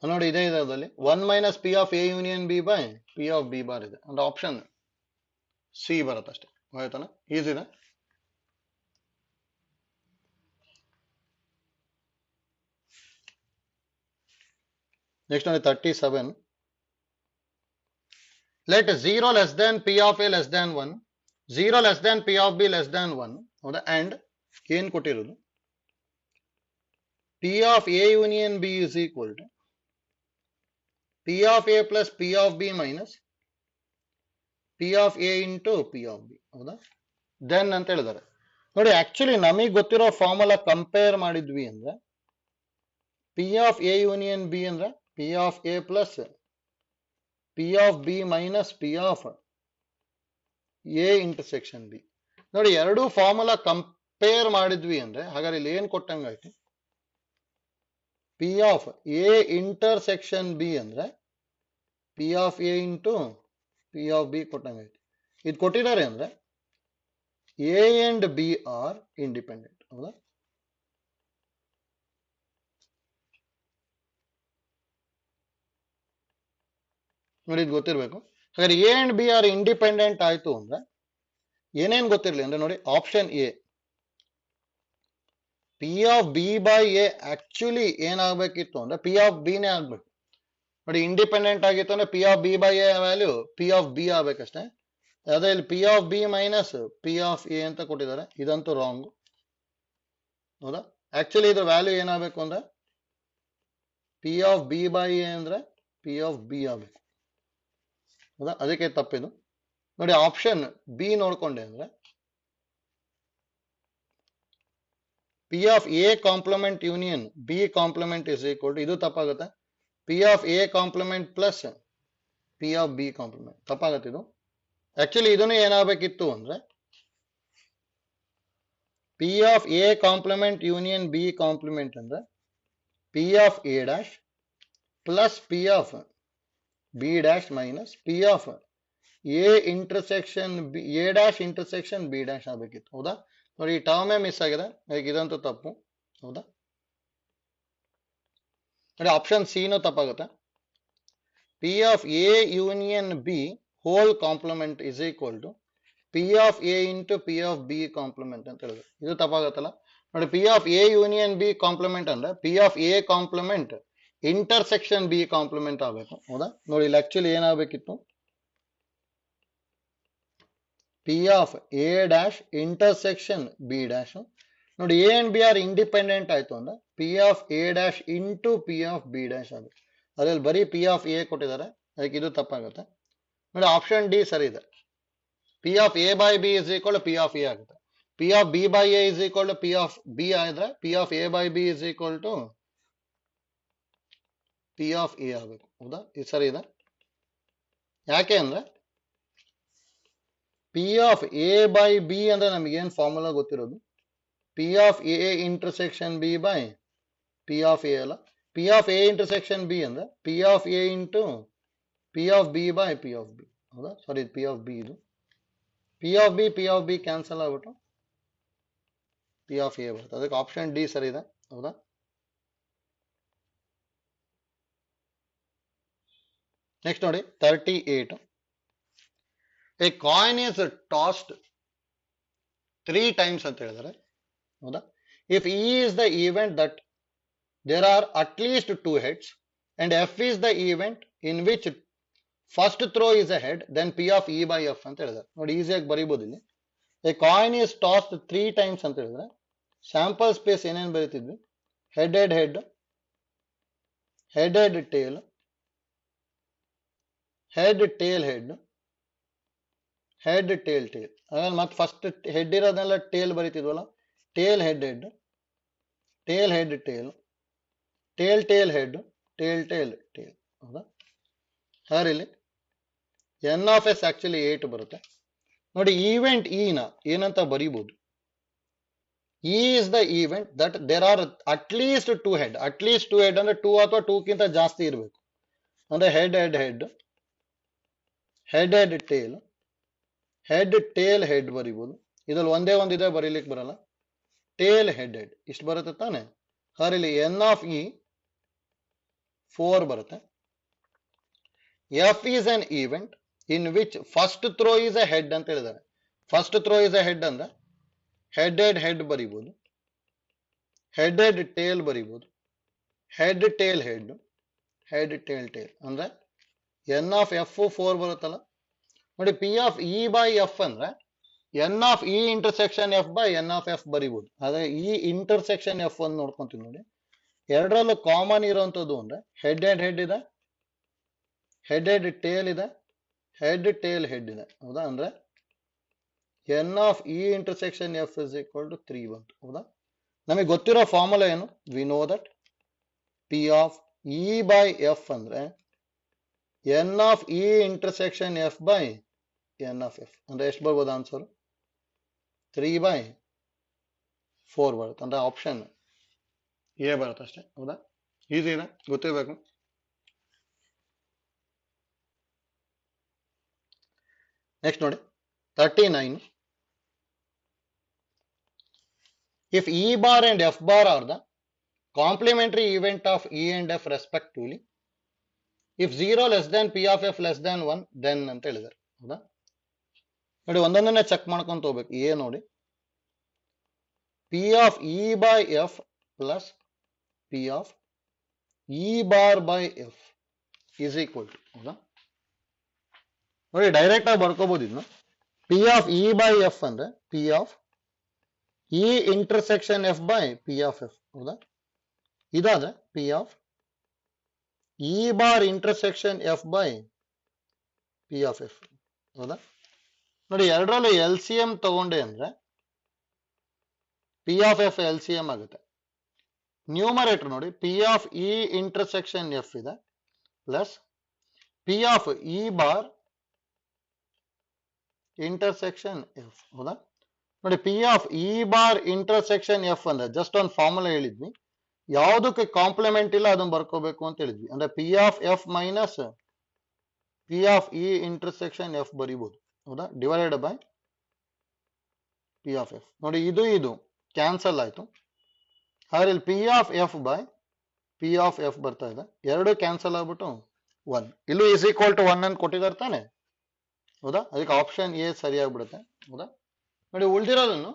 ನೋಡಿ ಇದೇ ಇದರಲ್ಲಿ 1 minus P of A union B by P of B bar ಇದೆ ಅಂದ್ರೆ ಆಪ್ಷನ್ ಸಿ ಬರುತ್ತೆ ಅಷ್ಟೇ ಆಯ್ತಾನ ಈಸಿದೆ ನೆಕ್ಸ್ಟ್ ನೋಡಿ 37 let 0 less than P of A less than 1 0 less than P of B less than 1 ಹೌದಾ ಅಂಡ್ ಏನ್ ಕೊಟ್ಟಿರೋದು P of A union B is equal to P of A plus P of B minus P of A into P of B ಹೌದಾ then ಅಂತ ಹೇಳಿದ್ದಾರೆ ನೋಡಿ actually ನಮಗೆ ಗೊತ್ತಿರೋ formula compare ಮಾಡಿದ್ವಿ ಅಂದ್ರೆ P of A union B ಅಂದ್ರೆ P of A plus P of B minus P of A intersection B ನೋಡಿ ಎರಡು ಫಾರ್ಮುಲಾ ಕಂಪೇರ್ ಮಾಡಿದ್ವಿ ಅಂದ್ರೆ ಹಾಗಾದ್ರೆ ಇಲ್ಲಿ ಏನ್ ಕೊಟ್ಟಂಗಾಯ್ತು P of A intersection B ಅಂದ್ರೆ P of A into P of B ಕೊಟ್ಟಂಗಾಯ್ತು ಇದು ಕೊಟ್ಟಿದ್ದಾರೆ ಅಂದ್ರೆ A and B are independent ಹೌದಾ ನೋಡಿ ಇದು ಗೊತ್ತಿರ್ಬೇಕು ಹಾಗಾದ್ರೆ A and B are independent ಆಯ್ತು ಅಂದ್ರೆ ಏನೇನ್ ಗೊತ್ತಿರ್ಲಿ ಅಂದ್ರೆ ನೋಡಿ option A P of B by A actually ಏನಾಗಬೇಕಿತ್ತು ಅಂದ್ರೆ ಪಿ ಆಫ್ ಬಿನೇ ಆಗ್ಬೇಕು ನೋಡಿ ಇಂಡಿಪೆಂಡೆಂಟ್ ಆಗಿತ್ತು ಅಂದ್ರೆ P of B by A value P of B ಆಗ್ಬೇಕಷ್ಟೇ ಅದೇ ಇಲ್ಲಿ P of B minus P of A ಅಂತ ಕೊಟ್ಟಿದ್ದಾರೆ ಇದಂತೂ ರಾಂಗ್ ಹೌದಾ ಆಕ್ಚುಲಿ ಇದ್ರ ವ್ಯಾಲ್ಯೂ ಏನಾಗಬೇಕು ಅಂದ್ರೆ P of B by A ಅಂದ್ರೆ ಪಿ ಆಫ್ ಬಿ ಆಗ್ಬೇಕು ಹೌದಾ ಅದಕ್ಕೆ ತಪ್ಪಿದು ನೋಡಿ ಆಪ್ಷನ್ ಬಿ ನೋಡ್ಕೊಂಡೆ ಅಂದ್ರೆ P of A complement union B complement is equal to ಇದು ತಪ್ಪಾಗುತ್ತೆ P of A complement plus P of B complement ತಪ್ಪಾಗುತ್ತೆ ಇದು ಆಕ್ಚುಲಿ ಇದನ್ನು ಏನಾಗಬೇಕಿತ್ತು ಅಂದ್ರೆ P of A complement union B complement ಅಂದ್ರೆ P of A dash plus P of B dash minus P of A intersection B A dash intersection B dash ಆಗಬೇಕಿತ್ತು. ಹೌದಾ? ನೋಡಿ ಈ ಟರ್ಮೇ ಮಿಸ್ ಆಗಿದೆ, ಇದಂತೂ ತಪ್ಪು. ಹೌದಾ? ನೋಡಿ ಆಪ್ಷನ್ ಸಿ ನೂ ತಪ್ಪಾಗುತ್ತೆ. P of A union B whole complement is equal to P of A into P of B complement ಅಂತ ಹೇಳಿದ್ರು. ಇದು ತಪ್ಪಾಗತ್ತಲ್ಲ. ನೋಡಿ P of A union B complement ಅಂದ್ರೆ P of A complement intersection B complement ಆಗಬೇಕು. ಹೌದಾ? ನೋಡಿ ಇಲ್ಲಿ ಆಕ್ಚುಲಿ ಏನಾಗಬೇಕಿತ್ತು, P of A dash intersection B dash. ನೋಡಿ A and B are independent ಆಯ್ತು ಅಂದ್ರೆ P of A dash into P of B dash ಆಗುತ್ತೆ. ಅದ್ರಲ್ಲಿ ಬರೀ ಪಿ ಆಫ್ ಎ ಕೊಟ್ಟಿದ್ದಾರೆ, ಅದಕ್ಕೆ ಇದು ತಪ್ಪಾಗುತ್ತೆ. ನೋಡಿ ಆಪ್ಷನ್ ಡಿ ಸರಿ ಇದೆ. P of A by B is equal P of A ಆಗುತ್ತೆ. P of B by A is equal to P of B ಆದ್ರೆ P of A by B is equal to P of A ಆಗಬೇಕು. ಹೌದಾ? ಇದು ಸರಿ ಇದೆ. ಯಾಕೆ ಅಂದ್ರೆ P of A by B ಅಂದ್ರೆ ನಮಗೇನು ಫಾರ್ಮುಲಾ ಗೊತ್ತಿರೋದು, P of A intersection B by P of A ಅಲ್ಲ. P of A intersection B ಅಂದ್ರೆ P of A into P of B by P of B. ಹೌದಾ? ಸಾರಿ, P of B. ಇದು P of B cancel ಆಗ್ಬಿಟ್ಟು P of A ಬರುತ್ತೆ. ಅದಕ್ಕೆ option D ಸರಿ ಇದೆ. ಹೌದಾ? ನೆಕ್ಸ್ಟ್ ನೋಡಿ 38. A coin is tossed 3 times ಅಂತ ಹೇಳಿದರೆ. ಹೌದಾ? If E is the event that there are at least 2 heads and F is the event in which first throw is a head, then P of E by F ಅಂತ ಹೇಳಿದ್ದಾರೆ. ನೋಡಿ ಈಸಿಯಾಗಿ ಬರೀಬಹುದು ಇಲ್ಲಿ. A coin is tossed 3 times ಅಂತ ಹೇಳಿದ್ರೆ sample space ಏನೇನು ಬರೀತಿದ್ವಿ, head head head, head head tail, head tail head, head tail tail. ಆಮೇಲೆ ಮತ್ತೆ ಫಸ್ಟ್ ಹೆಡ್ ಇರೋದನ್ನೆಲ್ಲ ಟೇಲ್ ಬರೀತಿದ್ವಲ್ಲ, tail head head, tail head tail, tail tail head, tail tail tail. ಹೌದಾ? ಹಾಗಾದ್ರೆ ಇಲ್ಲಿ ಎನ್ ಆಫ್ ಎಸ್ ಆಕ್ಚುಲಿ 8 ಬರುತ್ತೆ. ನೋಡಿ event E ನ ಏನಂತ ಬರೀಬಹುದು, E is the event that there are at least 2 head. At least 2 head ಅಂದ್ರೆ 2 ಅಥವಾ 2ಕ್ಕಿಂತ ಜಾಸ್ತಿ ಇರಬೇಕು. ಅಂದ್ರೆ head head head, head head tail, head tail head ಬರೀಬಹುದು. ಇದ್ರಲ್ಲಿ ಒಂದೇ ಒಂದಿದೆ, ಬರೀಲಿಕ್ಕೆ ಬರಲ್ಲ. ಟೇಲ್ ಹೆಡ್ ಹೆಡ್ ಇಷ್ಟು ಬರುತ್ತೆ ತಾನೆ. ಇಲ್ಲಿ ಎನ್ ಆಫ್ ಇ 4 ಬರುತ್ತೆ. F is an event in which first throw is a head ಅಂತ ಹೇಳಿದ್ದಾರೆ. First throw is a head ಅಂದ್ರೆ ಹೆಡ್ ಹೆಡ್ ಹೆಡ್ ಬರೀಬಹುದು, ಹೆಡ್ ಹೆಡ್ ಟೇಲ್ ಬರೀಬಹುದು, head tail head, head tail tail. ಅಂದ್ರೆ N of F 4 ಬರುತ್ತಲ್ಲ. ನೋಡಿ P of E by F ಅಂದ್ರೆ N of E intersection F by N of F ಬರೀಬಹುದು. ಆದ್ರೆ ಈ ಇಂಟರ್ಸೆಕ್ಷನ್ ಎಫ್ ಅನ್ನು ನೋಡ್ಕೊಂತೀವಿ ನೋಡಿ. ಎರಡರಲ್ಲೂ ಕಾಮನ್ ಇರುವಂತದ್ದು ಅಂದ್ರೆ ಹೆಡ್ ಹೆಡ್ ಹೆಡ್ ಇದೆ, ಹೆಡ್ ಹೆಡ್ ಟೇಲ್ ಇದೆ, ಹೆಡ್ ಟೇಲ್ ಹೆಡ್ ಇದೆ. ಹೌದಾ? ಅಂದ್ರೆ N of E intersection F is equal to 3 ಬಂತು. ಹೌದಾ? ನಮಗೆ ಗೊತ್ತಿರೋ ಫಾರ್ಮುಲಾ ಏನು, we know that P of E by F ಅಂದ್ರೆ N of E intersection F by N of F. ಅಂದ್ರೆ ಎಷ್ಟು ಬರ್ಬೋದು ಆನ್ಸರ್, 3/4 ಬರುತ್ತೆ. ಅಂದ್ರೆ ಆಪ್ಷನ್ ಎ ಬರುತ್ತೆ ಅಷ್ಟೇ. ಹೌದಾ? ಈಸಿ ಇದೆ, ಗೊತ್ತಿರಬೇಕು. ನೆಕ್ಸ್ಟ್ ನೋಡಿ 39. If E bar and F bar are the complementary event of E and F respectively, if 0 less than P of F less than 1 then ಅಂತ ಹೇಳಿದ್ದಾರೆ. ಹೌದಾ? ನೋಡಿ ಒಂದೊಂದನ್ನೇ ಚೆಕ್ ಮಾಡ್ಕೊಂತ ಹೋಗ್ಬೇಕು. ಎ ನೋಡಿ, P of E by F plus P of E bar by F is equal to. ಹೌದಾ? ನೋಡಿ ಡೈರೆಕ್ಟ್ ಆಗಿ ಬರ್ಕೋಬಹುದು ಇದನ್ನು. P of E by F ಅಂದ್ರೆ P of E intersection F by P of F. ಹೌದಾ? ಇದಾದ್ರೆ P of E bar intersection F by P of F. ಹೌದಾ? ನೋಡಿ ಎರಡರಲ್ಲೂ ಎಲ್ ಸಿ ಎಂ ತಗೊಂಡೆ ಅಂದ್ರೆ P of F L C M ಆಗುತ್ತೆ. Numerator ನೋಡಿ, P of E intersection F ಇದೆ plus P of E bar intersection F. ಹೌದಾ? ನೋಡಿ P of E bar intersection F ಅಂದ್ರೆ ಜಸ್ಟ್ ಒಂದು ಫಾರ್ಮುಲಾ ಹೇಳಿದ್ವಿ, ಯಾವುದಕ್ಕೆ ಕಾಂಪ್ಲಿಮೆಂಟ್ ಇಲ್ಲ ಅದನ್ನ ಬರ್ಕೋಬೇಕು ಅಂತ ಹೇಳಿದ್ವಿ. ಅಂದ್ರೆ P of F minus P of E intersection F ಬರಿಬಹುದು, ಹೌದಾ, divided by P of F. ನೋಡಿ ಇದು ಇದು ಕ್ಯಾನ್ಸಲ್ ಆಯ್ತು, ಹಾಗಾದ್ರೆ ಇಲ್ಲಿ P of F by P of F ಬರ್ತಾ ಇದೆ, ಎರಡು ಕ್ಯಾನ್ಸಲ್ ಆಗ್ಬಿಟ್ಟು 1. ಇಲ್ಲೂ ಇಸ್ ಈಕ್ವಲ್ ಟು 1 ಅಂತ ಕೊಟ್ಟಿದ್ದಾರೆ ತಾನೆ, ಹೌದಾ, ಅದಕ್ಕೆ ಆಪ್ಷನ್ ಎ ಸರಿಯಾಗ್ಬಿಡುತ್ತೆ, ಹೌದಾ. ನೋಡಿ ಉಳ್ದಿರೋದನ್ನು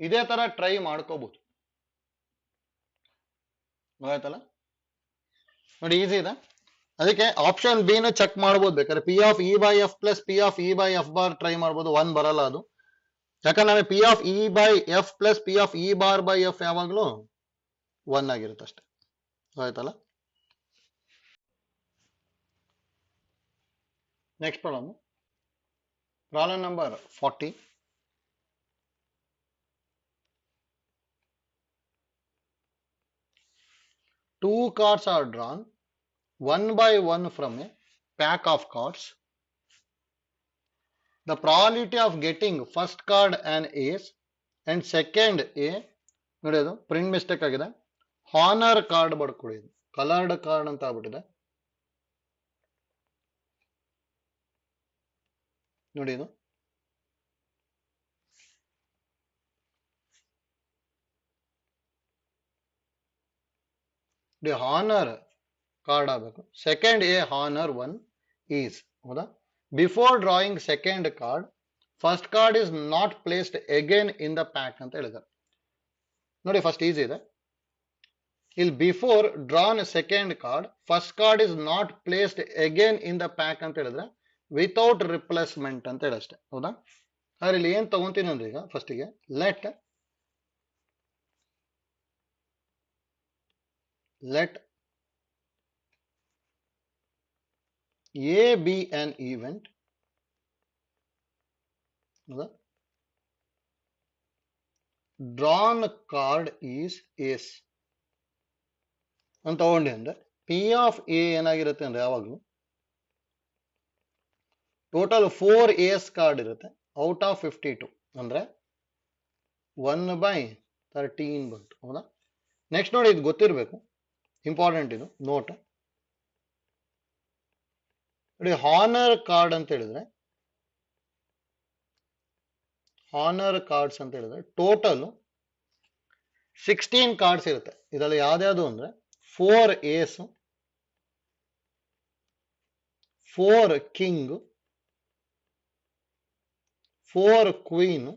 ಇದೇ ತರ ಟ್ರೈ ಮಾಡ್ಕೋಬಹುದು, ಆಯ್ತಲ್ಲ. ನೋಡಿ ಈಸಿ ಇದೆ, ಅದಕ್ಕೆ ಆಪ್ಷನ್ ಬಿ ನ ಚೆಕ್ ಮಾಡ್ಬೋದು ಬೇಕಾದ್ರೆ. P of E by F plus P of E by F bar try ಮಾಡ್ಬೋದು, 1 ಬರಲ್ಲ ಅದು, ಯಾಕಂದ್ರೆ ನಮಗೆ P of E by F plus P of E bar by F ಯಾವಾಗ್ಲೂ 1 ಆಗಿರುತ್ತೆ ಅಷ್ಟೇ, ಆಯ್ತಲ್ಲ. Next problem number 40. Two cards are drawn one by one from a pack of cards. The probability of getting first card an ace and second a, ನೋಡಿ ಅದು print mistake ಆಗಿದೆ, honour card ಬರ್ಕೊಳ್ಳಿ, coloured card ಅಂತ ಆಗ್ಬಿಟ್ಟಿದೆ. ನೋಡಿ ಇದು honour card ಆಗಬೇಕು, second A honour 1 is, ಹೌದಾ. Before drawing second card first card is not placed again in the pack ಅಂತ ಹೇಳಿದ್ದಾರೆ. ನೋಡಿ ಫಸ್ಟ್ ಈಸಿ ಇದೆ, ಇಲ್ಲಿ before drawn second card first card is not placed again in the pack ಅಂತ ಹೇಳಿದ್ರೆ without replacement ಅಂತ ಹೇಳಿ ಅಷ್ಟೇ, ಹೌದಾ. ಆದ್ರೆ ಇಲ್ಲಿ ಏನ್ ತಗೊಂತೀನಿ ಅಂದ್ರೆ ಈಗ ಫಸ್ಟಿಗೆ let A be an event, drawn card is ace ಅಂತ ತಗೊಂಡೆ ಅಂದ್ರೆ ಪಿ ಆಫ್ ಎ ಏನಾಗಿರುತ್ತೆ ಅಂದ್ರೆ ಯಾವಾಗಲೂ ಟೋಟಲ್ 4 ಏಸ್ ಕಾರ್ಡ್ ಇರುತ್ತೆ ಔಟ್ ಆಫ್ 52, ಅಂದ್ರೆ 1/13 ಬಂತು, ಹೌದಾ. ನೆಕ್ಸ್ಟ್ ನೋಡಿ ಇದು ಗೊತ್ತಿರಬೇಕು, ಇಂಪಾರ್ಟೆಂಟ್ ಇದು ನೋಟ್. ನೋಡಿ ಹಾನರ್ ಕಾರ್ಡ್ ಅಂತ ಹೇಳಿದ್ರೆ, ಹಾನರ್ ಕಾರ್ಡ್ಸ್ ಅಂತ ಹೇಳಿದ್ರೆ ಟೋಟಲ್ 16 ಕಾರ್ಡ್ಸ್ ಇರುತ್ತೆ. ಇದರಲ್ಲಿ ಯಾವ್ದ್ಯಾವ್ದು ಅಂದ್ರೆ 4 ಏಸ್, 4 ಕಿಂಗ್, 4 ಕ್ವೀನ್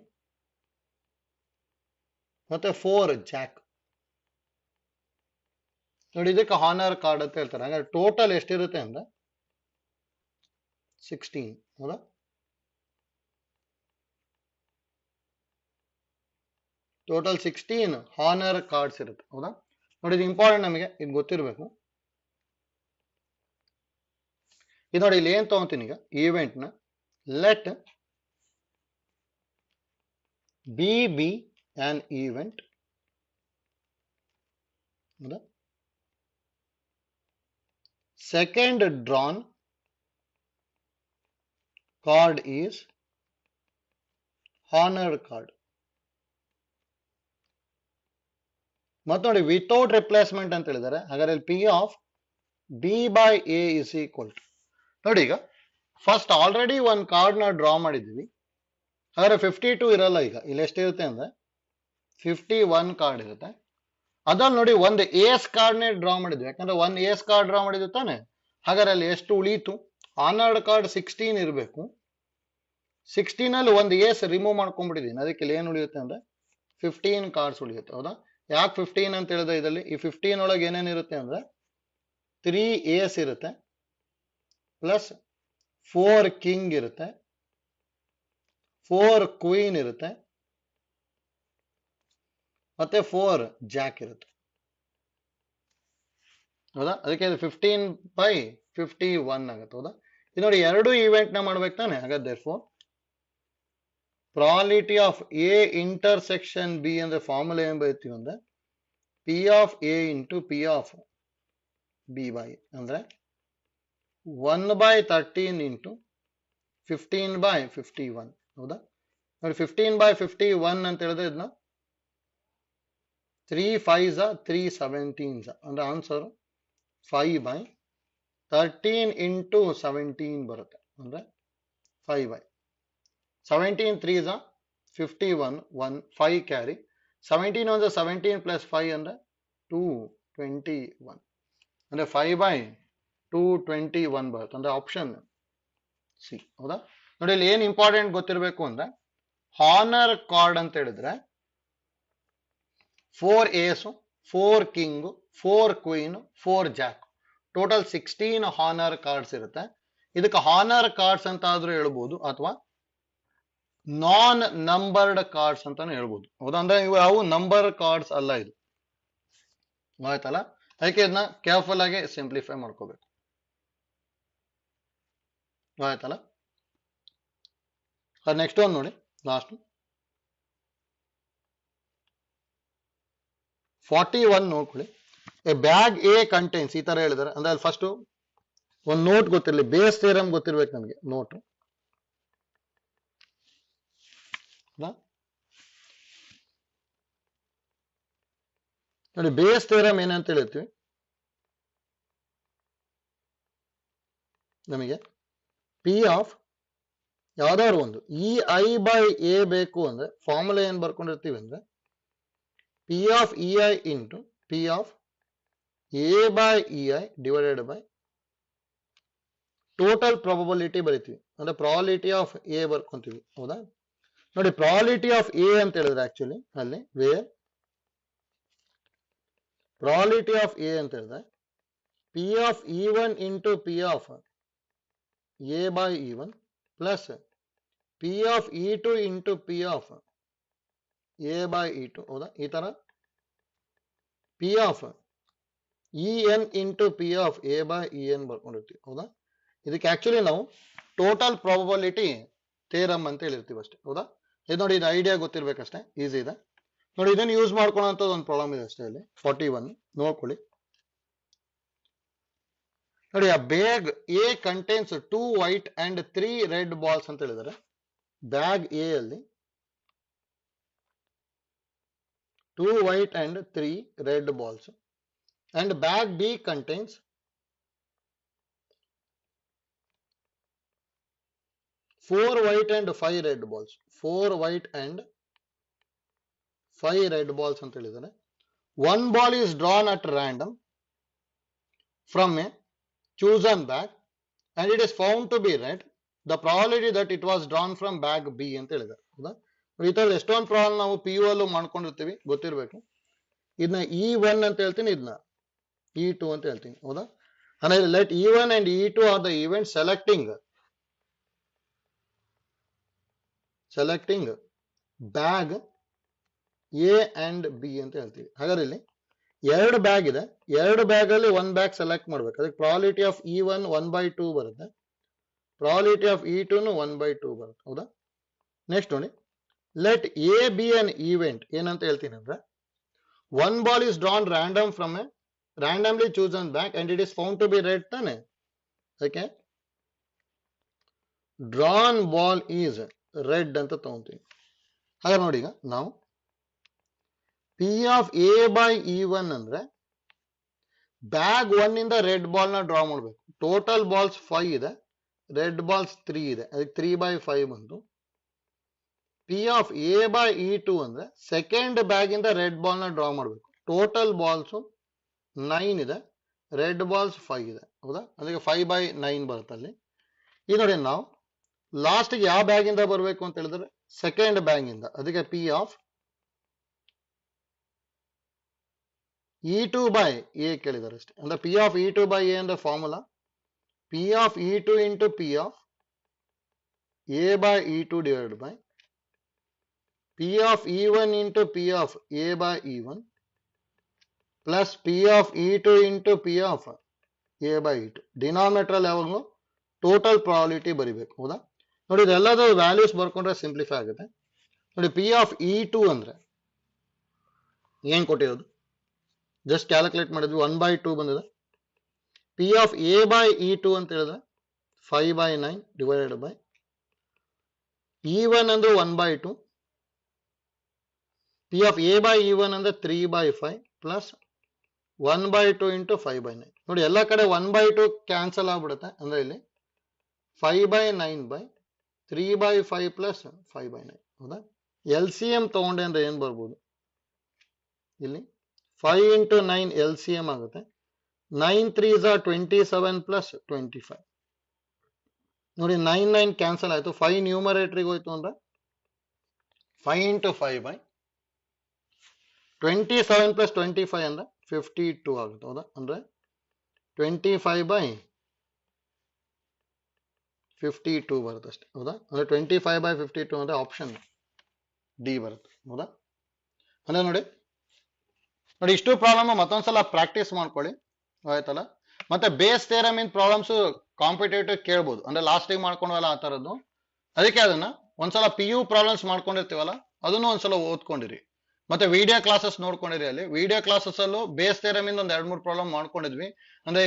ಮತ್ತೆ 4 ಜಾಕ್. ನೋಡಿ ಇದಕ್ಕೆ ಹಾನರ್ ಕಾರ್ಡ್ ಅಂತ ಹೇಳ್ತಾರೆ. ಹಾಗಾದ್ರೆ ಟೋಟಲ್ ಎಷ್ಟಿರುತ್ತೆ ಅಂದ್ರೆ 16, ಹೌದಾ. ಟೋಟಲ್ 16 ಹಾನರ್ ಕಾರ್ಡ್ಸ್ ಇರುತ್ತೆ, ಹೌದಾ. ನೋಡಿ ಇದು ಇಂಪಾರ್ಟೆಂಟ್, ನಮಗೆ ಇದು ಗೊತ್ತಿರಬೇಕು. ಇದು ನೋಡಿ ಇಲ್ಲಿ ಏನ್ ತಗೊಂತೀನಿ ಈಗ ಈವೆಂಟ್ ನ, let B B an event, ಹೌದಾ. Second drawn card is honored card. ಮತ್ತೆ ನೋಡಿ ವಿತೌಟ್ ರಿಪ್ಲೇಸ್ಮೆಂಟ್ ಅಂತ ಹೇಳಿದ್ದಾರೆ. ಹಾಗಾದ್ರೆ P of B by A is equal to, ನೋಡಿ ಈಗ ಫಸ್ಟ್ ಆಲ್ರೆಡಿ ಒಂದು ಕಾರ್ಡ್ ನ ಡ್ರಾ ಮಾಡಿದ್ವಿ, ಹಾಗಾದ್ರೆ 52 ಇರಲ್ಲ. ಈಗ ಇಲ್ಲಿ ಎಷ್ಟಿರುತ್ತೆ ಅಂದ್ರೆ 51 ಕಾರ್ಡ್ ಇರುತ್ತೆ. ಅದ್ರಲ್ಲಿ ನೋಡಿ ಒಂದು ಏಸ್ ಕಾರ್ಡ್ ನೇ ಡ್ರಾ ಮಾಡಿದ್ವಿ, ಯಾಕಂದ್ರೆ 1 ಏಸ್ ಕಾರ್ಡ್ ಡ್ರಾ ಮಾಡಿದ್ವಿ ತಾನೆ. ಹಾಗಾದ್ರೆ ಅಲ್ಲಿ ಎಷ್ಟು ಉಳೀತು, ಆನರ್ಡ್ ಕಾರ್ಡ್ 16 ಇರಬೇಕು, 16 ಅಲ್ಲಿ ಒಂದು ಏಸ್ ರಿಮೂವ್ ಮಾಡ್ಕೊಂಡ್ಬಿಟ್ಟಿದೀನಿ, ಅದಕ್ಕೆ ಇಲ್ಲಿ ಏನು ಉಳಿಯುತ್ತೆ ಅಂದ್ರೆ 15 ಕಾರ್ಡ್ಸ್ ಉಳಿಯುತ್ತೆ, ಹೌದಾ. ಯಾಕೆ 15 ಅಂತ ಹೇಳಿದ್ರೆ ಇದರಲ್ಲಿ ಈ 15 ಒಳಗೆ ಏನೇನಿರುತ್ತೆ ಅಂದ್ರೆ 3 ಏಸ್ ಇರುತ್ತೆ, ಪ್ಲಸ್ 4 ಕಿಂಗ್ ಇರುತ್ತೆ, 4 ಕ್ವೀನ್ ಇರುತ್ತೆ, ಮತ್ತೆ 4 ಜಾಕ್ ಇರುತ್ತೆ, ಹೌದಾ. ಅದಕ್ಕೆ 15/51 ಆಗುತ್ತೆ, ಹೌದಾ. ಇದು ನೋಡಿ ಎರಡು ಇವೆಂಟ್ ನ ಮಾಡ್ಬೇಕು ತಾನೆ. ಹಾಗಾದ್ರೆ probability of A intersection B ಅಂದ್ರೆ ಫಾರ್ಮುಲಾ ಏನ್ ಬರೀತೀವಿ ಅಂದ್ರೆ P of A into P of B by ಅಂದ್ರೆ 1/13 ಇಂಟು 15/51, ಹೌದಾ. ನೋಡಿ 15/51 ಅಂತ ಹೇಳಿದ್ರೆ ಇದನ್ನ 3 5s 3 17s ಅಂದ್ರೆ ಆನ್ಸರ್ 5/13 into 17 ಬರುತ್ತೆ ಅಂದ್ರೆ 5/. 17 3s 51 1 5 ಕ್ಯಾರಿ 17 1 17 plus 5 ಅಂದ್ರೆ 221 ಅಂದ್ರೆ 5/221 ಬರುತ್ತೆ ಅಂದ್ರೆ ಆಪ್ಷನ್ ಸಿ. ಹೌದಾ? ನೋಡಿ ಇಲ್ಲಿ ಏನ್ ಇಂಪಾರ್ಟೆಂಟ್ ಗೊತ್ತಿರಬೇಕು ಅಂದ್ರೆ ಹಾನರ್ ಕಾರ್ಡ್ ಅಂತ ಹೇಳಿದ್ರೆ 4 ಏಸ್ 4 king 4 queen 4 Jack total 16 honour cards ಇರುತ್ತೆ. ಇದಕ್ಕೆ ಹಾನರ್ ಕಾರ್ಡ್ಸ್ ಅಂತ ಆದ್ರೂ ಹೇಳ್ಬೋದು ಅಥವಾ ನಾನ್ ನಂಬರ್ಡ್ ಕಾರ್ಡ್ಸ್ ಅಂತಾನು ಹೇಳ್ಬೋದು. ಹೌದಾ? ಅಂದ್ರೆ ಇವು ಯಾವ ನಂಬರ್ ಕಾರ್ಡ್ಸ್ ಅಲ್ಲ ಇದು. ಆಯ್ತಲ್ಲ? ಅದಕ್ಕೆ ಇದನ್ನ ಕೇರ್ಫುಲ್ ಆಗಿ ಸಿಂಪ್ಲಿಫೈ ಮಾಡ್ಕೋಬೇಕು. ಆಯ್ತಲ್ಲ? ನೆಕ್ಸ್ಟ್ ಒಂದು ನೋಡಿ ಲಾಸ್ಟ್ 41 ನೋಡ್ಕೊಳ್ಳಿ. ಎ ಬ್ಯಾಗ್ ಎ ಕಂಟೈನ್ಸ್ ಈ ತರ ಹೇಳಿದಾರೆ ಅಂದ್ರೆ ಅಲ್ಲಿ ಫಸ್ಟ್ ಒಂದು ನೋಟ್ ಗೊತ್ತಿರಲಿ, ಬೇಸ್ ಥಿಯರಮ್ ಗೊತ್ತಿರ್ಬೇಕು ನಮಗೆ ನೋಟ್. ನೋಡಿ ಬೇಸ್ ಥಿಯರಮ್ ಏನಂತ ಹೇಳ್ತೀವಿ ನಮಗೆ ಪಿ ಆಫ್ ಯಾವ್ದಾದ್ರು ಒಂದು ಇ ಐ ಬೈ ಎ ಬೇಕು ಅಂದ್ರೆ ಫಾರ್ಮುಲಾ ಏನ್ ಬರ್ಕೊಂಡಿರ್ತೀವಿ ಅಂದ್ರೆ P of E I into P of A by E I divided by total probability ಬರಿತೀವಿ ಅಂದ್ರೆ ಪ್ರಾಬಬಿಲಿಟಿ ಆಫ್ ಎ ಬರ್ಕೊಂತೀವಿ. ಹೌದಾ? ನೋಡಿ ಪ್ರಾಬಬಿಲಿಟಿ ಆಫ್ ಎ ಅಂತ ಹೇಳಿದ್ರೆ ಆಕ್ಚುಲಿ ಅಲ್ಲಿ ವೇರ್ ಪ್ರಾಬಬಿಲಿಟಿ ಆಫ್ ಎ ಅಂತ ಹೇಳಿದ್ರೆ P of E one into P of A by E one plus P of E two into P of A by E two. ಹೌದಾ? ಈ ತರ P of E N into P of A by E N ಬರ್ಕೊಂಡಿರ್ತೀವಿ. ಹೌದಾ? ಇದಕ್ಕೆ actually ನಾವು total probability theorem ಅಂತ ಹೇಳಿರ್ತೀವಿ ಅಷ್ಟೇ. ಹೌದಾ? ಇದು ನೋಡಿ ಇದು ಐಡಿಯಾ ಗೊತ್ತಿರ್ಬೇಕಷ್ಟೇ, ಈಸಿ ಇದೆ ನೋಡಿ. ಇದನ್ನು ಯೂಸ್ ಮಾಡ್ಕೊಳ್ಳೋಂಥ ಒಂದು ಪ್ರಾಬ್ಲಮ್ ಇದೆ ಅಷ್ಟೇ ಇಲ್ಲಿ 41 ನೋಡ್ಕೊಳ್ಳಿ. ನೋಡಿ ಆ bag A contains 2 white and 3 red balls ಅಂತ ಹೇಳಿದ್ದಾರೆ. ಬ್ಯಾಗ್ ಎ ಅಲ್ಲಿ 2 white and 3 red balls and bag B contains 4 white and 5 red balls. 4 white and 5 red balls ಅಂತ ಹೇಳಿದ್ದಾರೆ. One ball is drawn at random from a chosen bag and it is found to be red. The probability that it was drawn from bag B ಅಂತ ಹೇಳಿದ್ದಾರೆ. ಹೌದಾ? ಈ ತರ ಎಷ್ಟೊಂದು problem ನಾವು P U ಅಲ್ಲೂ ಮಾಡ್ಕೊಂಡಿರ್ತೀವಿ, ಗೊತ್ತಿರಬೇಕು. ಇದನ್ನ E1 ಅಂತ ಹೇಳ್ತೀನಿ, ಇದನ್ನ E2 ಅಂತ ಹೇಳ್ತೀನಿ. ಹೌದಾ? ಅಂದ್ರೆ let E1 and E2 are the events selecting bag A and B ಅಂತ ಹೇಳ್ತೀವಿ. ಹಾಗಾದ್ರೆ ಇಲ್ಲಿ ಎರಡು ಬ್ಯಾಗ್ ಇದೆ, ಎರಡು ಬ್ಯಾಗ್ ಅಲ್ಲಿ ಒಂದು ಬ್ಯಾಗ್ ಸೆಲೆಕ್ಟ್ ಮಾಡ್ಬೇಕು. ಅದಕ್ಕೆ ಪ್ರಾಬಬಿಲಿಟಿ ಆಫ್ E1 1/2 ಬರುತ್ತೆ, ಪ್ರಾಬಬಿಲಿಟಿ ಆಫ್ E2 1/2 ಬರುತ್ತೆ. ಹೌದಾ? ನೆಕ್ಸ್ಟ್ ನೋಡಿ, let A B an event ಏನಂತ ಹೇಳ್ತೀನಿ ಅಂದ್ರೆ one ball is drawn random from a randomly chosen bag and it is found to be red ತಾನೆ. Okay, drawn ball is red ಅಂತ ತಗೊಂತೀವಿ. ಹಾಗಾದ್ರೆ ನೋಡಿ, ಈಗ ನಾವು P of A by E1 ಅಂದ್ರೆ ಬ್ಯಾಗ್ 1 ಇಂದ ರೆಡ್ ಬಾಲ್ ನ ಡ್ರಾ ಮಾಡಬೇಕು. ಟೋಟಲ್ ಬಾಲ್ಸ್ 5 ಇದೆ, ರೆಡ್ ಬಾಲ್ಸ್ 3 ಇದೆ, ಅದಕ್ಕೆ 3/5 ಬಂತು. P of A by E2 ಅಂದ್ರೆ ಸೆಕೆಂಡ್ ಬ್ಯಾಗ್ ಇಂದ ರೆಡ್ ಬಾಲ್ ನ ಡ್ರಾ ಮಾಡಬೇಕು. ಟೋಟಲ್ ಬಾಲ್ಸ್ 9 ಇದೆ, ರೆಡ್ ಬಾಲ್ಸ್ 5 ಇದೆ. ಹೌದಾ? ಅದಕ್ಕೆ 5/9 ಬರುತ್ತೆ ಅಲ್ಲಿ. ಈಗ ನೋಡಿ, ನಾವು ಲಾಸ್ಟ್ ಯಾವ ಬ್ಯಾಗ್ ಇಂದ ಬರಬೇಕು ಅಂತ ಹೇಳಿದ್ರೆ ಸೆಕೆಂಡ್ ಬ್ಯಾಗ್ ಇಂದ, ಅದಕ್ಕೆ P of E2 by A ಕೇಳಿದ್ದಾರೆ ಅಷ್ಟೇ. ಅಂದ್ರೆ P of E2 by A ಅಂದ್ರೆ formula P of E2 into P of A by E2 divided by P of E1 into P of A by E1 plus P of E2 into P of A by E2. Denominator ಅಲ್ಲಿ ಯಾವಾಗಲೂ total probability ಬರಿಬೇಕು. ಹೌದಾ? ನೋಡಿ, ಇದೆಲ್ಲದೂ values ಬರ್ಕೊಂಡ್ರೆ simplify ಆಗುತ್ತೆ. ನೋಡಿ, P of E2 ಅಂದ್ರೆ ಏನ್ ಕೊಟ್ಟಿರೋದು ಜಸ್ಟ್ ಕ್ಯಾಲ್ಕುಲೇಟ್ ಮಾಡಿದ್ವಿ, 1/2 ಬಂದಿದೆ. P of A by E2 ಅಂತ ಹೇಳಿದ್ರೆ 5/9 ಡಿವೈಡೆಡ್ ಬೈ E1 ಅಂದ್ರೆ 1/2 P of A by E1 ಅಂದ್ರೆ 3/5 ಪ್ಲಸ್ 1/2 ಇಂಟು 5/9 ನೋಡಿ ಎಲ್ಲ ಕಡೆ 1/2 ಕ್ಯಾನ್ಸಲ್ ಆಗ್ಬಿಡುತ್ತೆ ಅಂದ್ರೆ ಇಲ್ಲಿ 5/9/3/5 ಪ್ಲಸ್ 5/9 ಹೌದಾ ಎಲ್ ಸಿ ಎಂ ತಗೊಂಡೆ ಅಂದ್ರೆ ಏನ್ ಬರ್ಬೋದು ಇಲ್ಲಿ 5 ಇಂಟು 9 ಎಲ್ ಸಿ ಎಂ ಆಗುತ್ತೆ 9 3s are 27 ಪ್ಲಸ್ 25 ನೋಡಿ 9 ಕ್ಯಾನ್ಸಲ್ ಆಯ್ತು 5 ನ್ಯೂಮರೇಟರ್ಗೆ ಹೋಯ್ತು ಅಂದ್ರೆ 5 ಇಂಟು 5/27 ಪ್ಲಸ್ 25 ಅಂದ್ರೆ 52 ಆಗುತ್ತೆ ಹೌದಾ ಅಂದ್ರೆ 25/52 ಬರುತ್ತೆ ಅಷ್ಟೇ ಹೌದಾ ಅಂದ್ರೆ 25/52 ಅಂದ್ರೆ ಆಪ್ಷನ್ ಡಿ ಬರುತ್ತೆ ಹೌದಾ ಅಂದ್ರೆ ನೋಡಿ ಇಷ್ಟು ಪ್ರಾಬ್ಲಮ್ ಮತ್ತೊಂದ್ಸಲ ಪ್ರಾಕ್ಟೀಸ್ ಮಾಡ್ಕೊಳ್ಳಿ ಆಯ್ತಲ್ಲ ಮತ್ತೆ ಬೇಸ್ ಥಿಯರಮ್ ಇನ್ ಪ್ರಾಬ್ಲಮ್ಸ್ ಕಾಂಪಿಟೇಟಿವ್ ಕೇಳ್ಬೋದು ಅಂದ್ರೆ ಲಾಸ್ಟ್ ಟೈಮ್ ಮಾಡ್ಕೊಂಡವಲ್ಲ ಆ ತರದ್ದು ಅದಕ್ಕೆ ಅದನ್ನ ಒಂದ್ಸಲ ಪಿ ಯು ಪ್ರಾಬ್ಲಮ್ಸ್ ಮಾಡ್ಕೊಂಡಿರ್ತೀವಲ್ಲ ಅದನ್ನು ಒಂದ್ಸಲ ಓದ್ಕೊಂಡಿರಿ ಮತ್ತೆ ವಿಡಿಯೋ ಕ್ಲಾಸಸ್ ನೋಡ್ಕೊಂಡಿರಿ ಅಲ್ಲಿ ವಿಡಿಯೋ ಕ್ಲಾಸಸ್ ಅಲ್ಲೂ ಬೇಸ್ ಥಿಯರಮ್ ಇಂದ ಒಂದ್ 2-3 ಪ್ರಾಬ್ಲಮ್ ಮಾಡ್ಕೊಂಡಿದ್ವಿ ಅಂದ್ರೆ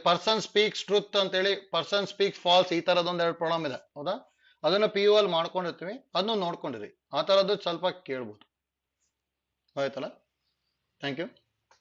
ಪರ್ಸನ್ ಸ್ಪೀಕ್ಸ್ ಟ್ರೂತ್ ಅಂತೇಳಿ ಪರ್ಸನ್ ಸ್ಪೀಕ್ಸ್ ಫಾಲ್ಸ್ ಈ ತರದ್ ಒಂದ್ 2 ಪ್ರಾಬ್ಲಮ್ ಇದೆ ಹೌದಾ ಅದನ್ನ ಪಿ ಯು ಅಲ್ಲಿ ಮಾಡ್ಕೊಂಡಿರ್ತೀವಿ ಅದನ್ನು ನೋಡ್ಕೊಂಡಿರಿ ಆ ತರದ್ದು ಸ್ವಲ್ಪ ಕೇಳ್ಬೋದು ಆಯ್ತಲ್ಲ ಥ್ಯಾಂಕ್ ಯು